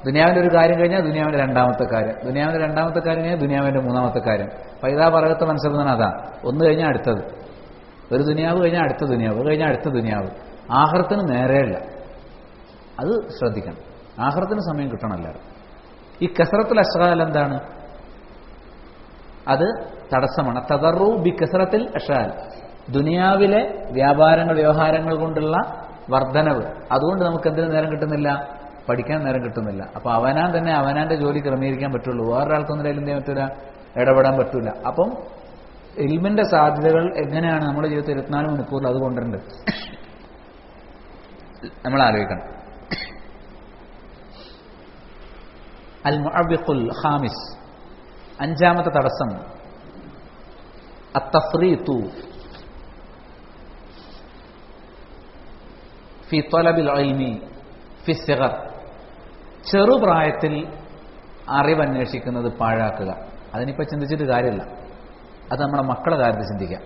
ദുനിയാവിന്റെ ഒരു കാര്യം കഴിഞ്ഞാൽ ദുനിയാവിന്റെ രണ്ടാമത്തെ കാര്യം, ദുനിയാവിന്റെ രണ്ടാമത്തെ കാര്യം കഴിഞ്ഞാൽ ദുനിയാവിന്റെ മൂന്നാമത്തെ കാര്യം. പൈതാ പറകത്തെ മനസ്സിലാകുന്നതാണ്. അതാ ഒന്ന് കഴിഞ്ഞാൽ അടുത്തത്. ഒരു ദുനിയാവ് കഴിഞ്ഞാൽ അടുത്ത ദുനിയാവ്, കഴിഞ്ഞാൽ അടുത്ത ദുനിയാവ്. ആഖിറത്തിന് നേരെയല്ല. അത് ശ്രദ്ധിക്കണം. ആഖിറത്തിന് സമയം കിട്ടണമല്ല. ഈ കസറത്തുൽ അശ്ഗാൽ എന്താണ്? അത് തടസ്സമാണ്. തദറു ബി കസറത്തിൽ അശ്ഗാൽ, ദുനിയാവിലെ വ്യാപാരങ്ങൾ വ്യവഹാരങ്ങൾ കൊണ്ടുള്ള വർധനവ്. അതുകൊണ്ട് നമുക്ക് എന്തിനു നേരം കിട്ടുന്നില്ല? പഠിക്കാൻ നേരം കിട്ടുന്നില്ല. അപ്പോൾ അവനാൻ തന്നെ അവനാന്റെ ജോലി ക്രമീകരിക്കാൻ പറ്റുള്ളൂ. വേറൊരാൾക്കൊന്നും അതിൽ എന്ത് ചെയ്യാൻ പറ്റില്ല, ഇടപെടാൻ പറ്റില്ല. അപ്പം ഇൽമിന്റെ സാധ്യതകൾ എങ്ങനെയാണ് നമ്മുടെ ജീവിതത്തിൽ 24 മണിക്കൂറിൽ അത് കൊണ്ടുവരേണ്ടത് നമ്മൾ ആലോചിക്കണം. അൽ മുഅവ്വിഖുൽ ഖാമിസ്, 5ാമത്തെ തടസ്സം അത്തഫ്രീതു ഫി ത്വലബിൽ ഇൽമി ഫി സിഗർ, ചെറുപ്രായത്തിൽ അറിവന്വേഷിക്കുന്നത് പാഴാക്കുക. അതിനിപ്പോൾ ചിന്തിച്ചിട്ട് കാര്യമില്ല, അത് നമ്മുടെ മക്കളുടെ കാര്യത്തിൽ ചിന്തിക്കാം.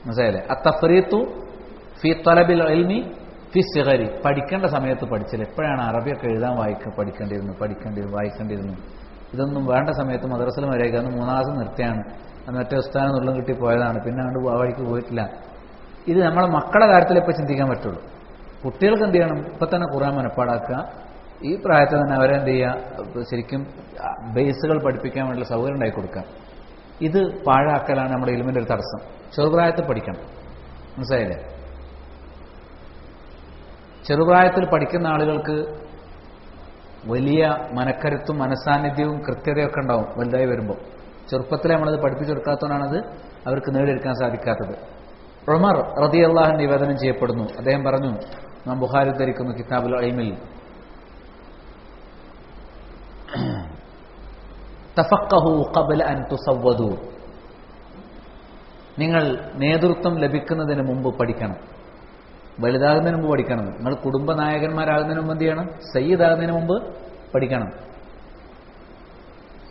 മനസ്സിലായില്ലേ? അത്തഫ്രീതു ഫി ത്വലബിൽ ഇൽമി ഫി സിഗരി, പഠിക്കേണ്ട സമയത്ത് പഠിച്ചില്ല. എപ്പോഴാണ് അറബിയൊക്കെ എഴുതാൻ വായിക്കേണ്ടിയിരുന്നു. ഇതൊന്നും വേണ്ട സമയത്ത് മദ്രസയിൽ വരേക്ക് അന്ന് 3 മാസം നിർത്തിയാണ്, മറ്റേ ഉസ്താദിന് നുള്ളും കിട്ടി പോയതാണ്, പിന്നെ അങ്ങോട്ട് വഴിക്ക് പോയിട്ടില്ല. ഇത് നമ്മളെ മക്കളുടെ കാര്യത്തിൽ ഇപ്പോൾ ചിന്തിക്കാൻ പറ്റുള്ളൂ. കുട്ടികൾക്ക് എന്ത് ചെയ്യണം, ഇപ്പം തന്നെ ഖുർആൻ മനപ്പാടാക്കുക. ഈ പ്രായത്തിൽ തന്നെ അവരെന്ത് ചെയ്യുക, ശരിക്കും ബേസുകൾ പഠിപ്പിക്കാൻ വേണ്ടിയുള്ള സൗകര്യം ഉണ്ടാക്കി കൊടുക്കുക. ഇത് പാഴാക്കലാണ് നമ്മുടെ ഇൽമിന്റെ ഒരു തടസ്സം. ചെറുപ്രായത്തിൽ പഠിക്കണം. മനസ്സിലായില്ലേ? ചെറുപ്രായത്തിൽ പഠിക്കുന്ന ആളുകൾക്ക് വലിയ മനക്കരുത്തും മനസാന്നിധ്യവും കൃത്യതയൊക്കെ ഉണ്ടാവും വലുതായി വരുമ്പോൾ. ചെറുപ്പത്തിലെ നമ്മളത് പഠിപ്പിച്ചെടുക്കാത്തതുകൊണ്ടാണത് അവർക്ക് നേടിയെടുക്കാൻ സാധിക്കാത്തത്. ഉമർ റളിയല്ലാഹു അൻഹു നിവേദനം ചെയ്യപ്പെടുന്നു. അദ്ദേഹം പറഞ്ഞു, നാം ബുഖാരി ഉദ്ധരിക്കുന്നു കിതാബുൽ ഇൽമിൽ, തഫഖഹു ഖബ്ല അൻ തുസവ്വദു, നിങ്ങൾ നേതൃത്വം ലഭിക്കുന്നതിന് മുമ്പ് പഠിക്കണം. വലുതാകുന്നതിന് മുമ്പ് പഠിക്കണം. നിങ്ങൾ കുടുംബനായകന്മാരാകുന്നതിന് മുമ്പ് എന്ത് ചെയ്യണം, സയ്യിദാകുന്നതിന് മുമ്പ് പഠിക്കണം.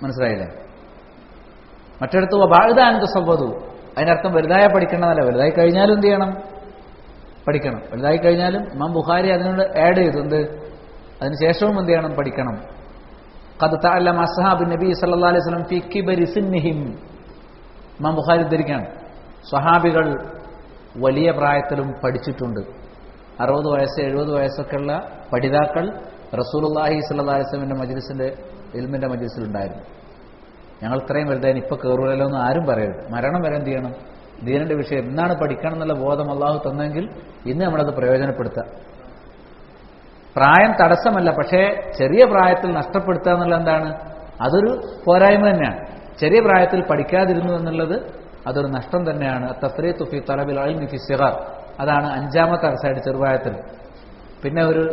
മനസ്സിലായില്ലേ? മറ്റിടത്ത് വബഅദ തുസവ്വദു, അതിനർത്ഥം വലുതായ പഠിക്കണമെന്നല്ല, വലുതായി കഴിഞ്ഞാലും എന്ത് ചെയ്യണം, പഠിക്കണം. വലുതായി കഴിഞ്ഞാലും ഇമാം ബുഖാരി അതിനോട് ആഡ് ചെയ്തു എന്ത്, അതിനുശേഷവും എന്ത് ചെയ്യണം, പഠിക്കണം. ഖദ് തഅല്ലമ അസ്ഹാബു നബി സല്ലല്ലാഹു അലൈഹി വസല്ലം ഫീ കിബരി സിന്നിഹിം, ഇമാം ബുഖാരി ഉദ്ധരിക്കുകയാണ്, സ്വഹാബികൾ വലിയ പ്രായത്തിലും പഠിച്ചിട്ടുണ്ട്. 60 വയസ്സ് 70 വയസ്സൊക്കെയുള്ള പഠിതാക്കൾ റസൂലുള്ളാഹി സ്വല്ലല്ലാഹു അലൈഹി വസല്ലമിന്റെ മജ്ലിസിന്റെ ഇൽമിന്റെ മജ്ലിസിലുണ്ടായിരുന്നു. ഞങ്ങൾ ഇത്രയും വലുതായി ഇപ്പൊ കയറൂലല്ലോ എന്ന് ആരും പറയരുത്. മരണം വരെ എന്ത് ചെയ്യണം, ദീനിന്റെ വിഷയം എന്നാണ് പഠിക്കണം എന്നുള്ള ബോധം അള്ളാഹു തന്നെങ്കിൽ ഇന്ന് നമ്മളത് പ്രയോജനപ്പെടുത്തുക. പ്രായം തടസ്സമല്ല, പക്ഷേ ചെറിയ പ്രായത്തിൽ നഷ്ടപ്പെടുത്തുക എന്നുള്ളത് എന്താണ്, അതൊരു പോരായ്മ തന്നെയാണ്. ചെറിയ പ്രായത്തിൽ പഠിക്കാതിരുന്നു എന്നുള്ളത് അതൊരു നഷ്ടം തന്നെയാണ്. തഫ്രീതു ഫി തലബിൽ ഇൽമി ഫി സിഗർ, അതാണ് 5ാമത്തെ തടസ്സമായിട്ട് ചെറുപ്രായത്തിൽ. പിന്നെ ഒരു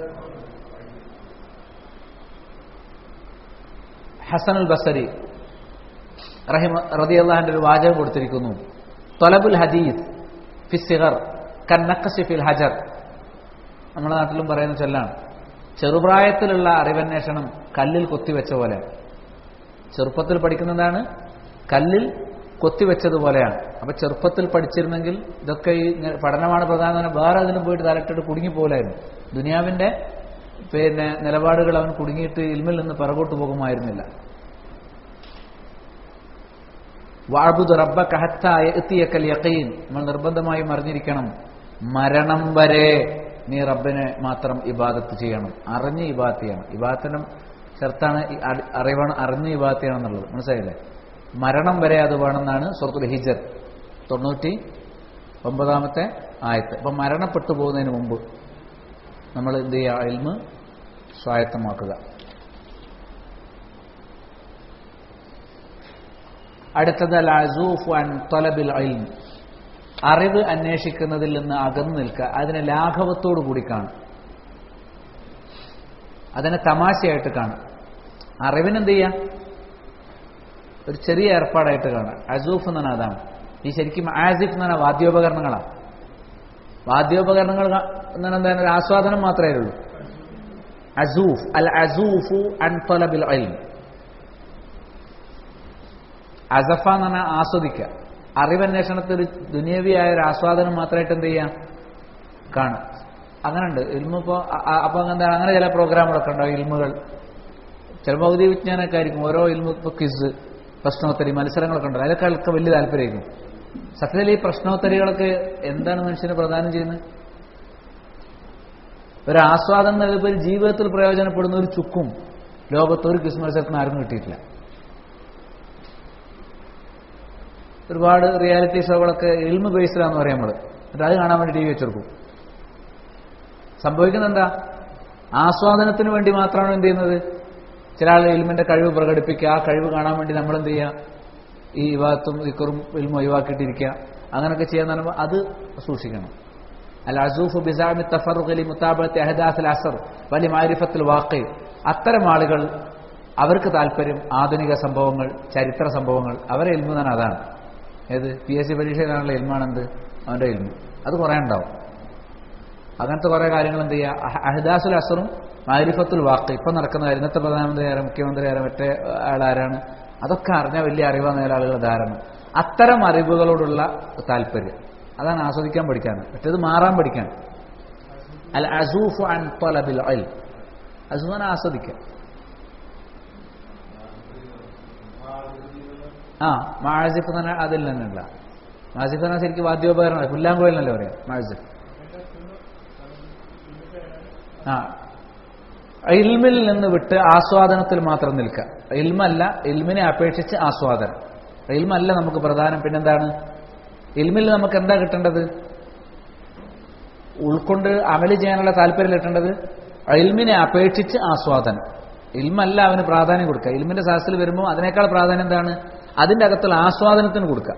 ഹസനുൽ ബസരി റളിയല്ലാഹു അൻഹു ഒരു വാചകം കൊടുത്തിരിക്കുന്നു, ത്വലബുൽ ഹദീസ് ഫി സിഗർ കന്നഖ്ശി ഫിൽ ഹജർ. നമ്മുടെ നാട്ടിലും പറയുന്ന ചൊല്ലാണ്, ചെറുപ്രായത്തിലുള്ള അറിവന്വേഷണം കല്ലിൽ കൊത്തിവെച്ച പോലെ. ചെറുപ്പത്തിൽ പഠിക്കുന്നതാണ് കല്ലിൽ കൊത്തിവെച്ചതുപോലെയാണ്. അപ്പൊ ചെറുപ്പത്തിൽ പഠിച്ചിരുന്നെങ്കിൽ ഇതൊക്കെ ഈ പഠനമാണ് പ്രധാനം, വേറെ അതിനും പോയിട്ട് തലട്ടിട്ട് കുടുങ്ങിപ്പോലായിരുന്നു. ദുനിയാവിന്റെ നിലപാടുകൾ അവൻ കുടുങ്ങിയിട്ട് ഇൽമിൽ നിന്ന് പിറകോട്ട് പോകുമായിരുന്നില്ല. വഅബ്ദു റബ്ബക ഹത്താ യഅതിയകൽ യഖീൻ, നമ്മൾ നിർബന്ധമായും അറിഞ്ഞിരിക്കണം, മരണം വരെ നീ റബ്ബിനെ മാത്രം ഇബാദത്ത് ചെയ്യണം. അറിഞ്ഞ് ഇബാദത്ത് ചെയ്യണം. ഇബാദത്തിനും ചെറുത്താണ് അറിഞ്ഞ് ഇബാദത്ത് ചെയ്യണം എന്നുള്ളത്. മനസ്സിലായില്ലേ? മരണം വരെ അത് വേണമെന്നാണ് സൂറത്തുൽ ഹിജ്ർ 99-ാമത്തെ ആയത്ത്. അപ്പം മരണപ്പെട്ടു പോകുന്നതിന് മുമ്പ് നമ്മൾ എന്ത് ചെയ്യുക, ഇൽമ് സ്വായത്തമാക്കുക. അടുത്തത് അൽ അസൂഫ് അൻ ത്വലബിൽ ഇൽം, അറിവ് അന്വേഷിക്കുന്നതിൽ നിന്ന് അകന്നു നിൽക്കുക. അതിനെ ലാഘവത്തോടു കൂടി കാണും, അതിനെ തമാശയായിട്ട് കാണും. അറിവിനെന്ത് ചെയ്യാം, ഒരു ചെറിയ ഏർപ്പാടായിട്ട് കാണാം. അസൂഫ് എന്ന് പറഞ്ഞാൽ അതാണ്. ഈ ശരിക്കും ആസിഫ് എന്ന് പറഞ്ഞാൽ വാദ്യോപകരണങ്ങളാണ്. വാദ്യോപകരണങ്ങൾ എന്ന് പറഞ്ഞാൽ എന്താണ്, ഒരു ആസ്വാദനം മാത്രമേ ഉള്ളൂ. അസൂഫ്, അൽ അസൂഫു അൻ ത്വലബിൽ ഇൽം. അസഫ എന്ന് പറഞ്ഞാൽ ആസ്വദിക്കുക. അറിവന്വേഷണത്തിൽ ഒരു ദുനിയവിയായ ഒരു ആസ്വാദനം മാത്രമായിട്ട് എന്ത് ചെയ്യാം, കാണും. അങ്ങനെ ഉണ്ട് ഇൽമിപ്പോ. അപ്പൊ എന്താണ്, അങ്ങനെ ചില പ്രോഗ്രാമുകളൊക്കെ ഉണ്ടാവും. ഇൽമുകൾ ചിലപ്പോൾ ഭൗതിക വിജ്ഞാനമൊക്കെ ആയിരിക്കും. ഓരോ ഇൽമു, ഇപ്പൊ ക്വിസ്, പ്രശ്നോത്തരി മത്സരങ്ങളൊക്കെ ഉണ്ടാവും. അതിലൊക്കെ വലിയ താല്പര്യമായിരിക്കും. സത്യത്തിൽ ഈ പ്രശ്നോത്തരികളൊക്കെ എന്താണ് മനുഷ്യന് പ്രദാനം ചെയ്യുന്നത്? ഒരു ആസ്വാദനം നൽകുമ്പോൾ ജീവിതത്തിൽ പ്രയോജനപ്പെടുന്ന ഒരു ചുക്കും ലോകത്ത് ഒരു ക്വിസ് മത്സരത്തിന് ആർക്കും കിട്ടിയിട്ടില്ല. ഒരുപാട് റിയാലിറ്റി ഷോകളൊക്കെ ഇൽമു ബേസ്ഡാന്ന് പറയാം നമ്മൾ. എന്നിട്ട് അത് കാണാൻ വേണ്ടി TV വെച്ചെടുക്കും. സംഭവിക്കുന്നത് എന്താ, ആസ്വാദനത്തിന് വേണ്ടി മാത്രമാണ് എന്ത് ചെയ്യുന്നത്? ചില ആൾ ഇൽമിന്റെ കഴിവ് പ്രകടിപ്പിക്കുക, ആ കഴിവ് കാണാൻ വേണ്ടി നമ്മൾ എന്ത് ചെയ്യുക? ഈ ഇബാദത്തും ദിക്റും ഇൽമും ഒഴിവാക്കിയിട്ടിരിക്കുക, അങ്ങനെയൊക്കെ ചെയ്യാന്ന് പറയുമ്പോൾ അത് സൂക്ഷിക്കണം. അൽ അസൂഫ് ബിസാമി തഫറുഖ് ലി മുതാബഅത്തി അഹദാസിൽ അസർ വലി മഅരിഫത്തുൽ വാഖി. അത്തരം ആളുകൾ അവർക്ക് താല്പര്യം ആധുനിക സംഭവങ്ങൾ, ചരിത്ര സംഭവങ്ങൾ. അവരെ ഇൽമു തന്നെ അതാണ്. ഏത് PSC പരീക്ഷയിലാണുള്ള ഇൽമാണെന്ത്? അവന്റെ ഇൽമു. അത് കുറേ ഉണ്ടാവും. അങ്ങനത്തെ കുറേ കാര്യങ്ങൾ എന്ത് ചെയ്യുക? അഹദാസുൽ അസറും മഅരിഫത്തുൽ വാഖി. ഇപ്പം നടക്കുന്ന ഇന്നത്തെ പ്രധാനമന്ത്രി ആരാ, മുഖ്യമന്ത്രി ആരാ, മറ്റേ ആളാരാണ്, അതൊക്കെ അറിഞ്ഞാൽ വലിയ അറിവാണ് നേരെ ആളുകളുടെ ധാരണ. അത്തരം അറിവുകളോടുള്ള താല്പര്യം, അതാണ് ആസ്വദിക്കാൻ പഠിക്കാൻ. മറ്റേത് മാറാൻ പഠിക്കാൻ. അൽ അസൂഫ് അൻ ത്വലബിൽ ഇൽം. അസൂഫാൻ ആസ്വദിക്കാം. മാസിഫ് തന്നെ അതിൽ തന്നെയുള്ള മാസിഫ് തന്നെ ശരിക്കും വാദ്യോപകരണമാണ്. പുല്ലാങ്കോയിലല്ലേ പറയാം മാസിഫ്. ഇൽമിൽ നിന്ന് വിട്ട് ആസ്വാദനത്തിൽ മാത്രം നിൽക്കുക. ഇൽമല്ല, ഇൽമിനെ അപേക്ഷിച്ച് ആസ്വാദനം. ഇൽമല്ല നമുക്ക് പ്രധാനം. പിന്നെന്താണ്? ഇൽമിൽ നമുക്ക് എന്താ കിട്ടേണ്ടത്? ഉൾക്കൊണ്ട് അമല് ചെയ്യാനുള്ള താല്പര്യം കിട്ടേണ്ടത് ഇൽമിനെ അപേക്ഷിച്ച് ആസ്വാദനം. ഇൽമല്ല അവന് പ്രാധാന്യം കൊടുക്കുക. ഇൽമിന്റെ സദസ്സിൽ വരുമ്പോൾ അതിനേക്കാൾ പ്രാധാന്യം എന്താണ്? അതിന്റെ അകത്തുള്ള ആസ്വാദനത്തിന് കൊടുക്കുക.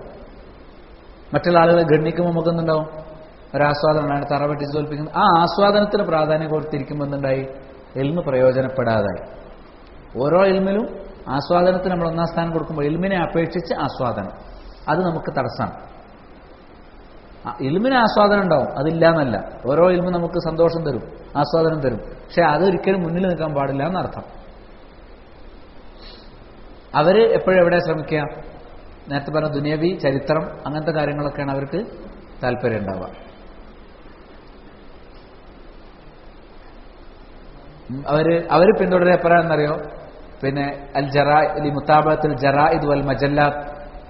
മറ്റുള്ള ആളുകളെ ഗണ്ണിക്കുമ്പോൾ നമുക്ക് എന്തുണ്ടാവും? ഒരാസ്വാദനമാണ് തറ വെട്ടിച്ച് തോൽപ്പിക്കുന്നത്. ആ ആസ്വാദനത്തിന് പ്രാധാന്യം കൊടുത്തിരിക്കുമ്പോൾ എന്തുണ്ടായി? ഇൽമ് പ്രയോജനപ്പെടാതായി. ഓരോ ഇൽമിലും ആസ്വാദനത്തിന് നമ്മൾ ഒന്നാം സ്ഥാനം കൊടുക്കുമ്പോൾ ഇൽമിനെ അപേക്ഷിച്ച് ആസ്വാദനം, അത് നമുക്ക് തടസ്സമാണ്. ഇൽമിന് ആസ്വാദനം ഉണ്ടാവും, അതില്ല എന്നല്ല. ഓരോ ഇൽമും നമുക്ക് സന്തോഷം തരും, ആസ്വാദനം തരും. പക്ഷെ അതൊരിക്കലും മുന്നിൽ നിൽക്കാൻ പാടില്ല എന്നർത്ഥം. അവര് എപ്പോഴും എവിടെ ശ്രമിക്കുക? നേരത്തെ പറഞ്ഞ ദുനിയവി, ചരിത്രം, അങ്ങനത്തെ കാര്യങ്ങളൊക്കെയാണ് അവർക്ക് താല്പര്യം ഉണ്ടാവുക. അവര് പിന്തുടരെ എപ്പോഴാണെന്നറിയോ? പിന്നെ അൽ ജറാഇ മുതാബഅത്തുൽ ജറാഇദ് വൽ മജല്ലാത്ത്.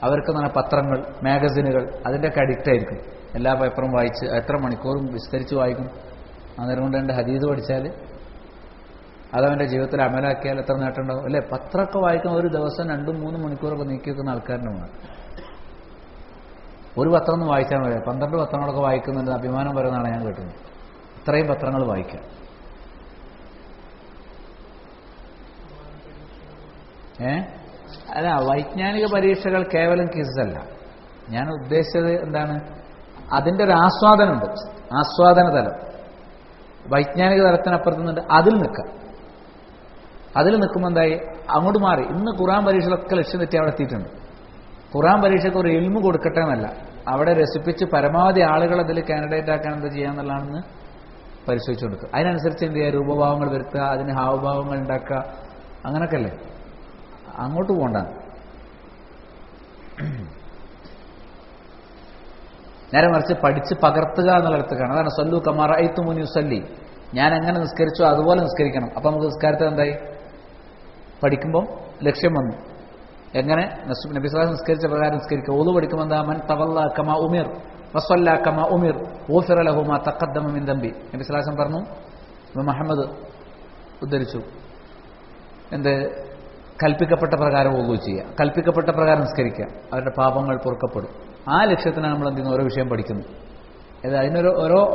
അവർക്ക് തന്നെ പത്രങ്ങൾ, മാഗസിനുകൾ, അതിൻ്റെയൊക്കെ അഡിക്റ്റ് ആയിരിക്കും. എല്ലാ പേപ്പറും വായിച്ച് എത്ര മണിക്കൂറും വിസ്തരിച്ച് വായിക്കും. അന്നേരം കൊണ്ട് എൻ്റെ ഹദീസ് പഠിച്ചാൽ അതവൻ്റെ ജീവിതത്തിൽ അമലാക്കിയാൽ എത്ര നേട്ടം ഉണ്ടാവും അല്ലേ? പത്രമൊക്കെ വായിക്കാൻ ഒരു ദിവസം 2-3 മണിക്കൂറൊക്കെ നീക്കി വെക്കുന്ന ആൾക്കാരുടെ വേണം. ഒരു പത്രം ഒന്നും വായിച്ചാൽ മതി. 12 പത്രങ്ങളൊക്കെ വായിക്കുന്നുണ്ട് അഭിമാനം വരുന്നതാണ് ഞാൻ കേട്ടത്. ഇത്രയും പത്രങ്ങൾ വായിക്കാം. അല്ല, വൈജ്ഞാനിക പരീക്ഷകൾ കേവലം ക്വിസല്ല. ഞാൻ ഉദ്ദേശിച്ചത് എന്താണ്? അതിൻ്റെ ഒരു ആസ്വാദനമുണ്ട്, ആസ്വാദന തലം. വൈജ്ഞാനിക തലത്തിനപ്പുറത്തുനിന്നുണ്ട്. അതിൽ നിൽക്കാം. അതിൽ നിൽക്കുമ്പോൾ എന്തായി? അങ്ങോട്ട് മാറി. ഇന്ന് ഖുർആൻ പരീക്ഷകളൊക്കെ ലക്ഷ്യം തെറ്റി അവിടെ എത്തിയിട്ടുണ്ട്. ഖുർആൻ പരീക്ഷയ്ക്ക് ഒരു ഇൽമു കൊടുക്കട്ടെ എന്നല്ല, അവിടെ രസിപ്പിച്ച് പരമാവധി ആളുകൾ അതിൽ കാൻഡിഡേറ്റ് ആക്കാൻ എന്താ ചെയ്യാന്നുള്ളതാണെന്ന് പരിശോധിച്ചു കൊടുക്കുക. അതിനനുസരിച്ച് എന്ത് ചെയ്യുക? രൂപഭാവങ്ങൾ വരുത്തുക, അതിന് ഹാവഭാവങ്ങൾ ഉണ്ടാക്കുക, അങ്ങനൊക്കെ അല്ലേ? അങ്ങോട്ട് പോകണ്ട. നേരെ മറിച്ച് പഠിച്ച് പകർത്തുക എന്നുള്ളിടത്തേക്കാണ്. അതാണ് സല്ലു കമാ റഅയ്തുമൂനി ഉസല്ലി. ഞാൻ എങ്ങനെ നിസ്കരിച്ചോ അതുപോലെ നിസ്കരിക്കണം. അപ്പം നമുക്ക് നിസ്കാരത്തിൽ എന്തായി? പഠിക്കുമ്പോൾ ലക്ഷ്യം വന്നു. എങ്ങനെ? നബി സല്ലല്ലാഹു അലൈഹി വസല്ലം നിസ്കരിച്ച പ്രകാരം നിസ്കരിക്കുക. ഓതു പഠിക്കുമ്പോൾ എന്താ? മൻ തവല്ല കമാ ഉമിർ വസല്ല കമാ ഉമിർ ഗുഫിറ ലഹു മാ തഖദ്ദമ മിൻ ദംബി. നബി സല്ലല്ലാഹു അലൈഹി വസല്ലം പറഞ്ഞു, മുഹമ്മദ് ഉദ്ധരിച്ചു, എന്ത്? കൽപ്പിക്കപ്പെട്ട പ്രകാരം ഓതു ചെയ്യുക, കൽപ്പിക്കപ്പെട്ട പ്രകാരം നിസ്കരിക്കുക, അവരുടെ പാപങ്ങൾ പൊറുക്കപ്പെടും. ആ ലക്ഷ്യത്തിനാണ് നമ്മൾ എന്ത് ചെയ്യുന്നത്? ഓരോ വിഷയം പഠിക്കുന്നു. അതിനൊരു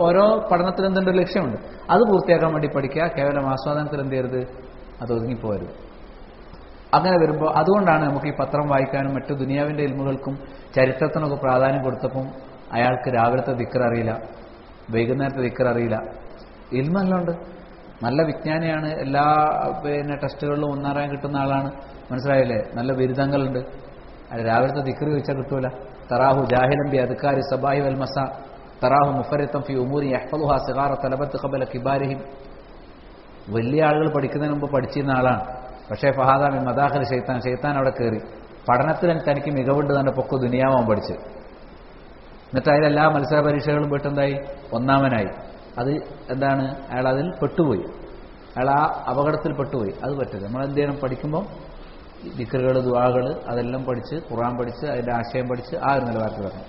ഓരോ പഠനത്തിൽ എന്തുണ്ട്? ലക്ഷ്യമുണ്ട്. അത് പൂർത്തിയാക്കാൻ വേണ്ടി പഠിക്കുക. കേവലം ആസ്വാദനത്തിൽ എന്ത് ചെയ്യരുത്? അത് ഒതുങ്ങിപ്പോരുത്. അങ്ങനെ വരുമ്പോൾ അതുകൊണ്ടാണ് നമുക്ക് ഈ പത്രം വായിക്കാനും മറ്റു ദുനിയാവിൻ്റെ ഇൽമുകൾക്കും ചരിത്രത്തിനൊക്കെ പ്രാധാന്യം കൊടുത്തപ്പം അയാൾക്ക് രാവിലത്തെ ദിക്ർ അറിയില്ല, വൈകുന്നേരത്തെ ദിക്ർ അറിയില്ല. ഇൽമെല്ലാം നല്ല വിജ്ഞാനിയാണ്, എല്ലാ ടെസ്റ്റുകളിലും 1 റാങ്ക് കിട്ടുന്ന ആളാണ്, മനസ്സിലായില്ലേ? നല്ല ബിരുദങ്ങളുണ്ട്. രാവിലത്തെ ദിക്ർ ചോദിച്ചാൽ കിട്ടൂല. തറാഹു ജാഹിലൻ ബി അദ്കാരി സബാഹി വൽ മസാ തറാഹു മുഫരിത്തൻ ഫി ഉമൂരി യഹ്ഫളുഹാ സിഗാറ തലബത്ത് ഖബല കിബാരിഹിം. വലിയ ആളുകൾ പഠിക്കുന്നതിന് മുമ്പ് പഠിച്ചിരുന്ന ആളാണ്. പക്ഷേ ഫഹാദ മിൻ മദാഖിൽ ശൈത്താൻ, ശൈത്താൻ അവിടെ കയറി. പഠനത്തിൽ തനിക്ക് മികവുണ്ട്, തന്നെ പൊക്ക ദുനിയാവാൻ പഠിച്ച്. എന്നിട്ട് അതിലെല്ലാ മത്സര പരീക്ഷകളും പെട്ടെന്തായി? 1ാമനായി. അത് എന്താണ്? അയാൾ അതിൽ പെട്ടുപോയി. അയാൾ ആ അപകടത്തിൽ പെട്ടുപോയി. അത് പറ്റില്ല. നമ്മൾ എന്ത് ചെയ്യണം? പഠിക്കുമ്പോൾ ദിക്റുകൾ, ദുആകൾ അതെല്ലാം പഠിച്ച്, ഖുർആൻ പഠിച്ച്, അതിൻ്റെ ആശയം പഠിച്ച് ആ ഒരു നിലവാരത്തിൽ വരണം.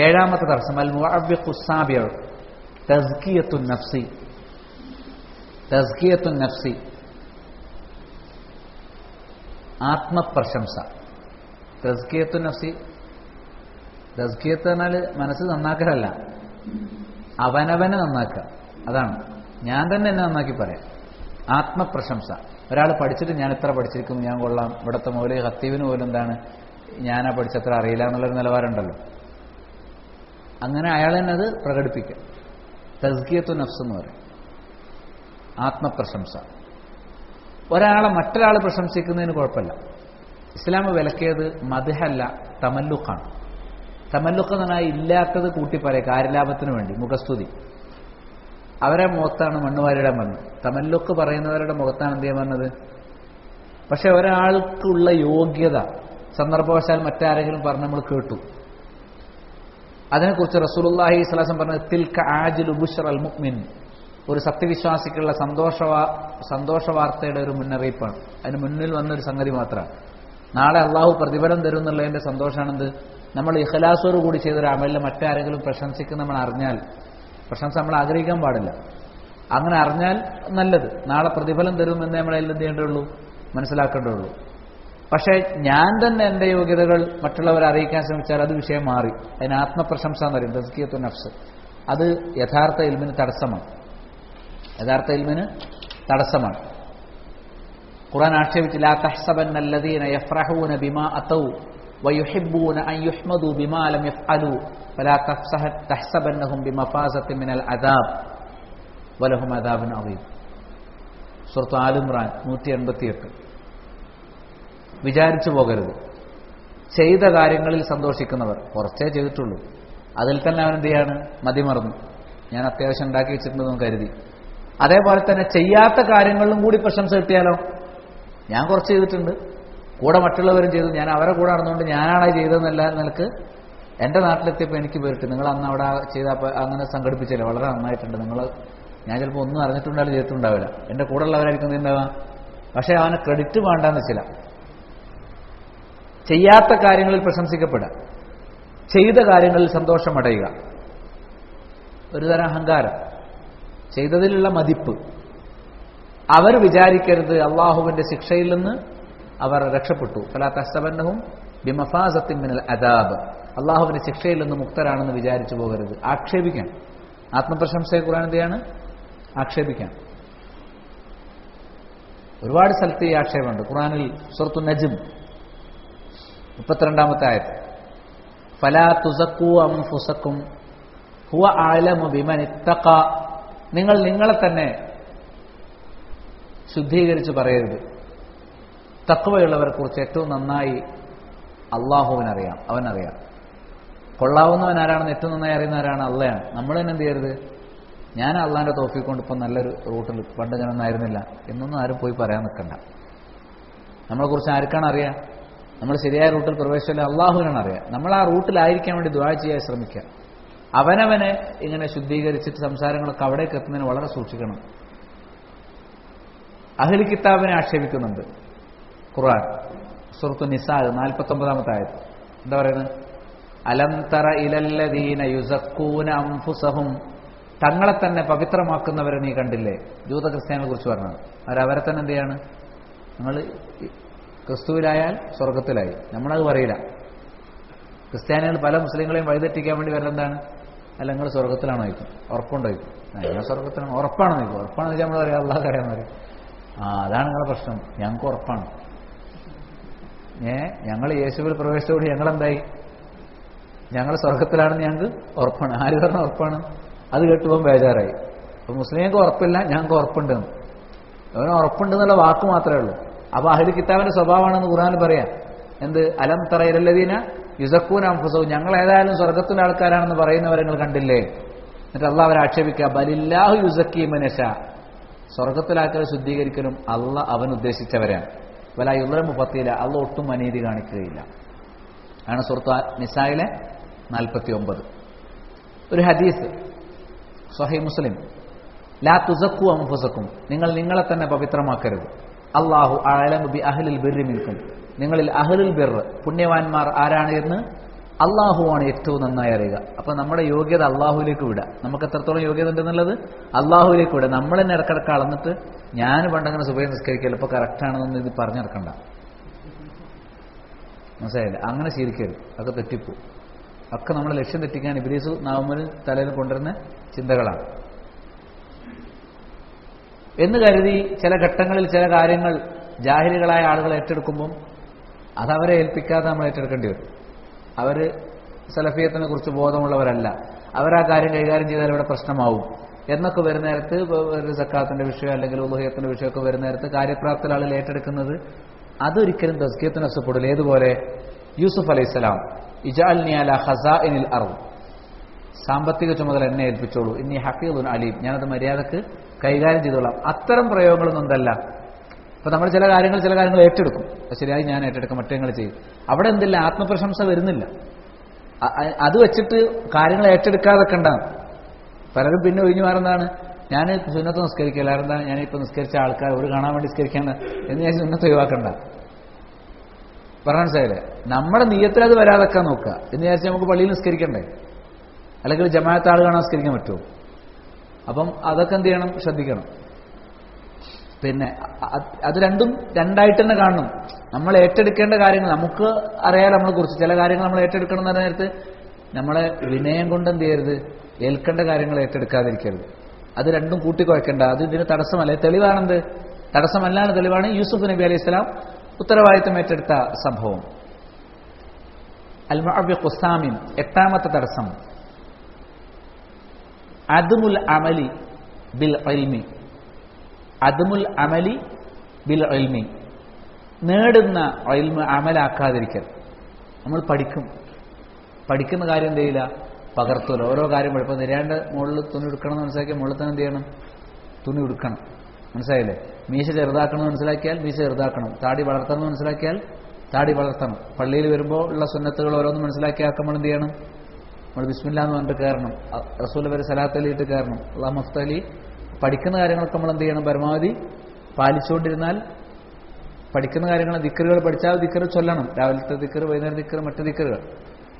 7ാമത്തെ തർസം അൽ മുഅവ്വിഖു സാബിഉ തസ്കിയത്തുൻ നഫ്സി. തസ്കിയത്തുൻ നഫ്സി, ആത്മപ്രശംസ. തസ്കിയത്തുൻ നഫ്സി, തസ്കിയത്ത് എന്നാൽ മനസ്സ് നന്നാക്കലല്ല, അവനവനെ നന്നാക്കുക. അതാണ് ഞാൻ തന്നെ എന്നെ നന്നാക്കി പറയാം. ആത്മപ്രശംസ. ഒരാൾ പഠിച്ചിട്ട് ഞാൻ ഇത്ര പഠിച്ചിരിക്കുന്നു, ഞാൻ കൊള്ളാം, ഇവിടുത്തെ മൗലവി ഖത്തീബിന് പോലും എന്താണ് ഞാനാ പഠിച്ചത്ര അറിയില്ല എന്നുള്ളൊരു നിലവാരമുണ്ടല്ലോ. അങ്ങനെ അയാൾ തന്നെ അത് പ്രകടിപ്പിക്കുക. തസ്കിയത്തു നഫ്സ് എന്ന് പറയും, ആത്മപ്രശംസ. ഒരാളെ മറ്റൊരാൾ പ്രശംസിക്കുന്നതിന് കുഴപ്പമില്ല. ഇസ്ലാം വിലക്കിയത് മദ്ഹല്ല, തമല്ലുഖാണ്. തമല്ലുഖ് എന്ന് പറഞ്ഞാൽ ഇല്ലാത്തത് കൂട്ടിപ്പറയുക, കാര്യലാഭത്തിന് വേണ്ടി മുഖസ്തുതി. അവരെ മുഖത്താണ് മണ്ണുവാരിടാൻ പറഞ്ഞത്. തമല്ലുഖ് പറയുന്നവരുടെ മുഖത്താണ് എന്ത് ചെയ്യാൻ പറഞ്ഞത്. പക്ഷെ ഒരാൾക്കുള്ള യോഗ്യത സന്ദർഭവശാൽ മറ്റാരെങ്കിലും പറഞ്ഞ് നമ്മൾ കേട്ടു. അതിനെക്കുറിച്ച് റസൂലുള്ളാഹി സ്വല്ലല്ലാഹു അലൈഹി വസല്ലം പറഞ്ഞത് തിൽക ആജിലു ബുശ്റൽ മുഅ്മിൻ, ഒരു സത്യവിശ്വാസിക്കുള്ള സന്തോഷ വാർത്തയുടെ ഒരു മുന്നറിയിപ്പാണ്. അതിന് മുന്നിൽ വന്നൊരു സംഗതി മാത്രമാണ്. നാളെ അള്ളാഹു പ്രതിഫലം തരും എന്നുള്ളതിന്റെ സന്തോഷമാണെന്ത്. നമ്മൾ ഇഖ്ലാസോട് കൂടി ചെയ്തൊരു അമലിൽ മറ്റാരെങ്കിലും പ്രശംസിക്കുന്ന നമ്മൾ അറിഞ്ഞാൽ, പ്രശംസ നമ്മൾ ആഗ്രഹിക്കാൻ പാടില്ല, അങ്ങനെ അറിഞ്ഞാൽ നല്ലത്. നാളെ പ്രതിഫലം തരുമെന്ന് നമ്മൾ അതിൽ എന്ത് ചെയ്യേണ്ടതുള്ളൂ, മനസ്സിലാക്കേണ്ടതുള്ളൂ. പക്ഷേ ഞാൻ തന്നെ എൻ്റെ യോഗ്യതകൾ മറ്റുള്ളവരെ അറിയിക്കാൻ ശ്രമിച്ചാൽ അത് വിഷയം മാറി. അതിന് ആത്മപ്രശംസ എന്ന് പറയും, തസ്കിയത്തു നഫ്സ്. അത് യഥാർത്ഥ ഇൽമിന് തടസ്സമാണ്. യഥാർത്ഥ ഇൽമിന് തടസ്സമാണ്. ഖുർആൻ ആക്ഷേപിച്ചു, ലാ തഹ്സബന്നല്ലദീന യഫ്റഹൂന ബിമാ അതൗ വയുഹിബ്ബൂന അൻ യുഹ്മദു ബിമാ ലം യഫ്അലു ഫലാ തഹ്സബന്നഹും ബിമഫാസത്തിൻ മിനൽ അദാബ് വലഹും അദാബുൻ അദീം. സൂറത്ത് ആൽ ഇംറാൻ 188. വിചാരിച്ചു പോകരുത്. ചെയ്ത കാര്യങ്ങളിൽ സന്തോഷിക്കുന്നവർ, കുറച്ചേ ചെയ്തിട്ടുള്ളൂ, അതിൽ തന്നെ അവൻ എന്ത് ചെയ്യാണ്, മതിമറന്നു. ഞാൻ അത്യാവശ്യം ഉണ്ടാക്കി വെച്ചിട്ടുണ്ടെന്ന് കരുതി. അതേപോലെ തന്നെ ചെയ്യാത്ത കാര്യങ്ങളിലും കൂടി പ്രശംസ കിട്ടിയാലോ, ഞാൻ കുറച്ച് ചെയ്തിട്ടുണ്ട്, കൂടെ മറ്റുള്ളവരും ചെയ്തു, ഞാൻ അവരെ കൂടെ നടന്നുകൊണ്ട് ഞാനാണ് ചെയ്തതെന്നല്ല നിലക്ക് എൻ്റെ നാട്ടിലെത്തിയപ്പോൾ എനിക്ക് പേരിട്ട്, നിങ്ങൾ അന്ന് അവിടെ ചെയ്ത അങ്ങനെ സംഘടിപ്പിച്ചില്ല, വളരെ നന്നായിട്ടുണ്ട്, നിങ്ങൾ ഞാൻ ചിലപ്പോൾ ഒന്നും അറിഞ്ഞിട്ടുണ്ടാവില്ല, ചെയ്തിട്ടുണ്ടാവില്ല, എൻ്റെ കൂടെ ഉള്ളവരായിരിക്കും ഉണ്ടാവുക. പക്ഷേ അവന് ക്രെഡിറ്റ് വേണ്ടാന്ന് വെച്ചില്ല. ചെയ്യാത്ത കാര്യങ്ങളിൽ പ്രശംസിക്കപ്പെടുക, ചെയ്ത കാര്യങ്ങളിൽ സന്തോഷമടയുക, ഒരുതരം അഹങ്കാരം, ചെയ്തതിലുള്ള മതിപ്പ്. അവർ വിചാരിക്കരുത് അള്ളാഹുവിന്റെ ശിക്ഷയിൽ നിന്ന് അവർ രക്ഷപ്പെട്ടു. ഫലാ തഹ്സബന്നഹും ബിമഫാസത്തിൻ മിനൽ അദാബ്, അള്ളാഹുവിന്റെ ശിക്ഷയിൽ നിന്ന് മുക്തരാണെന്ന് വിചാരിച്ചു പോകരുത്. ആക്ഷേപിക്കാൻ, ആത്മപ്രശംസയെ ഖുർആൻ എന്തെയാണ്, ആക്ഷേപിക്കാൻ. ഒരുപാട് സ്ഥലത്ത് ഈ ആക്ഷേപമുണ്ട്. ഖുർആനിൽ സൂറത്തുൻ നജ്ം 32-ാമത്തെ ആയത്ത്, ഫലാ തുസക്കൂ അൻഫുസക്കും ഹുവ അഅലമു ബിമൻ ഇത്തഖ, നിങ്ങൾ നിങ്ങളെ തന്നെ ശുദ്ധീകരിച്ച് പറയരുത്. തഖ്വയുള്ളവരെ കുറിച്ച് ഏറ്റവും നന്നായി അള്ളാഹുവിനറിയാം, അവനറിയാം. കൊള്ളാവുന്നവൻ ആരാണെന്ന് ഏറ്റവും നന്നായി അറിയുന്നവരാണ് അള്ളയാണ്. നമ്മൾ തന്നെ എന്ത് ചെയ്യരുത്, ഞാൻ അള്ളാഹിന്റെ തൗഫീഖ് കൊണ്ട് ഇപ്പം നല്ലൊരു റൂട്ടിൽ, പണ്ട് ഞാനൊന്നും ആയിരുന്നില്ല എന്നൊന്നും ആരും പോയി പറയാൻ നിൽക്കണ്ട. നമ്മളെക്കുറിച്ച് ആർക്കാണ് അറിയാം, നമ്മൾ ശരിയായ റൂട്ടിൽ പ്രവേശിച്ചാൽ അള്ളാഹുവിനാണ് അറിയാം. നമ്മൾ ആ റൂട്ടിലായിരിക്കാൻ വേണ്ടി ദുആ ചെയ്യാൻ ശ്രമിക്കുക. അവനവനെ ഇങ്ങനെ ശുദ്ധീകരിച്ചിട്ട് സംസാരങ്ങളൊക്കെ അവിടേക്ക് എത്തുന്നതിന് വളരെ സൂക്ഷിക്കണം. അഹ്ലു കിതാബിനെ ആക്ഷേപിക്കുന്നുണ്ട് ഖുർആൻ. സൂറത്തു നിസാ 49-ാമത്തെ ആയത്ത് എന്താ പറയുന്നത്, അലം തറ ഇലല്ലദീന യുസക്കൂന അൻഫുസഹും, തങ്ങളെ തന്നെ പവിത്രമാക്കുന്നവരെ നീ കണ്ടില്ലേ. ജൂത ക്രിസ്ത്യാനികളെ കുറിച്ച് പറഞ്ഞത്. അവരവരെ തന്നെ എന്ത് ചെയ്യാണ്, നമ്മൾ ക്രിസ്തുവിലായാൽ സ്വർഗത്തിലായി. നമ്മളത് പറയില്ല. ക്രിസ്ത്യാനികൾ പല മുസ്ലിങ്ങളെയും വഴിതെറ്റിക്കാൻ വേണ്ടി വരലെന്താണ്, അല്ല നിങ്ങൾ സ്വർഗത്തിലാണോ ചോദിക്കും, ഉറപ്പുണ്ടോ ചോദിക്കും. ഞാൻ സ്വർഗത്തിലാണ്, ഉറപ്പാണോ ചോദിക്കും. ഉറപ്പാണെന്ന് വെച്ചാൽ നമ്മൾ പറയാം അള്ളാഹ് അറിയാമെന്ന് പറയും. അതാണ് നിങ്ങളുടെ പ്രശ്നം, ഞങ്ങൾക്ക് ഉറപ്പാണ്. ഞങ്ങൾ യേശുവിൽ പ്രവേശിച്ചതോടെ ഞങ്ങളെന്തായി, ഞങ്ങൾ സ്വർഗത്തിലാണെന്ന് ഞങ്ങൾക്ക് ഉറപ്പാണ്. ആര് പറഞ്ഞ ഉറപ്പാണ്, അത് കേട്ടുപോകാൻ ബേജാറായി. അപ്പൊ മുസ്ലിങ്ങൾക്ക് ഉറപ്പില്ല, ഞങ്ങൾക്ക് ഉറപ്പുണ്ടെന്ന്. അവന് ഉറപ്പുണ്ടെന്നുള്ള വാക്ക് മാത്രമേ ഉള്ളൂ. അപ്പൊ അഹ്ലു കിതാബിന്റെ സ്വഭാവമാണെന്ന് ഖുർആനിൽ പറയാം. എന്ത്, അലം തറ ഇലല്ലദീന യുസക്കൂന അൻഫുസഹും, ഞങ്ങൾ ഏതായാലും സ്വർഗത്തിന്റെ ആൾക്കാരാണെന്ന് പറയുന്നവരെ നിങ്ങൾ കണ്ടില്ലേ. എന്നിട്ട് അള്ളാഹ് അവരെ ആക്ഷേപിക്കുക, ബലില്ലാഹു യുസക്കി മൻ യശാ, സ്വർഗത്തിലാക്കൽ ശുദ്ധീകരിക്കലും അള്ളാഹ് അവൻ ഉദ്ദേശിച്ചവരാണ്. വലാ യുദ്ലമു ഫത്തീല, അള്ളാഹ് ഒട്ടും അനീതി കാണിക്കുകയില്ല. ആണ് സൂറത്ത് നിസായിലെ 49. ഒരു ഹദീസ് സ്വഹീഹ് മുസ്ലിം, ലാ തുസക്കു അൻഫുസക്കും, നിങ്ങൾ നിങ്ങളെ തന്നെ പവിത്രമാക്കരുത്. അല്ലാഹു അഅലമു ബി അഹ്ലിൽ ബിർരി മിൻകും, നിങ്ങളിൽ അഹ്ലുൽ ബിർ, പുണ്യവാന്മാർ ആരാണ് എന്ന് അള്ളാഹുവാണ് ഏറ്റവും നന്നായി അറിയുക. അപ്പൊ നമ്മുടെ യോഗ്യത അള്ളാഹുവിലേക്ക് വിടുക. നമുക്ക് എത്രത്തോളം യോഗ്യത ഉണ്ടെന്നുള്ളത് അള്ളാഹുവിലേക്ക് വിടുക. നമ്മൾ തന്നെ ഇടക്കിടക്ക് അളന്നിട്ട് ഞാൻ പണ്ടങ്ങനെ സുബഹി നിസ്കരിക്കല്ലോ ഇപ്പൊ കറക്റ്റാണെന്നൊന്നും ഇത് പറഞ്ഞു നടക്കണ്ട. മനസ്സിലായില്ല, അങ്ങനെ ശീലിക്കരുത്, അതൊക്കെ തെറ്റിപ്പോ. ഒക്കെ നമ്മളെ ലക്ഷ്യം തെറ്റിക്കാൻ ഇബ്ലീസ് നാവുമ്മൽ തലയിൽ കൊണ്ടുവരുന്ന ചിന്തകളാണ്. എന്ന് കരുതി ചില ഘട്ടങ്ങളിൽ ചില കാര്യങ്ങൾ ജാഹിലുകളായ ആളുകൾ ഏറ്റെടുക്കുമ്പം അതവരെ ഏൽപ്പിക്കാതെ നമ്മൾ ഏറ്റെടുക്കേണ്ടി വരും. അവർ സലഫിയത്തിനെ കുറിച്ച് ബോധമുള്ളവരല്ല, അവരാ കാര്യം കൈകാര്യം ചെയ്താൽ ഇവിടെ പ്രശ്നമാവും എന്നൊക്കെ വരുന്ന നേരത്ത്, ഒരു സക്കാത്തിന്റെ വിഷയം അല്ലെങ്കിൽ ഉളുഹിയത്തിന്റെ വിഷയമൊക്കെ വരുന്ന നേരത്ത് കാര്യപ്രാപ്ത ആളുകൾ ഏറ്റെടുക്കുന്നത് അതൊരിക്കലും തസ്കിയത്തിന് നഷ്ടപ്പെടില്ല. ഏതുപോലെ യൂസുഫ് അലൈഹിസ്സലാം, ഇജഅൽനി അലാ ഖസാഇനിൽ അർദ്, സാമ്പത്തിക ചുമതല എന്നെ ഏൽപ്പിച്ചോളൂ, ഇന്നി ഹഫീദുൻ അലീം, ഞാനത് മര്യാദക്ക് കൈകാര്യം ചെയ്തോളാം. അത്തരം പ്രയോഗങ്ങളൊന്നും എന്തല്ല. അപ്പൊ നമ്മൾ ചില കാര്യങ്ങൾ ഏറ്റെടുക്കും, ശരിയായി ഞാൻ ഏറ്റെടുക്കും, മറ്റേ ചെയ്യും. അവിടെ എന്തില്ല, ആത്മപ്രശംസ വരുന്നില്ല. അത് വെച്ചിട്ട് കാര്യങ്ങൾ ഏറ്റെടുക്കാതൊക്കെ ഉണ്ടാകും. പലരും പിന്നെ ഒഴിഞ്ഞു മാറുന്നതാണ്, ഞാൻ സുന്നത്ത് നിസ്കരിക്കില്ല, എന്താ ഞാനിപ്പോൾ നിസ്കരിച്ച ആൾക്കാർ ഒരു കാണാൻ വേണ്ടി നിസ്കരിക്കേണ്ട എന്ന് ഞാൻ സുന്നത്ത് ഒഴിവാക്കണ്ട. പറഞ്ഞ മനസ്സിലായില്ലേ? നമ്മുടെ നിയ്യത്തിൽ അത് വരാതൊക്കെ നോക്കുക എന്ന് വിചാരിച്ചാൽ നമുക്ക് പള്ളിയിൽ നിസ്കരിക്കണ്ടേ, അല്ലെങ്കിൽ ജമാഅത്ത് ആൾ കാണാൻ നിസ്കരിക്കാൻ പറ്റുമോ? അപ്പം അതൊക്കെ എന്ത് ചെയ്യണം, ശ്രദ്ധിക്കണം. പിന്നെ അത് രണ്ടായിട്ട് തന്നെ കാണണം. നമ്മൾ ഏറ്റെടുക്കേണ്ട കാര്യങ്ങൾ നമുക്ക് അറിയാം, നമ്മളെ കുറിച്ച് ചില കാര്യങ്ങൾ നമ്മൾ ഏറ്റെടുക്കണം എന്ന് പറഞ്ഞ നേരത്ത് നമ്മളെ വിനയം കൊണ്ട് എന്ത് ചെയ്യരുത്, ഏൽക്കേണ്ട കാര്യങ്ങൾ ഏറ്റെടുക്കാതിരിക്കരുത്. അത് രണ്ടും കൂട്ടിക്കുഴക്കേണ്ട, അത് ഇതിന് തടസ്സമല്ല. തെളിവാണെന്ത്, തടസ്സമല്ലാണ് തെളിവാണ് യൂസുഫ് നബി അലൈഹി സ്വലാം ഉത്തരവാദിത്തം ഏറ്റെടുത്ത സംഭവം. അൽ-മുഅവ്വിഖു സാമിൻ, 8ാമത്തെ തടസ്സം, അദ്മുൽ അമലി ബിൽ ഇൽമി. അദ്മുൽ അമലി ബിൽ ഇൽമി, നേടുന്ന ഇൽമ് അമലാക്കാതിരിക്കൽ. നമ്മൾ പഠിക്കുന്ന കാര്യം എന്ത് ചെയ്യില്ല, പകർത്തൂല. ഓരോ കാര്യം ഇപ്പോൾ നിരാണ്ട് മുകളിൽ തുണി ഉടുക്കണം എന്ന് മനസ്സിലാക്കിയാൽ മുകളിൽ തന്നെ എന്ത് ചെയ്യണം, തുണി ഉടുക്കണം. മനസ്സിലായില്ലേ? മീശ ചെറുതാക്കണം എന്ന് മനസ്സിലാക്കിയാൽ മീശ ചെറുതാക്കണം, താടി വളർത്തണം എന്ന് മനസ്സിലാക്കിയാൽ താടി വളർത്തണം. പള്ളിയിൽ വരുമ്പോൾ ഉള്ള സുന്നത്തുകൾ ഓരോന്നും മനസ്സിലാക്കിയാൽ നമ്മൾ എന്ത് ചെയ്യണം, നമ്മൾ ബിസ്മില്ലാ എന്ന് പറഞ്ഞിട്ട് കയറണം, റസൂൽ വരെ സലാത്ത് അലിയിട്ട് കയറണം, അള്ളാഹു മഫ്തലി. പഠിക്കുന്ന കാര്യങ്ങളൊക്കെ നമ്മൾ എന്ത് ചെയ്യണം, പരമാവധി പാലിച്ചുകൊണ്ടിരുന്നാൽ പഠിക്കുന്ന കാര്യങ്ങൾ, ദിക്കറുകൾ പഠിച്ചാൽ ദിക്കറ് ചൊല്ലണം, രാവിലത്തെ ദിക്കറ്, വൈകുന്നേരം ദിക്കറ്, മറ്റു ദിക്കറുകൾ.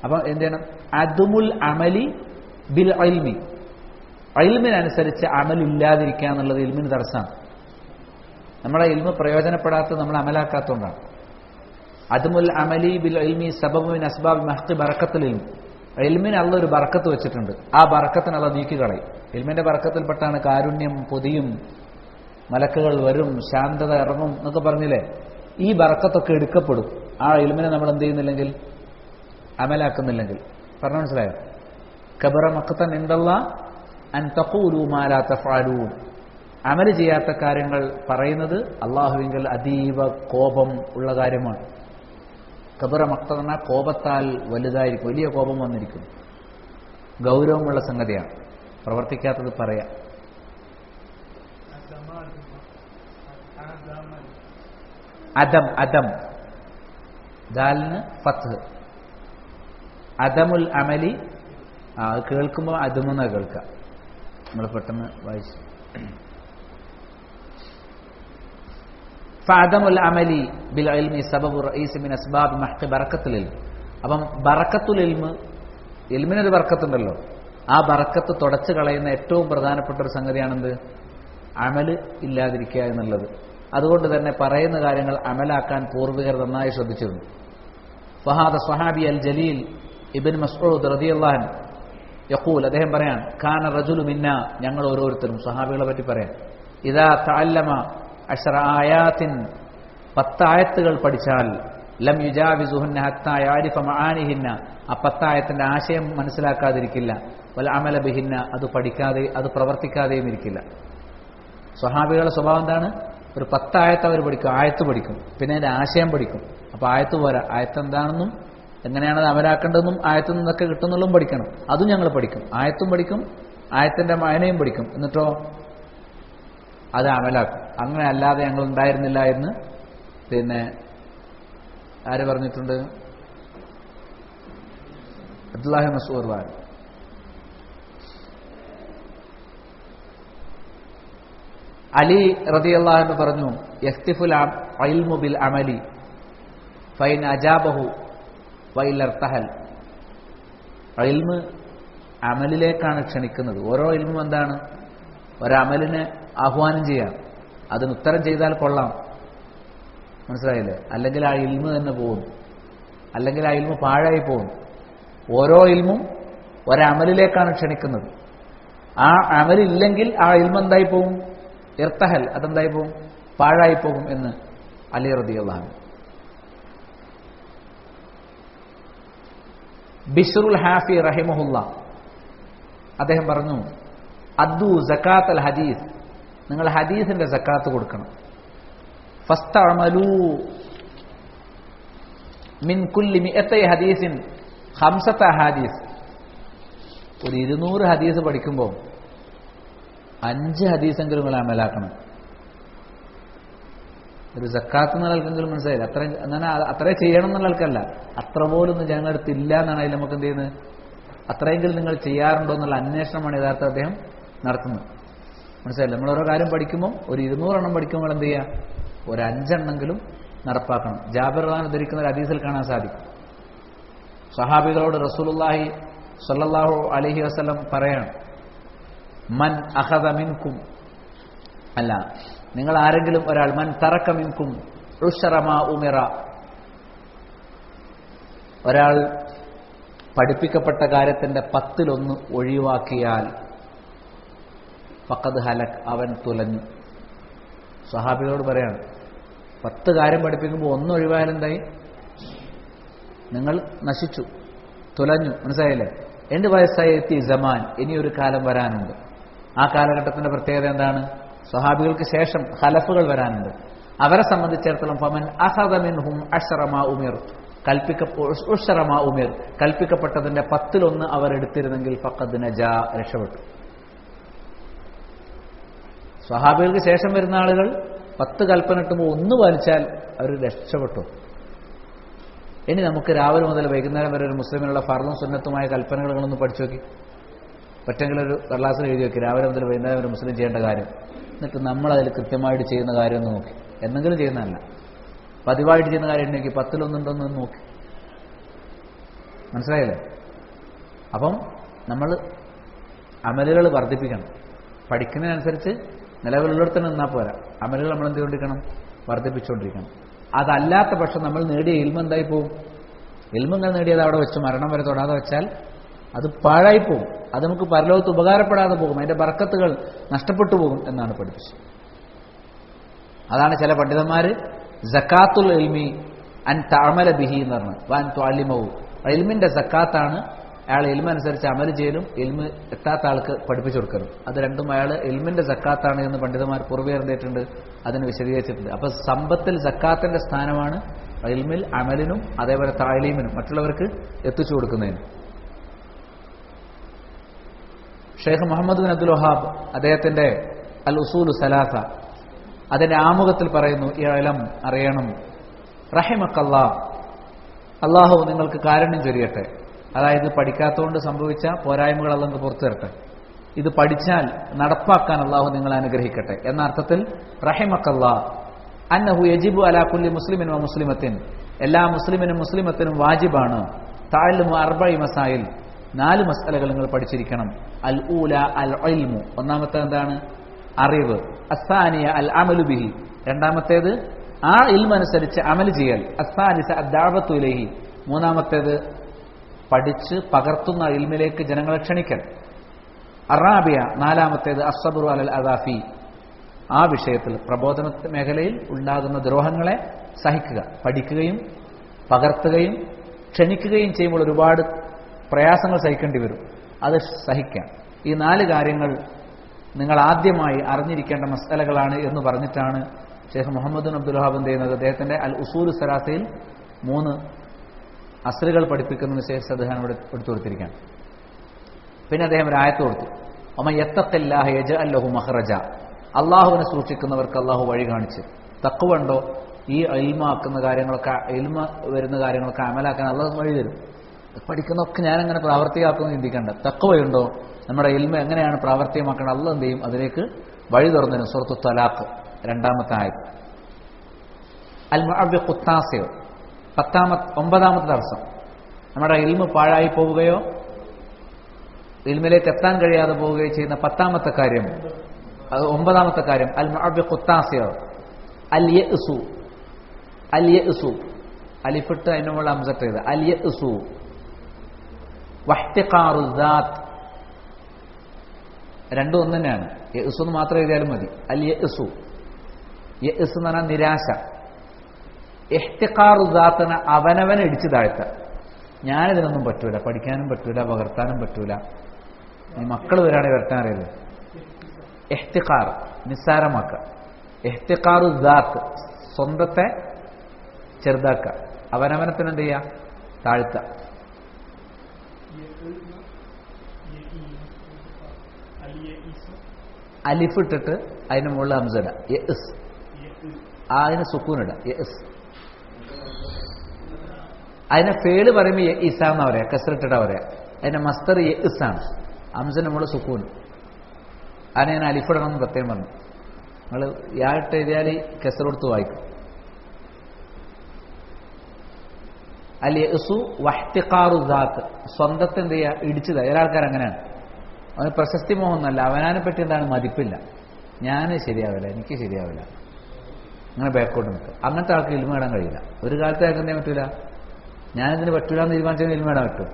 അപ്പം എന്ത് ചെയ്യണം, അദ്മുൽ അമലി ബിൽ ഇൽമി, ഇൽമിനനുസരിച്ച് അമലില്ലാതിരിക്കുക എന്നുള്ളത് ഇൽമിന് തടസ്സമാണ്. നമ്മളെ ഇൽമ് പ്രയോജനപ്പെടാത്തത് നമ്മൾ അമലാക്കാത്തതുകൊണ്ടാണ്. അദ്മുൽ അമലി ബിൽ ഇൽമി സബബു മിൻ അസ്ബാബി മഹ്ഖി ബറക്കത്തുൽ ഇൽം. ഇൽമിന് അള്ള ഒരു ബറക്കത്ത് വെച്ചിട്ടുണ്ട്, ആ ബറക്കത്തിന് അള്ള നീക്കിക്കളയും. ഇൽമിന്റെ ബറക്കത്തിൽപ്പെട്ടാണ് കാരുണ്യം, പൊതിയും, മലക്കുകൾ വരും, ശാന്തത ഇറങ്ങും എന്നൊക്കെ പറഞ്ഞില്ലേ. ഈ ബറക്കത്തൊക്കെ എടുക്കപ്പെടും ആ ഇൽമിനെ നമ്മൾ എന്ത് ചെയ്യുന്നില്ലെങ്കിൽ, അമലാക്കുന്നില്ലെങ്കിൽ. പറഞ്ഞു മനസ്സിലായോ? കബറ മഖ്തൻ ഇൻദല്ലാഹ് അൻ തഖൂലു മാ ലാ തഫ്അലൂൻ. അമല് ചെയ്യാത്ത കാര്യങ്ങൾ പറയുന്നത് അള്ളാഹുവിങ്കൽ അതീവ കോപം ഉള്ള കാര്യമാണ്. കബറ മഖ്തൻ എന്ന കോപത്താൽ വലുതായിരിക്കും, വലിയ കോപം വന്നിരിക്കും, ഗൗരവമുള്ള സംഗതിയാണ്. പ്രവർത്തിക്കാത്തത് പറയാം. അദം ദാലിന് ഫത്ഹ്, അദമുൽ അമലി. കേൾക്കുമ്പോൾ അദമെന്നാ കേൾക്കുക, നമ്മൾ പെട്ടെന്ന് വായിച്ചു. ഫഅദമുൽ അമലി ബിൽ ഇൽമി സബബു റഈസ് മിൻ അസ്ബാബ് മഹ്ഖി ബറക്കത്തുൽ ഇൽം. അപ്പം ബറക്കത്തുൽ ഇൽമ്, ഇൽമിനൊരു ബറക്കത്തുണ്ടല്ലോ, ആ ബറക്കത്ത് തുടച്ചു കളയുന്ന ഏറ്റവും പ്രധാനപ്പെട്ട ഒരു സംഗതിയാണെന്ത്, അമല് ഇല്ലാതിരിക്കുക എന്നുള്ളത്. അതുകൊണ്ട് തന്നെ പറയുന്ന കാര്യങ്ങൾ അമലാക്കാൻ പൂർവികർ നന്നായി ശ്രദ്ധിച്ചിരുന്നു. ഫഹാദ സ്വഹാബി അൽ ജലീൽ ഇബ്ൻ മസ്ഊദ് റളിയല്ലാഹു അൻഹു യഖൂൽ, അദ്ദേഹം പറയാൻ, കാന റജുലു മിന്ന, ഞങ്ങൾ ഓരോരുത്തരും, സ്വഹാബികളെ പറ്റി പറയാം, ഇദാ തഅല്ലമ 10 ആയാത്തിൻ, 10 ആയത്തുകൾ പഠിച്ചാൽ, ലം യുജാവിസുഹുന്ന ഹത്താ യഅരിഫ മആനിഹിന്ന, ആ 10 ആയത്തിന്റെ ആശയം മനസ്സിലാക്കാതിരിക്കില്ല, വൽ അമല ബിഹിന്ന, അത് പഠിക്കാതെ അത് പ്രവർത്തിക്കാതെയും ഇരിക്കില്ല. സ്വഹാബികളുടെ സ്വഭാവം എന്താണ്? ഒരു 10 ആയത്ത് അവർ പഠിക്കും, ആയത്ത് പഠിക്കും, പിന്നെ അതിന്റെ ആശയം പഠിക്കും. അപ്പൊ ആയത്ത് പോരാ, ആയത്ത് എന്താണെന്നും എങ്ങനെയാണത് അമലാക്കേണ്ടതെന്നും ആയത്തിൽ നിന്നൊക്കെ കിട്ടുന്നുള്ളതും പഠിക്കണം. അതും ഞങ്ങൾ പഠിക്കും, ആയത്തും പഠിക്കും, ആയത്തിന്റെ മായനയും പഠിക്കും, എന്നിട്ടോ അത് അമലാക്കും. അങ്ങനെ അല്ലാതെ ഞങ്ങൾ ഉണ്ടായിരുന്നില്ല എന്ന് പിന്നെ ആര് പറഞ്ഞിട്ടുണ്ട്? അബ്ദുല്ലാഹി മസ്ഊദ് പറഞ്ഞു. അലി റളിയല്ലാഹു അൻഹു പറഞ്ഞു, യഖ്തിഫുൽ ഇൽമു ബിൽ അമലി ഫൈൻ അജാബഹു വൈലർതഹൽ. ഇൽമ് അമലിലേക്കാണ് ക്ഷണിക്കുന്നത്. ഓരോ ഇൽമും എന്താണ്? ഒരമലിനെ ആഹ്വാനം ചെയ്യാം, അതിന് ഉത്തരം ചെയ്താൽ കൊള്ളാം, മനസ്സിലായില്ലേ? അല്ലെങ്കിൽ ആ ഇൽമ് തന്നെ പോകും, അല്ലെങ്കിൽ ആ ഇൽമ് പാഴായി പോകും. ഓരോ ഇൽമും ഒരമലിലേക്കാണ് ക്ഷണിക്കുന്നത്. ആ അമലില്ലെങ്കിൽ ആ ഇൽമ് എന്തായി പോവും? ഇർത്തഹൽ, അതെന്തായി പോകും? പാഴായി പോകും എന്ന് അലി റളിയല്ലാഹു അൻഹു. ബിശ്റുൽ ഹാഫി റഹിമഹുല്ലാ അദ്ദേഹം പറഞ്ഞു, അദ്ദു സകാത്തൽ ഹദീസ്, നിങ്ങൾ ഹദീസിന്റെ സക്കാത്ത് കൊടുക്കണം. ഫസ്തഅമലൂ മിൻ കുല്ലി മിഅത്തൈ ഹദീസിൻ ഖംസത ഹദീസ്. ഒരു 200 ഹദീസ് പഠിക്കുമ്പോൾ 5 ഹദീസെങ്കിലും നിങ്ങൾ അമലാക്കണം. ഒരു സക്കാത്ത് എന്നുള്ള ആൾക്കെങ്കിലും മനസ്സിലായില്ല. അത്രേ ചെയ്യണം എന്നുള്ള ആൾക്കല്ല, അത്ര പോലും ഒന്നും ജനങ്ങളുടെ അടുത്തില്ല എന്നാണ് അതിൽ നമുക്ക് എന്ത് ചെയ്യുന്നത്, അത്രയെങ്കിലും നിങ്ങൾ ചെയ്യാറുണ്ടോ എന്നുള്ള അന്വേഷണമാണ് യഥാർത്ഥ അദ്ദേഹം നടത്തുന്നത്. മനസ്സിലായില്ല? നമ്മൾ ഓരോ കാര്യം പഠിക്കുമ്പോൾ ഒരു 200 എണ്ണം പഠിക്കുമ്പോൾ എന്ത് ചെയ്യുക, ഒരു 5 എണ്ണെങ്കിലും നടപ്പാക്കണം. ജാബിർ റളിയല്ലാഹു അൻഹു ധരിക്കുന്ന ഒരു ഹദീസിൽ കാണാൻ സാധിക്കും, സഹാബികളോട് റസൂലുള്ളാഹി സ്വല്ലല്ലാഹു അലൈഹി വസല്ലം പറയാണ്, മൻ അഖദ മിൻകും, അല്ല നിങ്ങൾ ആരെങ്കിലും ഒരാൾ, മൻ തറക മിൻകും ഉശ്റ മാ ഉമിറ, ഒരാൾ പഠിപ്പിക്കപ്പെട്ട കാര്യത്തിന്റെ 10-1 ഒഴിവാക്കിയാൽ ഫഖദ് ഹലക്, അവൻ തുലഞ്ഞു. സ്വഹാബികളോട് പറയാണ്, 10 കാര്യം പഠിപ്പിക്കുമ്പോൾ 1 ഒഴിവായാലെന്തായി? നിങ്ങൾ നശിച്ചു, തുലഞ്ഞു. മനസ്സിലായില്ലേ? എന്റെ വയസ്സായി എത്തി സമാൻ, ഇനിയൊരു കാലം വരാനുണ്ട്. ആ കാലഘട്ടത്തിന്റെ പ്രത്യേകത എന്താണ്? സ്വഹാബികൾക്ക് ശേഷം ഖലഫുകൾ വരാനുണ്ട്. അവരെ സംബന്ധിച്ചിടത്തോളം ഫമൻ അഖദ മിൻഹും അശ്റ മാ ഉമിർ, കൽപ്പിക്കപ്പെട്ടതിന്റെ 10-1 അവർ എടുത്തിരുന്നെങ്കിൽ ഫഖദ് നജാ, രക്ഷപ്പെട്ടു. സ്വഹാബികൾക്ക് ശേഷം വരുന്ന ആളുകൾ 10 കൽപ്പന ഇട്ടുമ്പോൾ 1 പാലിച്ചാൽ അവർ രക്ഷപ്പെട്ടു. ഇനി നമുക്ക് രാവിലെ മുതൽ വൈകുന്നേരം വരെ ഒരു മുസ്ലിമിനുള്ള ഫർളും സുന്നത്തുമായ കൽപ്പനകളൊന്ന് പഠിച്ചു നോക്കി. പറ്റെങ്കിലും ഒരു കടലാസിൽ എഴുതി നോക്കി, രാവിലെ മുതൽ വൈകുന്നേരം ഒരു മുസ്ലിം ചെയ്യേണ്ട കാര്യം. എന്നിട്ട് നമ്മൾ അതിൽ കൃത്യമായിട്ട് ചെയ്യുന്ന കാര്യം ഒന്ന് നോക്കി. എന്തെങ്കിലും ചെയ്യുന്നതല്ല, പതിവായിട്ട് ചെയ്യുന്ന കാര്യം ഉണ്ടെങ്കിൽ 10-1 ഉണ്ടോന്ന് നോക്കി. മനസ്സിലായില്ലേ? അപ്പം നമ്മൾ അമലുകൾ വർദ്ധിപ്പിക്കണം. പഠിക്കുന്നതിനനുസരിച്ച് നിലവിലുള്ളിടത്ത് നിന്നാൽ പോരാ, അമലുകൾ നമ്മൾ എന്ത് ചെയ്തുകൊണ്ടിരിക്കണം? വർദ്ധിപ്പിച്ചുകൊണ്ടിരിക്കണം. അതല്ലാത്ത പക്ഷം നമ്മൾ നേടിയ ഇൽമ എന്തായി പോകും? ഇൽമങ്ങൾ നേടിയത് അവിടെ വെച്ച് മരണം വരെ തൊടാതെ വെച്ചാൽ അത് പാഴായി പോകും. അത് നമുക്ക് പരലോകത്ത് ഉപകാരപ്പെടാതെ പോകും, അതിന്റെ ബർക്കത്തുകൾ നഷ്ടപ്പെട്ടു പോകും എന്നാണ് പഠിപ്പിച്ചത്. അതാണ് ചില പണ്ഡിതന്മാര് സക്കാത്തുൽ ഇൽമി അൻ തഅമല ബിഹി എന്ന് പറഞ്ഞു, വൻ തുഅല്ലിമഹു. ഇൽമിന്റെ സക്കാത്താണ് അയാൾ ഇൽമ അനുസരിച്ച് അമൽ ചെയ്യലും ഇൽമ എത്താത്ത ആൾക്ക് പഠിപ്പിച്ചു കൊടുക്കലും. അത് രണ്ടും അയാൾ ഇൽമിന്റെ സക്കാത്താണ് എന്ന് പണ്ഡിതന്മാർ പൂർവ്വം എന്തിട്ടുണ്ട്, അതിന് വിശദീകരിച്ചിട്ടുണ്ട്. അപ്പൊ സമ്പത്തിൽ സക്കാത്തിന്റെ സ്ഥാനമാണ് ഇൽമിൽ അമലിനും അതേപോലെ താലീമിനും മറ്റുള്ളവർക്ക് എത്തിച്ചു കൊടുക്കുന്നതിനും. ഷെയ്ഖ് മുഹമ്മദ് ബിൻ അബ്ദുൽ വഹാബ് അദ്ദേഹത്തിന്റെ അൽ ഉസൂലു സലാസ അതിന്റെ ആമുഖത്തിൽ പറയുന്നു, ഇഅലം, അറിയണം, റഹിമക്കല്ലാഹ്, അള്ളാഹു നിങ്ങൾക്ക് കാരുണ്യം ചൊരിയട്ടെ. അതായത് പഠിക്കാത്തതുകൊണ്ട് സംഭവിച്ച പോരായ്മകൾ അല്ലാഹു പുറത്തു തരട്ടെ. ഇത് പഠിച്ചാൽ നടപ്പാക്കാൻ അള്ളാഹു നിങ്ങളെ അനുഗ്രഹിക്കട്ടെ എന്ന അർത്ഥത്തിൽ റഹിമക്കല്ലാഹ് അന്നഹു യജിബു അലാ കുല്ലി മുസ്ലിമിൻ വ മുസ്ലിമത്തിൻ, എല്ലാ മുസ്ലിമിനും മുസ്ലിമത്തിനും വാജിബാണ് തഅല്ലുമു 4 മസായിൽ, 4 മസ്അലകൾ നിങ്ങൾ പഠിച്ചിരിക്കണം. അൽ ഊല അൽ ഇൽമു, ഒന്നാമത്തെ എന്താണ്? അറിവ്. അസ്സാനിയ അൽ അമലു ബിഹി, രണ്ടാമത്തേത് ആ ഇൽമ അനുസരിച്ച് അമൽ ചെയ്യൽ. അസ്സാലിസ അദ്ദഅവതു ഇലൈഹി, മൂന്നാമത്തേത് പഠിച്ച് പകർത്തുന്ന ഇൽമിലേക്ക് ജനങ്ങളെ ക്ഷണിക്കൽ. അറാബിയ, നാലാമത്തേത് അസ്സബ്റു അലൽ അദാഫി, ആ വിഷയത്തിൽ പ്രബോധന മേഖലയിൽ ഉണ്ടാകുന്ന ദ്രോഹങ്ങളെ സഹിക്കുക. പഠിക്കുകയും പകർത്തുകയും ക്ഷണിക്കുകയും ചെയ്യുമ്പോൾ ഒരുപാട് പ്രയാസങ്ങൾ സഹിക്കേണ്ടി വരും, അത് സഹിക്കാം. ഈ 4 കാര്യങ്ങൾ നിങ്ങൾ ആദ്യമായി അറിഞ്ഞിരിക്കേണ്ട മസ്അലകളാണ് എന്ന് പറഞ്ഞിട്ടാണ് ഷെയ്ഖ് മുഹമ്മദ് ബിൻ അബ്ദുൽ വഹാബ് ചെയ്യുന്നത്. അദ്ദേഹത്തിന്റെ അൽ ഉസൂലു സലാസയിൽ 3 അസ്റുകൾ പഠിപ്പിക്കുന്നതിന് ശേഷം അദ്ദേഹം ഇവിടെ എടുത്തു കൊടുത്തിരിക്കുകയാണ്. പിന്നെ അദ്ദേഹം ഒരു ആയത്ത് കൊടുത്തു, വമൻ യത്തഖില്ലാഹ യജ്അൽ ലഹു മഖ്റജ, അള്ളാഹുവിനെ സൂക്ഷിക്കുന്നവർക്ക് അള്ളാഹു വഴി കാണിച്ച്. തഖ്വ ഉണ്ടോ? ഈ ഇൽമാക്കുന്ന കാര്യങ്ങളൊക്കെ, ഇൽമ വരുന്ന കാര്യങ്ങളൊക്കെ അമലാക്കാൻ അള്ളാഹു വഴി തരും. പഠിക്കുന്നതൊക്കെ ഞാനെങ്ങനെ പ്രാവർത്തികമാക്കുമെന്ന് ചിന്തിക്കേണ്ട. തഖ്വയുണ്ടോ? നമ്മുടെ ഇൽമ എങ്ങനെയാണ് പ്രാവർത്തികമാക്കേണ്ടത്? അള്ളാഹു എന്ത് ചെയ്യും? അതിലേക്ക് വഴി തുറന്നു. സൂറത്തു തലാഖ് 2-ാമത്തെ ആയത്ത്. അൽ മുഅവ്വിഖു താസിഉ, 9-ാമത്തെ ദർസം. നമ്മുടെ ഇൽമ പാഴായി പോവുകയോ ഇൽമിലേക്ക് എത്താൻ കഴിയാതെ പോവുകയോ ചെയ്യുന്ന 10-ാമത്തെ കാര്യം, അത് 9-ാമത്തെ കാര്യം. അൽ മുഅവ്വിഖു താസിഉ അൽ യഅ്സു, അൽ യഅ്സു, അലിഫിട്ട് അതിന്റെ മുകളിൽ ഹംസത്ത് ചെയ്ത് അൽ യഅ്സു വഹ്തിഖാറു ദാത്ത്, രണ്ടും ഒന്ന് തന്നെയാണ്. യഅ്സു എന്ന് മാത്രം എഴുതിയാലും മതി. അൽ യഅ്സു, യഅ്സ് എന്ന് പറഞ്ഞാൽ നിരാശ. ഇഹ്തിഖാറു ദാത്തന, അവനവനെ ഇടിച്ചു താഴ്ത്ത. ഞാനിതിനൊന്നും പറ്റൂല, പഠിക്കാനും പറ്റൂല, പകർത്താനും പറ്റൂല, ഈ മക്കൾ വരാണെങ്കിൽ വരട്ടാൻ അറിയില്ല. ഇഹ്തിഖാർ, നിസ്സാരമാക്കുക. ഇഹ്തിഖാറു ദാത്ത്, സ്വന്തത്തെ ചെറുതാക്കുക, അവനവനെ തന്നെ എന്ത് ചെയ്യുക, താഴ്ത്ത. അലിഫ് ഇട്ടിട്ട് അതിന് മുകളിൽ ഹംസ ഇടുക, യഅ്സ്. അതിന് സുക്കൂനിടുക, യഅ്സ്. അതിനെ ഫേല് പറയുമ്പോൾ യഇസ എന്നാ പറയാ, കസ്റിട്ടിട്ടാ പറയാ. അതിന്റെ മസ്തർ യഇസ് ആണ്, ഹംസന് നമ്മൾ സുക്കൂൻ. അതിനെ ഞാൻ അലിഫിടണം എന്ന് പ്രത്യേകം പറഞ്ഞു. നിങ്ങൾ യാട്ട് എഴുതിയാൽ കസ്ർ കൊടുത്ത് വായിക്കും. അൽ യഅ്സു വഹ്തിഖാറു ദാത്ത്, സ്വന്തത്തെ എന്ത് ചെയ്യുക, ഇടിച്ചത്. ചില ആൾക്കാർ അങ്ങനെയാണ്. അവന് പ്രശസ്തി മോഹമൊന്നുമല്ല, അവനാനെ പറ്റി എന്താണ്, മതിപ്പില്ല. ഞാൻ ശരിയാവില്ല, എനിക്ക് ശരിയാവില്ല, അങ്ങനെ ബാക്കോട്ട് നിൽക്കുക. അങ്ങനത്തെ ആൾക്ക് ഇൽമ നേടാൻ കഴിയില്ല. ഒരു കാലത്ത് അയാൾക്ക് എന്തേ പറ്റൂല, ഞാനിതിന് പറ്റൂല എന്ന് തീരുമാനിച്ചാൽ ഇൽമ നേടാൻ പറ്റും.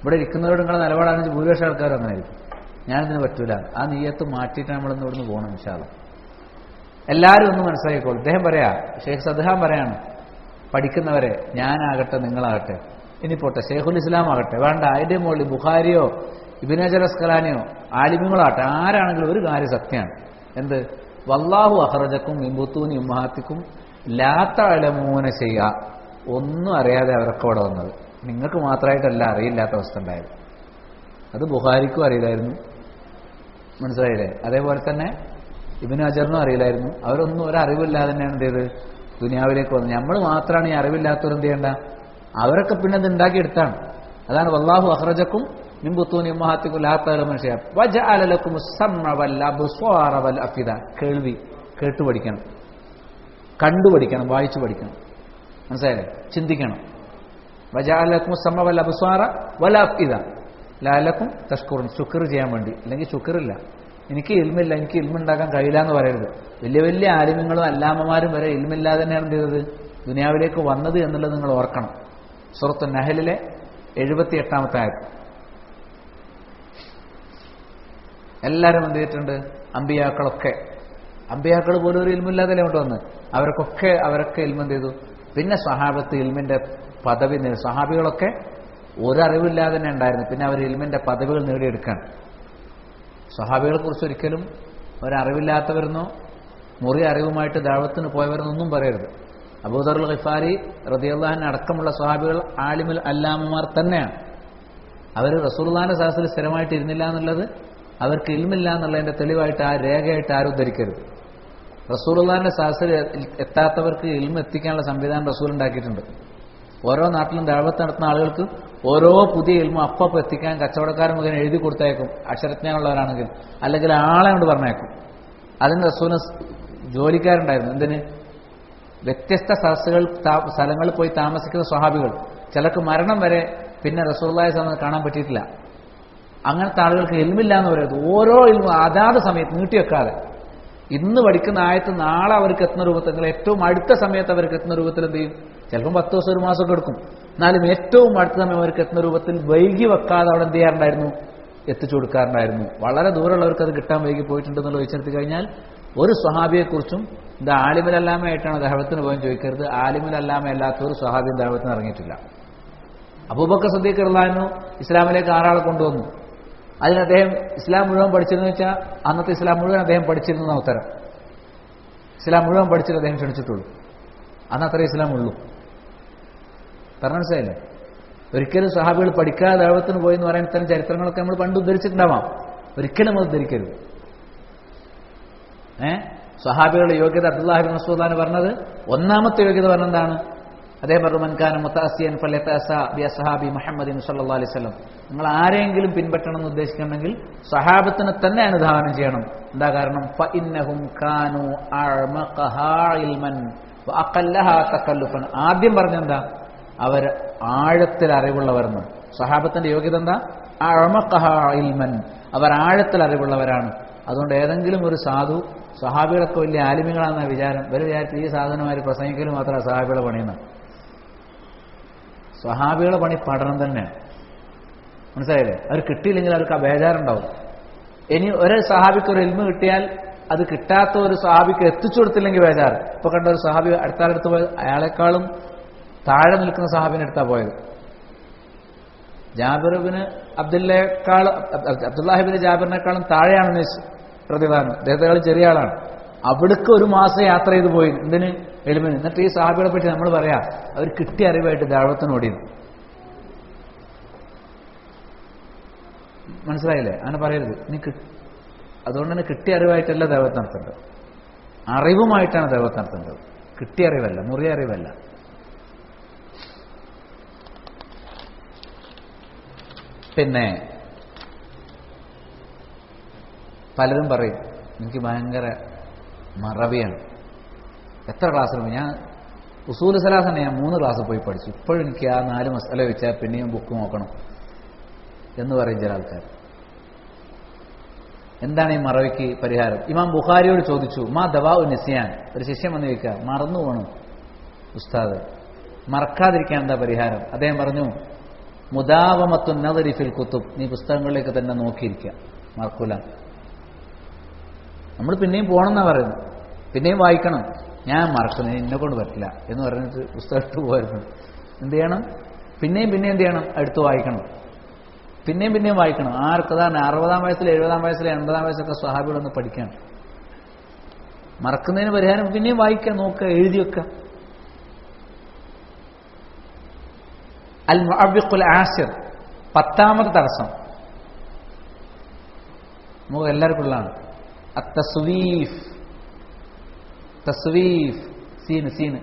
ഇവിടെ ഇരിക്കുന്നവരോട് നിങ്ങളെ നിലപാടാണെന്ന് ഭൂരിപക്ഷം ആൾക്കാരും അങ്ങനെ ആയിരിക്കും. ഞാനിതിന് പറ്റൂല, ആ നീയത്ത് മാറ്റിയിട്ട് നമ്മളിന്ന് ഇവിടുന്ന് പോകണം ഇൻഷാ അല്ലാഹ്. എല്ലാവരും ഒന്ന് മനസ്സിലാക്കിക്കോളൂ. ഇദ്ദേഹം പറയാ, ഷെയ്ഖ് സദ്ഹാൻ പറയാണ്, പഠിക്കുന്നവരെ ഞാനാകട്ടെ നിങ്ങളാകട്ടെ, ഇനി പോട്ടെ ഷെയ്ഖുൽ ഇസ്ലാം ആകട്ടെ, വേണ്ട അതിന്റെ മുകളിൽ ബുഖാരിയോ ഇബ്നു ഹജർ അസ്ഖലാനിയോ ആലിമുകളാട്ടെ, ആരാണെങ്കിലും ഒരു കാര്യം സത്യമാണ്. എന്ത്? വല്ലാഹു അഖ്റജക്കും മിൻ ബുത്തൂനി ഉമ്മഹാത്തിക്കും ലാ തഅലമൂന ശൈഅ, ഒന്നും അറിയാതെ അവരൊക്കെ ഇവിടെ വന്നത്. നിങ്ങൾക്ക് മാത്രമായിട്ടല്ല അറിയില്ലാത്ത അവസ്ഥ ഉണ്ടായത്. അത് ബുഖാരിക്കും അറിയില്ലായിരുന്നു, മനസ്സിലായില്ലേ? അതേപോലെ തന്നെ ഇബ്നു ഹജറിനും അറിയില്ലായിരുന്നു. അവരൊന്നും ഒരറിവില്ലാതെ തന്നെയാണ് എന്ത് ചെയ്ത് ദുനിയാവിലേക്ക് വന്നത്. നമ്മൾ മാത്രമാണ് ഈ അറിവില്ലാത്തവർ എന്ത് ചെയ്യേണ്ട, അവരൊക്കെ പിന്നെ അത് ഉണ്ടാക്കിയെടുത്താണ്. അതാണ് വല്ലാഹു അഖ്റജക്കും മിൻ ബുത്തൂനി ഉമ്മഹാത്തിക്കും ലാ തഅലമൂന ശൈഅ വജഅല ലക്കുമുസ് സമഅ വൽ അബ്സ്വാറ വൽ അഫിദ. കേൾവി, കേട്ടു പഠിക്കണം, കണ്ടു പഠിക്കണം, വായിച്ചു പഠിക്കണം, മനസ്സിലായില്ലേ? ചിന്തിക്കണം. വജഅല ലക്കുമുസ് സമഅ വൽ അബ്സ്വാറ വൽ അഫിദ ലഅല്ലക്കും തഷ്കുറുൻ, ശുക്ർ ചെയ്യാൻ വേണ്ടി. അല്ലെങ്കിൽ ശുക്റില്ല, എനിക്ക് ഇൽമില്ല, എനിക്ക് ഇൽമുണ്ടാക്കാൻ കഴിയില്ല എന്ന് പറയരുത്. വലിയ വലിയ ആലിമ്യങ്ങളും അല്ലാമ്മമാരും വരെ ഇൽമില്ലാതെ തന്നെയാണ് എന്ത് ചെയ്തത്, ദുനിയാവിലേക്ക് വന്നത് എന്നുള്ളത് നിങ്ങൾ ഓർക്കണം. സൂറത്ത് നഹലിലെ 78-ാമത്തെ ആയത്ത്. എല്ലാവരും എന്ത് ചെയ്തിട്ടുണ്ട്, അമ്പിയാക്കളൊക്കെ, അമ്പിയാക്കൾ പോലും ഒരു ഇൽമില്ലാതെ കൊണ്ട് വന്ന് അവരൊക്കെ ഇൽമ എന്ത് ചെയ്തു. പിന്നെ സ്വഹാബത്ത് ഇൽമിന്റെ പദവി നേടി. സ്വഹാബികളൊക്കെ ഒരറിവില്ലാതെ തന്നെ ഉണ്ടായിരുന്നു, പിന്നെ അവർ ഇൽമിന്റെ പദവികൾ നേടിയെടുക്കാൻ. സ്വഹാബികളെ കുറിച്ച് ഒരിക്കലും ഒരറിവില്ലാത്തവരെന്നോ മുറി അറിവുമായിട്ട് ദഅവത്തിന് പോയവരെന്നൊന്നും പറയരുത്. അബൂദർ ഗിഫാരി റളിയല്ലാഹു അൻഹു അടക്കമുള്ള സ്വഹാബികൾ ആലിമുൽ അല്ലാമമാർ തന്നെയാണ്. അവർ റസൂലുള്ളാഹിന്റെ സദസ്സിൽ സ്ഥിരമായിട്ട് ഇരുന്നില്ല എന്നുള്ളത് അവർക്ക് ഇൽമില്ല എന്നുള്ളതിന്റെ തെളിവായിട്ട്, ആ രേഖയായിട്ട് ആരും ധരിക്കരുത്. റസൂലുള്ളാഹിന്റെ സദസ്സിൽ എത്താത്തവർക്ക് ഇൽമ എത്തിക്കാനുള്ള സംവിധാനം റസൂൽ ഉണ്ടാക്കിയിട്ടുണ്ട്. ഓരോ നാട്ടിലും ദഅവത്ത് നടത്തുന്ന ആളുകൾക്ക് ഓരോ പുതിയ ഇൽമ അപ്പം എത്തിക്കാൻ കച്ചവടക്കാരൻ മുഖേന എഴുതി കൊടുത്തേക്കും, അക്ഷരജ്ഞാനമുള്ളവരാണെങ്കിൽ. അല്ലെങ്കിൽ ആളെ കൊണ്ട് പറഞ്ഞേക്കും. അതിന് റസൂലിന് ജോലിക്കാരുണ്ടായിരുന്നു. എന്തിന്? വ്യത്യസ്ത സ്ഥലങ്ങളിൽ പോയി താമസിക്കുന്ന സ്വഹാബികൾ, ചിലർക്ക് മരണം വരെ പിന്നെ റസൂലുള്ളാഹിയെ സംബന്ധിച്ച് കാണാൻ പറ്റിയിട്ടില്ല. അങ്ങനത്തെ ആളുകൾക്ക് ഇൽമില്ല എന്ന് പറയുന്നത് ഓരോ ഇൽമ അതാത് സമയത്ത് നീട്ടിവെക്കാതെ, ഇന്ന് പഠിക്കുന്ന ആയത്ത് നാളെ അവർക്ക് എത്തുന്ന രൂപത്തിൽ, ഏറ്റവും അടുത്ത സമയത്ത് അവർക്ക് എത്തുന്ന രൂപത്തിൽ എന്ത് ചെയ്യും? ചിലപ്പം 10 ദിവസം 1 മാസമൊക്കെ എടുക്കും. എന്നാലും ഏറ്റവും അടുത്ത സമയം അവർക്ക് എത്തുന്ന രൂപത്തിൽ വൈകി വെക്കാതെ അവിടെ എന്ത് ചെയ്യാറുണ്ടായിരുന്നു? എത്തിച്ചു കൊടുക്കാറുണ്ടായിരുന്നു. വളരെ ദൂരമുള്ളവർക്ക് അത് കിട്ടാൻ വൈകി പോയിട്ടുണ്ടെന്നുള്ള വെച്ചെടുത്ത് കഴിഞ്ഞാൽ ഒരു സ്വഹാബിയെക്കുറിച്ചും ഇത് ആലിമുലല്ലാമയായിട്ടാണ് ദഅവത്തിന് പോയെന്ന് ചോദിക്കരുത്. ആലിമുലല്ലാമ അല്ലാത്ത ഒരു സ്വഹാബിയും ദഅവത്തിന് ഇറങ്ങിയിട്ടില്ല. അബൂബക്കർ സിദ്ദീഖ് റളിയല്ലാഹു അൻഹു ഇസ്ലാമിലേക്ക് 6 ആളെ കൊണ്ടുവന്നു. അതിന് അദ്ദേഹം ഇസ്ലാം മുഴുവൻ പഠിച്ചിരുന്നു വെച്ചാൽ അന്നത്തെ ഇസ്ലാം മുഴുവൻ അദ്ദേഹം പഠിച്ചിരുന്ന ഉത്തരം. ഇസ്ലാം മുഴുവൻ പഠിച്ചിട്ട് അദ്ദേഹം ക്ഷണിച്ചിട്ടുള്ളൂ. അന്ന് അത്രേ ഇസ്ലാം ഉള്ളൂ. പറഞ്ഞ മനസ്സിലായില്ലേ? ഒരിക്കലും സഹാബികൾ പഠിക്കാതെ ദഅവത്തിന് പോയി എന്ന് പറയുന്ന ഇത്തരം ചരിത്രങ്ങളൊക്കെ നമ്മൾ പണ്ട് ഉദ്ധരിച്ചിട്ടുണ്ടാവാം. ഒരിക്കലും അത് ഉദ്ധരിക്കരുത്. സഹാബികളുടെ യോഗ്യത അബ്ദുല്ലാഹി ഇബ്നു മസ്ഊദാണ് പറഞ്ഞത്. ഒന്നാമത്തെ യോഗ്യത പറഞ്ഞെന്താണ്? അദ്ദേഹം പറഞ്ഞു, മൻ കാന മുതഅസ്സിയൻ ഫലയതഅസ്സ ബി അസ്ഹാബി മുഹമ്മദിൻ സല്ലല്ലാഹു അലൈഹി വസല്ലം. നിങ്ങൾ ആരെങ്കിലും പിൻപറ്റണം എന്ന് ഉദ്ദേശിക്കുന്നുണ്ടെങ്കിൽ സഹാബത്തിനെ തന്നെ അനുധാവനം ചെയ്യണം. എന്താ കാരണം? ഫഇന്നഹും കാനൂ അഅമഖഹാ ഇൽമൻ വഅഖല്ലഹാ തകല്ലുഫൻ. ആദ്യം പറഞ്ഞെന്താ? അവർ ആഴത്തിൽ അറിവുള്ളവരെന്ന്. സഹാബത്തിന്റെ യോഗ്യത എന്താ? അഅമഖഹാ ഇൽമൻ, അവർ ആഴത്തിൽ അറിവുള്ളവരാണ്. അതുകൊണ്ട് ഏതെങ്കിലും ഒരു സാധു, സഹാബികളൊക്കെ വലിയ ആലിമികളാണെന്ന വിചാരം, ഇവർ വിചാരിച്ച് ഈ സാധനമാര് പ്രസംഗിക്കലും മാത്രമാണ് സഹാബികളെ പണിയുന്നത്. സഹാബികളെ പണി പഠനം തന്നെയാണ്. മനസ്സിലായില്ലേ? അവർ കിട്ടിയില്ലെങ്കിൽ അവർക്ക് ആ ബേജാറുണ്ടാവും. ഇനി ഒരു സഹാബിക്ക് ഒരു ഇൽമ് കിട്ടിയാൽ അത് കിട്ടാത്ത ഒരു സഹാബിക്ക് എത്തിച്ചു കൊടുത്തില്ലെങ്കിൽ ബേജാറ്. ഇപ്പൊ കണ്ട ഒരു സഹാബി അടുത്താളെടുത്ത് പോയത് അയാളെക്കാളും താഴെ നിൽക്കുന്ന സഹാബിനെ എടുത്താ പോയത്. ജാബിറിബിന് അബ്ദുല്ലാഹിബിന് ജാബിറിനേക്കാളും താഴെയാണ് പ്രതിദാനം. അദ്ദേഹത്തെക്കാളും ചെറിയ ആളാണ്. അവിടേക്ക് ഒരു മാസം യാത്ര ചെയ്ത് പോയി. എന്തിന്? എളിമന്. എന്നിട്ട് ഈ സഹാബികളെ പറ്റി നമ്മൾ പറയാം അവർ കിട്ടിയ അറിവായിട്ട് ദഅവത്തിനോടിയത്. മനസ്സിലായില്ലേ? അങ്ങനെ പറയരുത്. അതുകൊണ്ട് തന്നെ കിട്ടിയ അറിവായിട്ടല്ല ദഅവത്ത് നടത്തേണ്ടത്, അറിവുമായിട്ടാണ് ദഅവത്ത് നടത്തേണ്ടത്. കിട്ടിയ അറിവല്ല, മുറിയ അറിവല്ല. പിന്നെ പലരും പറയും എനിക്ക് ഭയങ്കര മറവിയാണ്. എത്ര ക്ലാസ്സിൽ പോയി? ഞാൻ ഉസൂൽ സലാസന്നെ ഞാൻ 3 ക്ലാസ് പോയി പഠിച്ചു. ഇപ്പോഴും എനിക്ക് ആ 4 മസാല വെച്ചാൽ പിന്നെയും ബുക്ക് നോക്കണം എന്ന് പറയും ചില ആൾക്കാർ. എന്താണ് ഈ മറവിക്ക് പരിഹാരം? ഇമാം ബുഖാരിയോട് ചോദിച്ചു, മാ ദവാഉ നിസ്യാൻ. ഒരു ശിഷ്യൻ വന്ന് ചോദിക്കുക, മറന്നു പോകണം ഉസ്താദ്, മറക്കാതിരിക്കാൻ എന്താ പരിഹാരം? അദ്ദേഹം പറഞ്ഞു, മുദാവമത്തു നദരി ഫിൽ കുത്തുബ്. നീ പുസ്തകങ്ങളിലേക്ക് തന്നെ നോക്കിയിരിക്കുക, മറക്കൂല. നമ്മൾ പിന്നെയും പോകണമെന്നാ പറയുന്നത്, പിന്നെയും വായിക്കണം. ഞാൻ മറക്കുന്നത് എന്നെ കൊണ്ട് പറ്റില്ല എന്ന് പറഞ്ഞിട്ട് പുസ്തകം എടുത്ത് പോയിരുന്നു. എന്ത് ചെയ്യണം? പിന്നെയും എന്ത് ചെയ്യണം? എടുത്ത് വായിക്കണം, പിന്നെയും വായിക്കണം. ആർക്കതാണ് 60-ാം വയസ്സിൽ 70-ാം വയസ്സിൽ 80-ാം വയസ്സൊക്കെ സ്വഹാബികളൊന്ന് പഠിക്കണം. മറക്കുന്നതിന് പരിഹാരം പിന്നെയും വായിക്കുക, നോക്കുക, എഴുതി വെക്കുക. അൽ മുഅവ്വിഖുൽ ആശിർ, 10ാമത്തെ തടസ്സം നമുക്ക് എല്ലാവർക്കും ഉള്ളതാണ്. അത്തസ്വീഫ്. തസ്വീഫ്, സീന്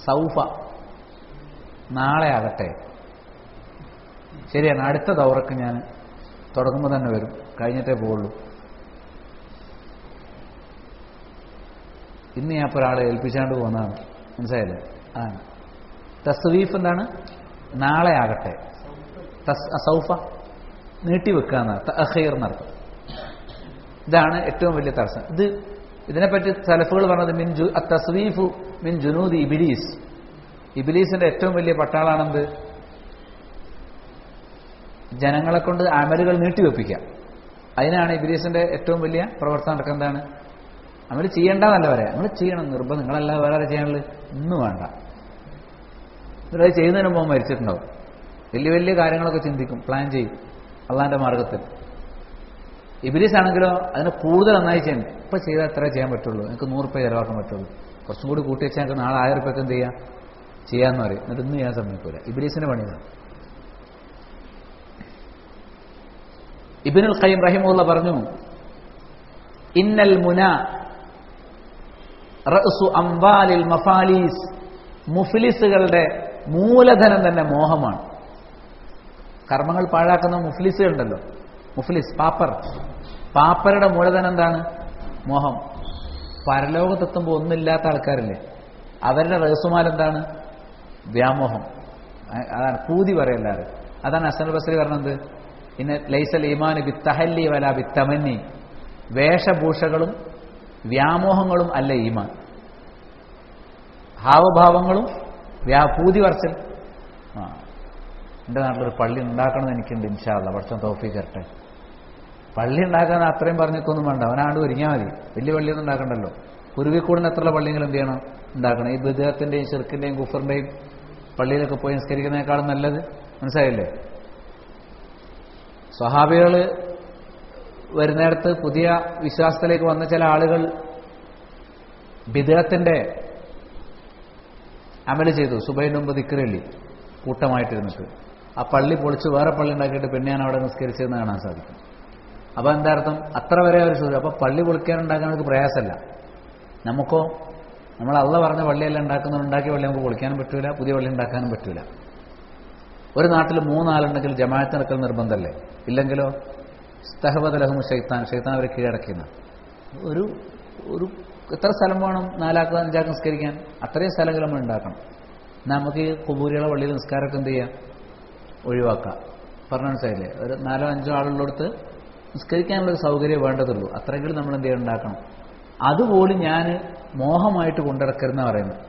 സൗഫ, നാളെ ആകട്ടെ. ശരിയാണ്, അടുത്ത ദൗറക്ക് ഞാൻ തുടങ്ങുമ്പോൾ തന്നെ വരും, കഴിഞ്ഞിട്ടേ പോവുള്ളൂ. ഇന്ന് ഞാൻ ഇപ്പോൾ ഒരാളെ ഏൽപ്പിച്ചാണ്ട് പോകുന്നതാണ്, മനസ്സിലായില്ലേ? അതാണ് തസ്വീഫ്. എന്താണ്? നാളെ ആകട്ടെ. സൗഫ നീട്ടിവെക്കുക എന്നാണ്, തഅഖീർ എന്നർത്ഥം. ഇതാണ് ഏറ്റവും വലിയ തടസ്സം. ഇതിനെപ്പറ്റി സലഫുകൾ പറഞ്ഞത് തസ്വീഫു മിൻ ജുനൂദി ഇബ്ലീസ്. ഇബ്ലീസിന്റെ ഏറ്റവും വലിയ പട്ടാളാണെന്ത്? ജനങ്ങളെ കൊണ്ട് അമലുകൾ നീട്ടിവെപ്പിക്കുക. അതിനാണ് ഇബ്ലീസിന്റെ ഏറ്റവും വലിയ പ്രവർത്തനം നടക്കുന്നത്. എന്താണ്? അമൽ ചെയ്യേണ്ടതല്ല വരെ, നമ്മൾ ചെയ്യണം, നിർബന്ധം. നിങ്ങളെല്ലാം വേറെ ചെയ്യാനുള്ളത് ഇന്ന് വേണ്ട. ഇവരത് ചെയ്യുന്നതിന് മുമ്പ് മരിച്ചിട്ടുണ്ടാവും. വലിയ കാര്യങ്ങളൊക്കെ ചിന്തിക്കും, പ്ലാൻ ചെയ്യും അള്ളാന്റെ മാർഗത്തിൽ. ഇബ്ലീസ് ആണെങ്കിലോ അതിനെ കൂടുതൽ നന്നായി ചെയ്യണം. ഇപ്പം ചെയ്താൽ എത്ര ചെയ്യാൻ പറ്റുള്ളൂ, എനിക്ക് 100 രൂപ ചിലവാക്കാൻ പറ്റുള്ളൂ, കുറച്ചും കൂടി കൂട്ടി വെച്ചാൽ എനിക്ക് നാളെ 1000 രൂപയ്ക്ക് എന്ത് ചെയ്യാന്ന് പറയും. എന്നിട്ട് ഇന്ന് ചെയ്യാൻ സമ്മതിക്കൂല. ഇബ്ലീസിന്റെ പണിയാണ്. ഇബ്നുൽ ഖയ്യിം റഹിമഹുല്ലാഹ് പറഞ്ഞു, ഇന്നൽ മുന റഅ്സു അംവാലിൽ മഫാലീസ്. മുഫ്ലിസുകളുടെ മൂലധനം തന്നെ മോഹമാണ്. കർമ്മങ്ങൾ പാഴാക്കുന്ന മുഫ്ലിസുകളുണ്ടല്ലോ, മുഫ്ലിസ്, പാപ്പരുടെ മൂലധനം എന്താണ്? മോഹം. പരലോകത്തെത്തുമ്പോൾ ഒന്നുമില്ലാത്ത ആൾക്കാരില്ലേ, അവരുടെ റഹ്സുമാൽ എന്താണ്? വ്യാമോഹം. അതാണ് പൂതി പറയല്ലാറ്. അതാണ് ഹസൻ ബസ്രി പറഞ്ഞത്, ഇന്ന ലൈസൽ ഈമാൻ ബിത്തഹല്ലി വലാ ബിത്തമന്നി. വേഷഭൂഷകളും വ്യാമോഹങ്ങളും അല്ല ഈമാൻ. ഭാവഭാവങ്ങളും പൂതി പറച്ചൽ. എൻ്റെ നാട്ടിലൊരു പള്ളി ഉണ്ടാക്കണമെന്ന് എനിക്കുണ്ട്, ഇൻഷാ അല്ലാഹ്, പഠിച്ച തൗഫീഖ് തരട്ടെ. പള്ളി ഉണ്ടാക്കാൻ അത്രയും പറഞ്ഞിട്ടൊന്നും വേണ്ട, അവനാണ്ട് ഒരുങ്ങിയാൽ മതി. വലിയ പള്ളിയൊന്നും ഉണ്ടാക്കണ്ടല്ലോ. കുരുവിക്കൂടിന് എത്ര പള്ളികൾ എന്ത് ചെയ്യണം? ഉണ്ടാക്കണം. ഈ ബിദ്അത്തിന്റെയും ശിർക്കിന്റെയും കുഫറിന്റെയും പള്ളിയിലൊക്കെ പോയി നിസ്കരിക്കുന്നതിനേക്കാളും നല്ലത്, മനസ്സിലായില്ലേ? സ്വഹാബികൾ വരുന്നിടത്ത് പുതിയ വിശ്വാസത്തിലേക്ക് വന്ന ചില ആളുകൾ ബിദ്അത്തിന്റെ അമല് ചെയ്തു. സുബഹിന്റെ മുമ്പ് ദിക്റില്ലി കൂട്ടമായിട്ടിരുന്നിട്ട് ആ പള്ളി പൊളിച്ച് വേറെ പള്ളി ഉണ്ടാക്കിയിട്ട് പിന്നെ ഞാൻ അവിടെ നിസ്കരിച്ചതെന്ന് കാണാൻ സാധിക്കും. അപ്പൊ എന്താ അർത്ഥം? അത്ര വരെ അവർ ചോദിച്ചു. അപ്പൊ പള്ളി പൊളിക്കാനുണ്ടാക്കാൻ നമുക്ക് പ്രയാസമല്ല. നമുക്കോ നമ്മൾ അള്ള പറഞ്ഞ പള്ളിയെല്ലാം ഉണ്ടാക്കിയ പള്ളി നമുക്ക് പൊളിക്കാനും പറ്റൂല, പുതിയ പള്ളി ഉണ്ടാക്കാനും പറ്റൂല. ഒരു നാട്ടിൽ 3 ആളുണ്ടെങ്കിൽ ജമാഅത്ത് നടക്കൽ നിർബന്ധമല്ലേ? ഇല്ലെങ്കിലോ സ്തഹബദലഹും ഷൈത്താൻ അവരെ കീഴടക്കുന്ന ഒരു എത്ര സ്ഥലം വേണം? 4 ആൾക്ക് 5 ആൾക്ക് നിസ്കരിക്കാൻ. അത്രയും സ്ഥലങ്ങൾ നമ്മൾ ഉണ്ടാക്കണം. നമുക്ക് ഈ കുബൂരികളെ പള്ളിയിൽ നിസ്കാരമൊക്കെ എന്ത് ചെയ്യാം? ഒഴിവാക്കാം. പറഞ്ഞ മനസ്സിലായില്ലേ? ഒരു 4-5 ആളുള്ളടുത്ത് നിസ്കരിക്കാനുള്ളൊരു സൗകര്യം വേണ്ടതുള്ളൂ. അത്രയെങ്കിലും നമ്മൾ എന്ത് ചെയ്യാൻ ഉണ്ടാക്കണം. അതുപോലും ഞാൻ മോഹമായിട്ട് കൊണ്ടിടക്കരുതെന്ന് പറയുന്നത്.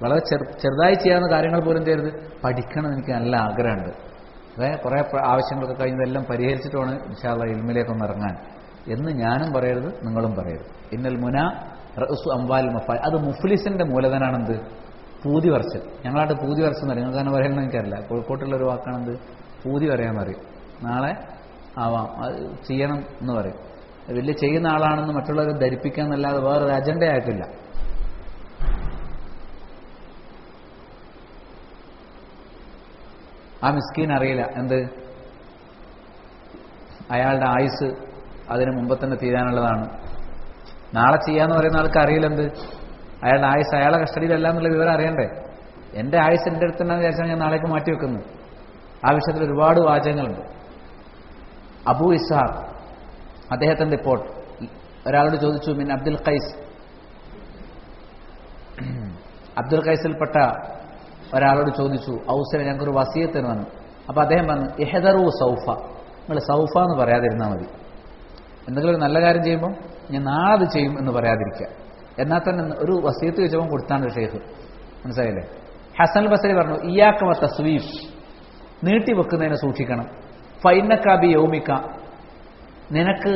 വളരെ ചെറുതായി ചെയ്യാവുന്ന കാര്യങ്ങൾ പോലും ചെയ്യരുത്. പഠിക്കണം, എനിക്ക് നല്ല ആഗ്രഹമുണ്ട്. കുറേ ആവശ്യങ്ങളൊക്കെ കഴിഞ്ഞതെല്ലാം പരിഹരിച്ചിട്ട് വേണം ഇൻഷാ അല്ലാഹ് ഇൽമിലേക്കൊന്ന് ഇറങ്ങാൻ. എന്ന് ഞാനും പറയരുത്, നിങ്ങളും പറയരുത്. ഇന്നൽ മുന റഅ്സു അംവാൽ മഫാൽ. അത് മുഫ്ലിസിന്റെ മൂലധനാണെന്ത്? പൂതി വരച്ചൽ. ഞങ്ങളായിട്ട് പൂതി വരച്ചെന്ന് അറിയാം. നിങ്ങൾക്ക് തന്നെ പറയുന്നത് എനിക്കറിയില്ല. കോഴിക്കോട്ടുള്ള ഒരു വാക്കാണെന്ത്? പൂതി പറയാൻ പറയും. നാളെ ആവാം, അത് ചെയ്യണം എന്ന് പറയും. വലിയ ചെയ്യുന്ന ആളാണെന്ന് മറ്റുള്ളവരെ ധരിപ്പിക്കാൻ എന്നല്ലാതെ വേറൊരു അജണ്ടയായിട്ടില്ല. ആ മിസ്കീൻ അറിയില്ല എന്ത് അയാളുടെ ആയുസ് അതിന് മുമ്പ് തന്നെ തീരാനുള്ളതാണ്. നാളെ ചെയ്യാന്ന് പറയുന്ന ആൾക്ക് അറിയില്ല എന്ത് അയാളുടെ ആയുസ് അയാളെ കസ്റ്റഡിയിലല്ല എന്നുള്ള വിവരം അറിയണ്ടേ. എന്റെ ആയുസ് എന്റെ അടുത്തുണ്ടെന്ന് വിചാരിച്ചാൽ ഞാൻ നാളേക്ക് മാറ്റി വെക്കുന്നു. ആ വിഷയത്തിൽ ഒരുപാട് വാചകങ്ങളുണ്ട്. അബൂ ഇസ്ഹാഖ് അദ്ദേഹത്തിന്റെ റിപ്പോർട്ട്, ഒരാളോട് ചോദിച്ചു, മിൻ അബ്ദുൽ ഖൈസ്, അബ്ദുൽ ഖൈസിൽപ്പെട്ട ഒരാളോട് ചോദിച്ചു, ഔസനെ ഞങ്ങൾക്കൊരു വസിയത്ത് തരുന്നു. അപ്പൊ അദ്ദേഹം പറഞ്ഞു, ഇഹ്ദറു സൗഫ, നിങ്ങൾ സൗഫ എന്ന് പറയാതിരുന്നാൽ മതി. എന്തെങ്കിലും ഒരു നല്ല കാര്യം ചെയ്യുമ്പോൾ ഞാൻ നാളെ അത് ചെയ്യും എന്ന് പറയാതിരിക്കുക. എന്നാൽ തന്നെ ഒരു വസിയത്ത് വെച്ചപ്പോൾ കൊടുത്താണ് ഷെയ്ഖ്. മനസ്സിലായില്ലേ? ഹസൻ ബസരി പറഞ്ഞു, ഇയ്യാക തസ്വീഫ്, നീട്ടിവെക്കുന്നതിനെ സൂക്ഷിക്കണം. ഫൈനക്കാബി യൗമിക്ക, നിനക്ക്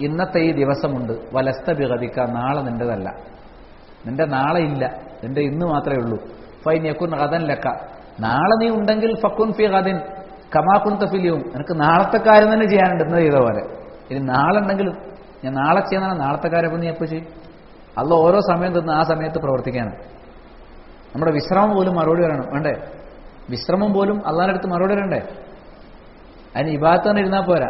ഇന്നത്തെ ഈ ദിവസമുണ്ട്. വലസ്ത ബിഗദിക്ക, നാളെ നിന്റേതല്ല. നിന്റെ നാളെ ഇല്ല, നിന്റെ ഇന്ന് മാത്രമേ ഉള്ളൂ. ഫൈൻ യകുൻ ഗദൻ ലക, നാളെ നീ ഉണ്ടെങ്കിൽ ഫക്കുൻ ഫി ഗദിൻ കമാ കുൻത ഫിൽ യൗം, നിനക്ക് നാളത്തെ കാര്യം തന്നെ ചെയ്യാനുണ്ട് ഇന്ന് ചെയ്ത പോലെ. ഇനി നാളെ ഉണ്ടെങ്കിലും ഞാൻ നാളെ ചെയ്യുന്നതാണ്, നാളത്തെ കാര്യം നീ എപ്പോൾ ചെയ്യും? അല്ല ഓരോ സമയം തന്ന് ആ സമയത്ത് പ്രവർത്തിക്കാനാണ്. നമ്മുടെ വിശ്രമം പോലും മറുപടി പറയണം, വേണ്ടേ? വിശ്രമം പോലും അള്ളാഹിന്റെ അടുത്ത് മറുപടി പറയണ്ടേ? അതിന് ഇബാദത്ത് തന്നെ ഇരുന്നാൽ പോരാ,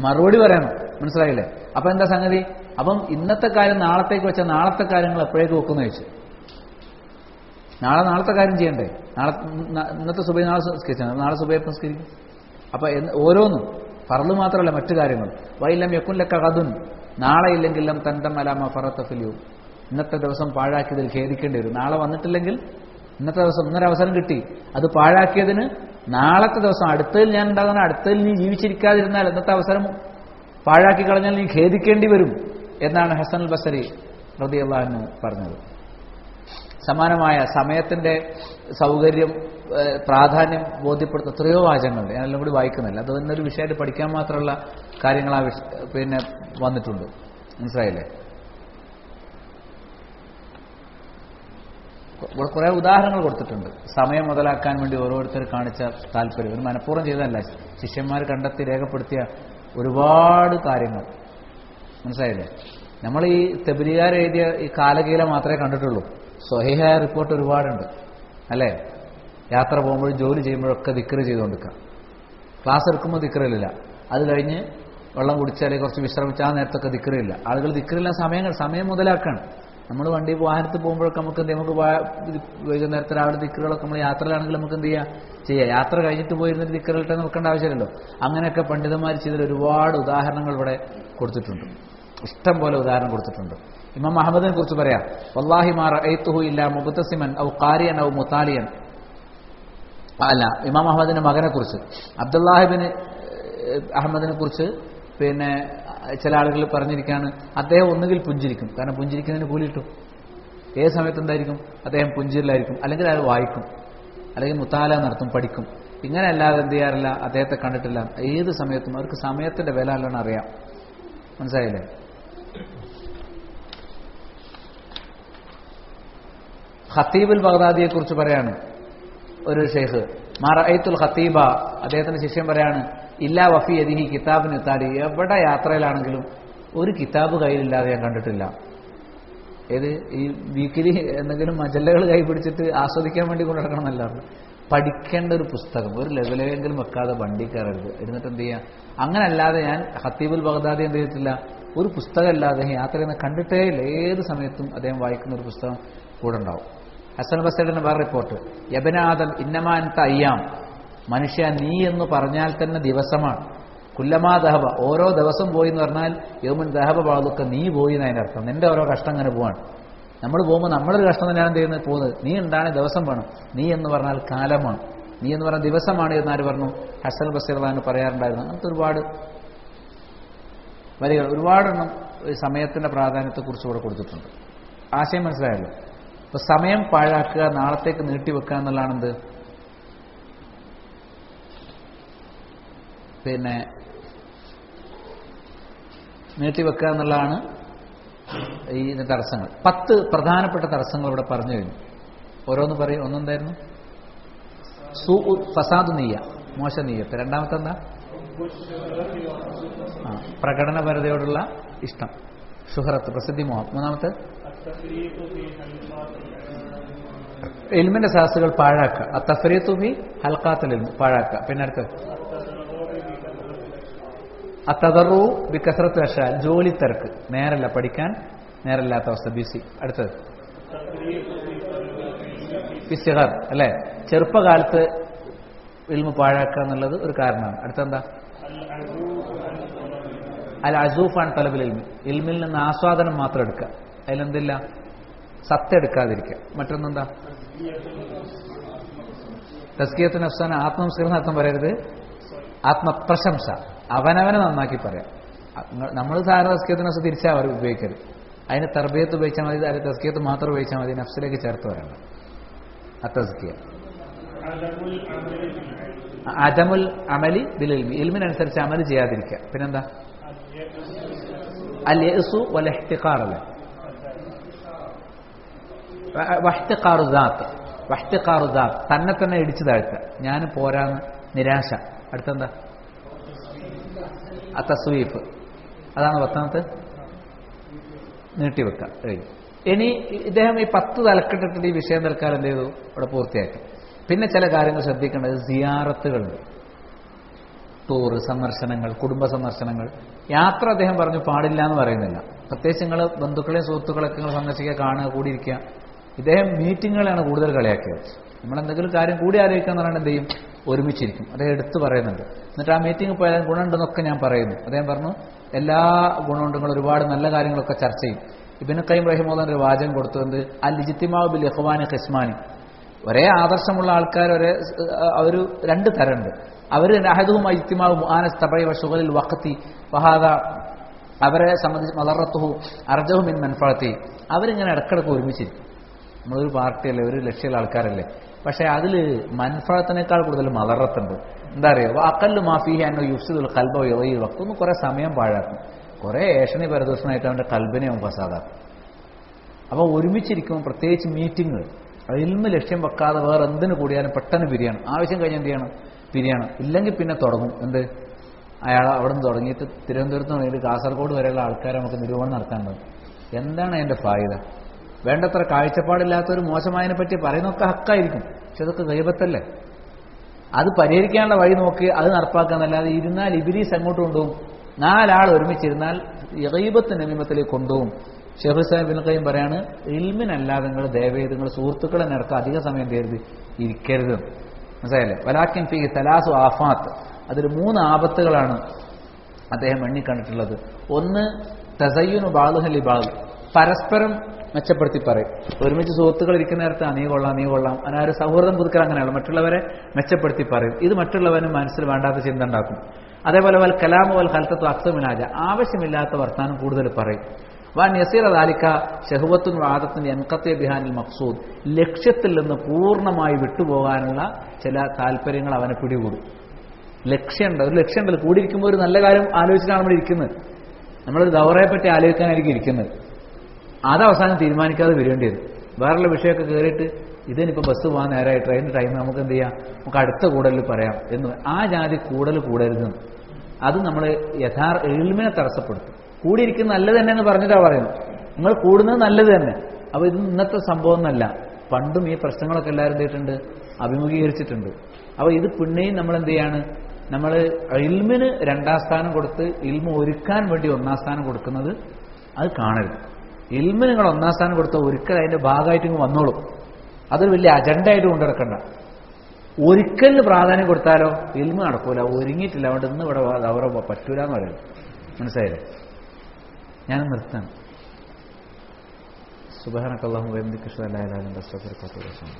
മറുപടി പറയണം. മനസ്സിലായില്ലേ? അപ്പൊ എന്താ സംഗതി? അപ്പം ഇന്നത്തെ കാര്യം നാളത്തേക്ക് വെച്ചാൽ നാളത്തെ കാര്യങ്ങൾ എപ്പോഴേക്ക് വെക്കുന്നു ചോദിച്ചു. നാളത്തെ കാര്യം ചെയ്യണ്ടേ? ഇന്നത്തെ സുബൈ നാളെ സംസ്കരിച്ചാൽ നാളെ സുബൈ സംസ്കരിക്കും. അപ്പൊ ഓരോന്നും ഫർള് മാത്രമല്ല, മറ്റു കാര്യങ്ങൾ. വൈലം യകുൻ ലക ഗദുൻ, നാളെ ഇല്ലെങ്കിലും തൻതം അലാമ ഫറത ഫിൽ യൗം, ഇന്നത്തെ ദിവസം പാഴാക്കിയതിൽ ഖേദിക്കേണ്ടി വരും. നാളെ വന്നിട്ടില്ലെങ്കിൽ ഇന്നത്തെ ദിവസം ഇന്നൊരു അവസരം കിട്ടി, അത് പാഴാക്കിയതിന് നാളത്തെ ദിവസം അടുത്തതിൽ ഞാൻ ഉണ്ടാകുന്ന, അടുത്തതിൽ നീ ജീവിച്ചിരിക്കാതിരുന്നാൽ ഇന്നത്തെ അവസരം പാഴാക്കി കളഞ്ഞാൽ നീ ഖേദിക്കേണ്ടി വരും എന്നാണ് ഹസൻ അൽ ബസരി റളിയല്ലാഹു അൻഹു പറഞ്ഞത്. സമാനമായ സമയത്തിന്റെ സൗകര്യം, പ്രാധാന്യം ബോധ്യപ്പെടുത്തുന്ന എത്രയോ വാചകങ്ങളുണ്ട്. ഞാനെല്ലാം കൂടി വായിക്കുന്നില്ല. അത് എന്നൊരു വിഷയമായിട്ട് പഠിക്കാൻ മാത്രമുള്ള കാര്യങ്ങൾ പിന്നെ വന്നിട്ടുണ്ട്. മനസ്സിലായില്ലേ? കുറെ ഉദാഹരണങ്ങൾ കൊടുത്തിട്ടുണ്ട്. സമയം മുതലാക്കാൻ വേണ്ടി ഓരോരുത്തർ കാണിച്ച താല്പര്യം ഒരു മനഃപൂർവ്വം ചെയ്തതല്ല, ശിഷ്യന്മാർ കണ്ടെത്തി രേഖപ്പെടുത്തിയ ഒരുപാട് കാര്യങ്ങൾ. മനസ്സിലായില്ലേ? നമ്മൾ ഈ തബ്ലീഗുകാർ എഴുതിയ ഈ കാലകീല മാത്രമേ കണ്ടിട്ടുള്ളൂ. സ്വഹീഹായ റിപ്പോർട്ട് ഒരുപാടുണ്ട് അല്ലേ? യാത്ര പോകുമ്പോഴും ജോലി ചെയ്യുമ്പോഴൊക്കെ ദിക്റ് ചെയ്തുകൊണ്ടിരിക്കുക. ക്ലാസ് എടുക്കുമ്പോൾ ദിക്റില്ല, അത് കഴിഞ്ഞ് വെള്ളം കുടിച്ചാൽ കുറച്ച് വിശ്രമിച്ചാൽ ആ നേരത്തൊക്കെ ദിക്റില്ല. ആളുകൾ ദിക്റില്ല, സമയം മുതലാക്കാണ്. നമ്മൾ വണ്ടി വാഹനത്തിൽ പോകുമ്പോഴൊക്കെ നമുക്ക് വൈകുന്നേരത്തെ രാവിലെ ദിക്റുകളൊക്കെ നമ്മൾ യാത്രയിലാണെങ്കിൽ നമുക്ക് എന്ത് ചെയ്യാം. യാത്ര കഴിഞ്ഞിട്ട് പോയിരുന്നിട്ട് ദിക്റുകളിട്ട് നോക്കേണ്ട ആവശ്യമില്ലല്ലോ. അങ്ങനെയൊക്കെ പണ്ഡിതന്മാർ ചെയ്തതിൽ ഒരുപാട് ഉദാഹരണങ്ങൾ ഇവിടെ കൊടുത്തിട്ടുണ്ട്. ഇഷ്ടം പോലെ ഉദാഹരണം കൊടുത്തിട്ടുണ്ട്. ഇമാം അഹമ്മദിനെ കുറിച്ച് പറയാം, വല്ലാഹി മാ റഅയ്തുഹു ഇല്ലാ മുബ്തസിമൻ ഔ ഖാരിയൻ ഔ മുതാലിയൻ. അല്ല, ഇമാം അഹമ്മദിന്റെ മകനെ കുറിച്ച്, അബ്ദുല്ലാഹിബിൻ അഹമ്മദിനെ കുറിച്ച് പിന്നെ ചില ആളുകൾ പറഞ്ഞിരിക്കുകയാണ്, അദ്ദേഹം ഒന്നുകിൽ പുഞ്ചിരിക്കും, കാരണം പുഞ്ചിരിക്കുന്നതിന് കൂലി കിട്ടും. ഏത് സമയത്ത് എന്തായിരിക്കും? അദ്ദേഹം പുഞ്ചിരിലായിരിക്കും, അല്ലെങ്കിൽ അയാൾ വായിക്കും, അല്ലെങ്കിൽ മുത്താല നടത്തും, പഠിക്കും. ഇങ്ങനെ അല്ലാതെ എന്ത് ചെയ്യാറില്ല, അദ്ദേഹത്തെ കണ്ടിട്ടില്ല. ഏത് സമയത്തും അവർക്ക് സമയത്തിന്റെ വില അല്ലാണ് അറിയാം. മനസ്സിലായില്ലേ? ഖത്തീബുൽ ബഗ്ദാദിയെ കുറിച്ച് പറയാണ് ഒരു ഷെയ്ഖ്, മാ റഅയ്തുൽ ഖത്തീബ, അദ്ദേഹത്തിന്റെ ശിഷ്യൻ പറയാണ്, ഇല്ലാ വഫി യദിഹി കിതാബിൻ യുതാലി, എവിടെ യാത്രയിലാണെങ്കിലും ഒരു കിതാബ് കയ്യിലില്ലാതെ ഞാൻ കണ്ടിട്ടില്ല. ഏത് ഈ വീക്കിലി എന്തെങ്കിലും മജല്ലകൾ കൈ പിടിച്ചിട്ട് ആസ്വദിക്കാൻ വേണ്ടി കൊണ്ടു നടക്കണം എന്നല്ലായിരുന്നു. പഠിക്കേണ്ട ഒരു പുസ്തകം ഒരു ലെവലെങ്കിലും വെക്കാതെ വണ്ടി കയറരുത്. എന്നിട്ട് എന്ത് ചെയ്യാം? അങ്ങനെ അല്ലാതെ ഞാൻ ഖത്തീബുൽ ബഗ്ദാദി എന്ത് ചെയ്തിട്ടില്ല, ഒരു പുസ്തകം ഇല്ലാതെ യാത്ര ചെയ്യുന്ന കണ്ടിട്ടേ ഇല്ല. ഏത് സമയത്തും അദ്ദേഹം വായിക്കുന്ന ഒരു പുസ്തകം കൂടെ ഉണ്ടാവും. ഹസൻ ബസരിയുടെ വേറെ റിപ്പോർട്ട്, യബ്ന ആദം ഇന്നമാ അൻത അയ്യാം, മനുഷ്യ നീ എന്ന് പറഞ്ഞാൽ തന്നെ ദിവസമാണ്. കുല്ലമാ ദഹബ, ഓരോ ദിവസം പോയി എന്ന് പറഞ്ഞാൽ യൗമുൻ ദഹബ ബാദുക, നീ പോയി എന്നതിന്റെ അർത്ഥം. നിന്റെ ഓരോ കഷ്ടം അങ്ങനെ പോവാണ്. നമ്മൾ പോകുമ്പോൾ നമ്മളൊരു കഷ്ടം തന്നെയാണ് എന്ത് ചെയ്യുന്നത്, പോകുന്നത്. നീ എന്താണ് ദിവസം വേണം, നീ എന്ന് പറഞ്ഞാൽ കാലമാണ്, നീ എന്ന് പറഞ്ഞാൽ ദിവസമാണ് എന്നാര് പറഞ്ഞു? ഹസൻ ബസരി റളിയല്ലാഹു പറയാറുണ്ടായിരുന്നു. അങ്ങനത്തെ ഒരുപാട് വരികൾ, ഒരുപാടെണ്ണം സമയത്തിന്റെ പ്രാധാന്യത്തെക്കുറിച്ച് ഇവിടെ കൊടുത്തിട്ടുണ്ട്. ആശയം മനസ്സിലായല്ലോ? അപ്പൊ സമയം പാഴാക്കുക, നാളത്തേക്ക് നീട്ടിവെക്കുക എന്നുള്ളതാണെന്ത്, പിന്നെ നീട്ടിവെക്കുക എന്നുള്ളതാണ് ഈ തടസ്സങ്ങൾ. 10 പ്രധാനപ്പെട്ട തടസ്സങ്ങൾ ഇവിടെ പറഞ്ഞു കഴിഞ്ഞു. ഓരോന്ന് പറയും. ഒന്നെന്തായിരുന്നു? ഫസാദ് നീയ, മോശ നീയത്ത്. രണ്ടാമത്തെ എന്താ? പ്രകടനപരതയോടുള്ള ഇഷ്ടം, ഷുഹറത്ത്, പ്രസിദ്ധി മോഹം. മൂന്നാമത്തെ ഇൽമിന്റെ സാസുകൾ പാഴാക്കുക, അത്തഫരീത്തു ഫി ഹൽഖാത്തുൽ ഇൽം പാഴാക്കുക. പിന്നെ അടുത്ത് അത്തദറു ബി കസ്റത്തുൽ അശ്ഗാൽ, ജോലി തിരക്ക്, നേരല്ല, പഠിക്കാൻ നേരല്ലാത്ത അവസ്ഥ, ബിസി. അടുത്തത് ഫിസ്ഗർ അല്ലെ, ചെറുപ്പകാലത്ത് ഇൽമു പാഴാക്കുക എന്നുള്ളത് ഒരു കാരണമാണ്. അടുത്തെന്താ? അൽ അസൂഫാൻ തലബിൽ ഇൽമി, ഇൽമിൽ നിന്ന് ആസ്വാദനം മാത്രം എടുക്കുക, അതിലെന്തില്ല, സത്തെടുക്കാതിരിക്കുക. മറ്റൊന്നെന്താ? തസ്കിയത്ത് നഫ്സാന, ആത്മനമസ്കരണം അർത്ഥം പറയരുത്, ആത്മപ്രശംസ, അവനവനെ നന്നാക്കി പറയാം. നമ്മൾ സാധാരണ തസ്കിയത്ത് നഫ്സ് തിരിച്ചാൽ അവർ ഉപയോഗിക്കരുത്. അതിന് തർബിയത്ത് ഉപയോഗിച്ചാൽ മതി, അതിന് തസ്കിയത്ത് മാത്രം ഉപയോഗിച്ചാൽ മതി, നഫ്സിലേക്ക് ചേർത്ത് വരണം. അത്തസ്കിയ അദമുൽ അമലി ബിൽ ഇൽമി, ഇൽമിനനുസരിച്ച് അമൽ ചെയ്യാതിരിക്കുക. പിന്നെന്താ? അൽ യഅ്സു വൽ ഇഹ്തിഖാർ, അല്ലേ, വഹ്തിഖാറു ദാത്ത്, വഹ്തിഖാറു ദാത്ത്, തന്നെ തന്നെ ഇടിച്ചു താഴ്ത്തുക, ഞാൻ പോരാന്ന് നിരാശ. അടുത്തെന്താ? അത്തസ്വീഫ്, അതാണ് 10ാമത്തെ, നീട്ടിവെക്കുക. ഇനി ഇദ്ദേഹം ഈ 10 തലക്കെട്ടിട്ട് ഈ വിഷയം തൽക്കാലം എന്ത് ചെയ്തു? ഇവിടെ പൂർത്തിയാക്കി. പിന്നെ ചില കാര്യങ്ങൾ ശ്രദ്ധിക്കേണ്ടത്, സിയാറത്തുകളുണ്ട്, ടൂർ, സന്ദർശനങ്ങൾ, കുടുംബ സന്ദർശനങ്ങൾ. യാത്ര അദ്ദേഹം പറഞ്ഞു പാടില്ല എന്ന് പറയുന്നില്ല. പ്രത്യേകിച്ച് നിങ്ങൾ ബന്ധുക്കളെയും സുഹൃത്തുക്കളൊക്കെ നിങ്ങൾ സന്ദർശിക്കുക, കാണുക, കൂടിയിരിക്കുക. ഇദ്ദേഹം മീറ്റിങ്ങുകളാണ് കൂടുതൽ കളിയാക്കിയത്. നമ്മളെന്തെങ്കിലും കാര്യം കൂടി ആലോചിക്കുക എന്ന് പറയുന്നത് എന്ത് ചെയ്യും? ഒരുമിച്ചിരിക്കും. അദ്ദേഹം എടുത്തു പറയുന്നുണ്ട്. എന്നിട്ട് ആ മീറ്റിംഗ് പോയാൽ ഗുണമുണ്ടെന്നൊക്കെ ഞാൻ പറയുന്നു. അദ്ദേഹം പറഞ്ഞു എല്ലാ ഗുണമുണ്ടെങ്കിലും ഒരുപാട് നല്ല കാര്യങ്ങളൊക്കെ ചർച്ച ചെയ്യും. ഇബ്നു ഖയ്യിം റഹിമഹുല്ലാഹ് ഒരു വാചകം കൊടുത്തുകൊണ്ട് അൽ ഇജ്തിമാഉ ബിൽ ഇഖ്വാനി ഖിസ്മാനി, ഒരേ ആദർശമുള്ള ആൾക്കാർ ഒരേ അവർ 2 തരമുണ്ട്. അവർ അഹദുഹും ഇജ്തിമാഉ മുആനസ് തബഇ വശുഗലിൽ വഖതി വഹാദ, അവരെ സംബന്ധിച്ച് മദറത്തുഹു അർജഹു മിൻ മൻഫഅതി, അവരിങ്ങനെ ഇടക്കിടക്ക് ഒരുമിച്ചിരിക്കും. നമ്മളൊരു പാർട്ടിയല്ലേ, ഒരു ലക്ഷ്യമുള്ള ആൾക്കാരല്ലേ, പക്ഷേ അതിൽ മൻഫഅത്തിനേക്കാൾ കൂടുതൽ മദറത്തുണ്ട്. എന്താ അറിയോ? അഖല്ലു മാ ഫീഹി അന്നു യുഫ്സിദുൽ ഖൽബ വയഗീർ വഖ്ത്, ഒന്ന് കുറേ സമയം പാഴാക്കും, കുറേ ഏഷണി പരദൂഷണമായിട്ട് അവൻ്റെ കൽബിനെ അവൻ ഫസാദാക്കും. അപ്പോൾ ഒരുമിച്ചിരിക്കുമ്പോൾ, പ്രത്യേകിച്ച് മീറ്റിങ്ങുകൾ, ഇൽമ് ലക്ഷ്യം വെക്കാതെ വേറെ എന്തിനു കൂടിയാലും പെട്ടെന്ന് പിരിയണം. ആവശ്യം കഴിഞ്ഞാൽ എന്ത് ചെയ്യണം? പിരിയണം. ഇല്ലെങ്കിൽ പിന്നെ തുടങ്ങും എന്ത്? അയാൾ അവിടെ നിന്ന് തുടങ്ങിയിട്ട് തിരുവനന്തപുരത്ത് തുടങ്ങിയിട്ട് കാസർഗോഡ് വരെയുള്ള ആൾക്കാരെ നമുക്ക് നിരൂപണം നടത്താനുണ്ട്. എന്താണ് അതിൻ്റെ ഫായിദ? വേണ്ടത്ര കാഴ്ചപ്പാടില്ലാത്തൊരു മോശമായതിനെ പറ്റി പറയുന്നതൊക്കെ ഹക്കായിരിക്കും, പക്ഷെ അതൊക്കെ ഗൈബത്തല്ലേ. അത് പരിഹരിക്കാനുള്ള വഴി നോക്കി അത് നടപ്പാക്കാന്നല്ലാതെ ഇരുന്നാൽ ഇബ്ലീസ് അങ്ങോട്ട് കൊണ്ടുപോകും. 4 ആൾ ഒരുമിച്ചിരുന്നാൽ ഗൈബത്ത് നമീമത്തിലേക്ക് കൊണ്ടുപോകും. ശൈഖുൽ ഇസ്ലാം ഇബ്നു ഖയ്യിം പറയാണ്, ഇൽമിനല്ലാതെ നിങ്ങൾ ദയവേത് നിങ്ങൾ സുഹൃത്തുക്കളെ നേർക്ക് അധിക സമയം ഇരിക്കരുത്. മനസ്സിലായില്ലേ? വലാക്കിൻ ഫീ 3 ആഫാത്ത്, അതിൽ 3 ആപത്തുകളാണ് അദ്ദേഹം എണ്ണിക്കണ്ടിട്ടുള്ളത്. ഒന്ന്, തസയ്യുനു ബഅ്ദുഹു ലിബഅദ്, പരസ്പരം മെച്ചപ്പെടുത്തി പറയും. ഒരുമിച്ച് സുഹൃത്തുക്കൾ ഇരിക്കുന്ന നേരത്ത് നീ കൊള്ളാം നീ കൊള്ളാം, അങ്ങനെ ഒരു സൗഹൃദം പുതുക്കൽ അങ്ങനെയാണ്, മറ്റുള്ളവരെ മെച്ചപ്പെടുത്തി പറയും. ഇത് മറ്റുള്ളവന് മനസ്സിൽ വേണ്ടാത്ത ചിന്ത ഉണ്ടാക്കും. അതേപോലെ വൽ കലാമു വൽ ഖൽതത്തു അക്സമിനാജ, ആവശ്യമില്ലാത്ത വർത്താനം കൂടുതൽ പറയും. വാൻ യസീറ ദാലിക ശഹവത്തുൻ വആദത്തുൻ യൻഖത്തി ബിഹാനിൽ മഖ്സൂദ്, ലക്ഷ്യത്തിൽ നിന്ന് പൂർണ്ണമായി വിട്ടുപോകാനുള്ള ചില താല്പര്യങ്ങൾ അവനെ പിടികൂടും. ലക്ഷ്യമുണ്ട്, ഒരു ലക്ഷ്യമുണ്ടല്ലോ, കൂടിയിരിക്കുമ്പോൾ ഒരു നല്ല കാര്യം ആലോചിച്ചിട്ടാണ് നമ്മൾ ഇരിക്കുന്നത്. നമ്മളൊരു ദൗറയെ പറ്റി ആലോചിക്കാനായിരിക്കും ഇരിക്കുന്നത്. അത് അവസാനം തീരുമാനിക്കാതെ വരേണ്ടി വരും. വേറെയുള്ള വിഷയമൊക്കെ കയറിയിട്ട് ഇതിനിപ്പോൾ ബസ് പോകാൻ നേരമായി, ട്രെയിനിൻ്റെ ടൈം, നമുക്ക് എന്ത് ചെയ്യാം, നമുക്ക് അടുത്ത കൂടലിൽ പറയാം എന്ന് ആ ജാതി കൂടരുതെന്ന്. അത് നമ്മൾ ഇൽമിനെ തടസ്സപ്പെടുത്തും. കൂടിയിരിക്കുന്നത് നല്ലത് തന്നെ എന്ന് പറഞ്ഞിട്ടാണ് പറയുന്നത്. നിങ്ങൾ കൂടുന്നത് നല്ലത് തന്നെ. അപ്പോൾ ഇത് ഇന്നത്തെ സംഭവം എന്നല്ല, പണ്ടും ഈ പ്രശ്നങ്ങളൊക്കെ എല്ലാവരും എന്തിട്ടുണ്ട്, അഭിമുഖീകരിച്ചിട്ടുണ്ട്. അപ്പോൾ ഇത് പിന്നെയും നമ്മൾ എന്ത് ചെയ്യാണ്, നമ്മൾ ഇൽമിന് 2ാം സ്ഥാനം കൊടുത്ത് ഇൽമ് ഒരുക്കാൻ വേണ്ടി 1ാം സ്ഥാനം കൊടുക്കുന്നത് അത് കാണരുത്. ഇൽമ് നിങ്ങൾ 1ാം സ്ഥാനം കൊടുത്താൽ ഒരിക്കൽ അതിൻ്റെ ഭാഗമായിട്ട് ഇങ്ങ് വന്നോളും. അതൊരു വലിയ അജണ്ട ആയിട്ട് കൊണ്ടുനടക്കണ്ട. ഒരിക്കലിന് പ്രാധാന്യം കൊടുത്താലോ ഇൽമ് നടക്കൂല, ഒരുങ്ങിയിട്ടില്ല, അവിടെ ഇന്ന് ഇവിടെ അവരെ പറ്റൂല എന്ന് പറയുന്നത്. മനസ്സിലായില്ലേ? ഞാൻ നിർത്താം. സുബ്ഹാനക്കല്ലാഹുമ്മ വബിഹംദിക അശ്ഹദു അല്ലാ ഇലാഹ ഇല്ല അൻത അസ്തഗ്ഫിറുക വ അത്തൂബു ഇലൈക്.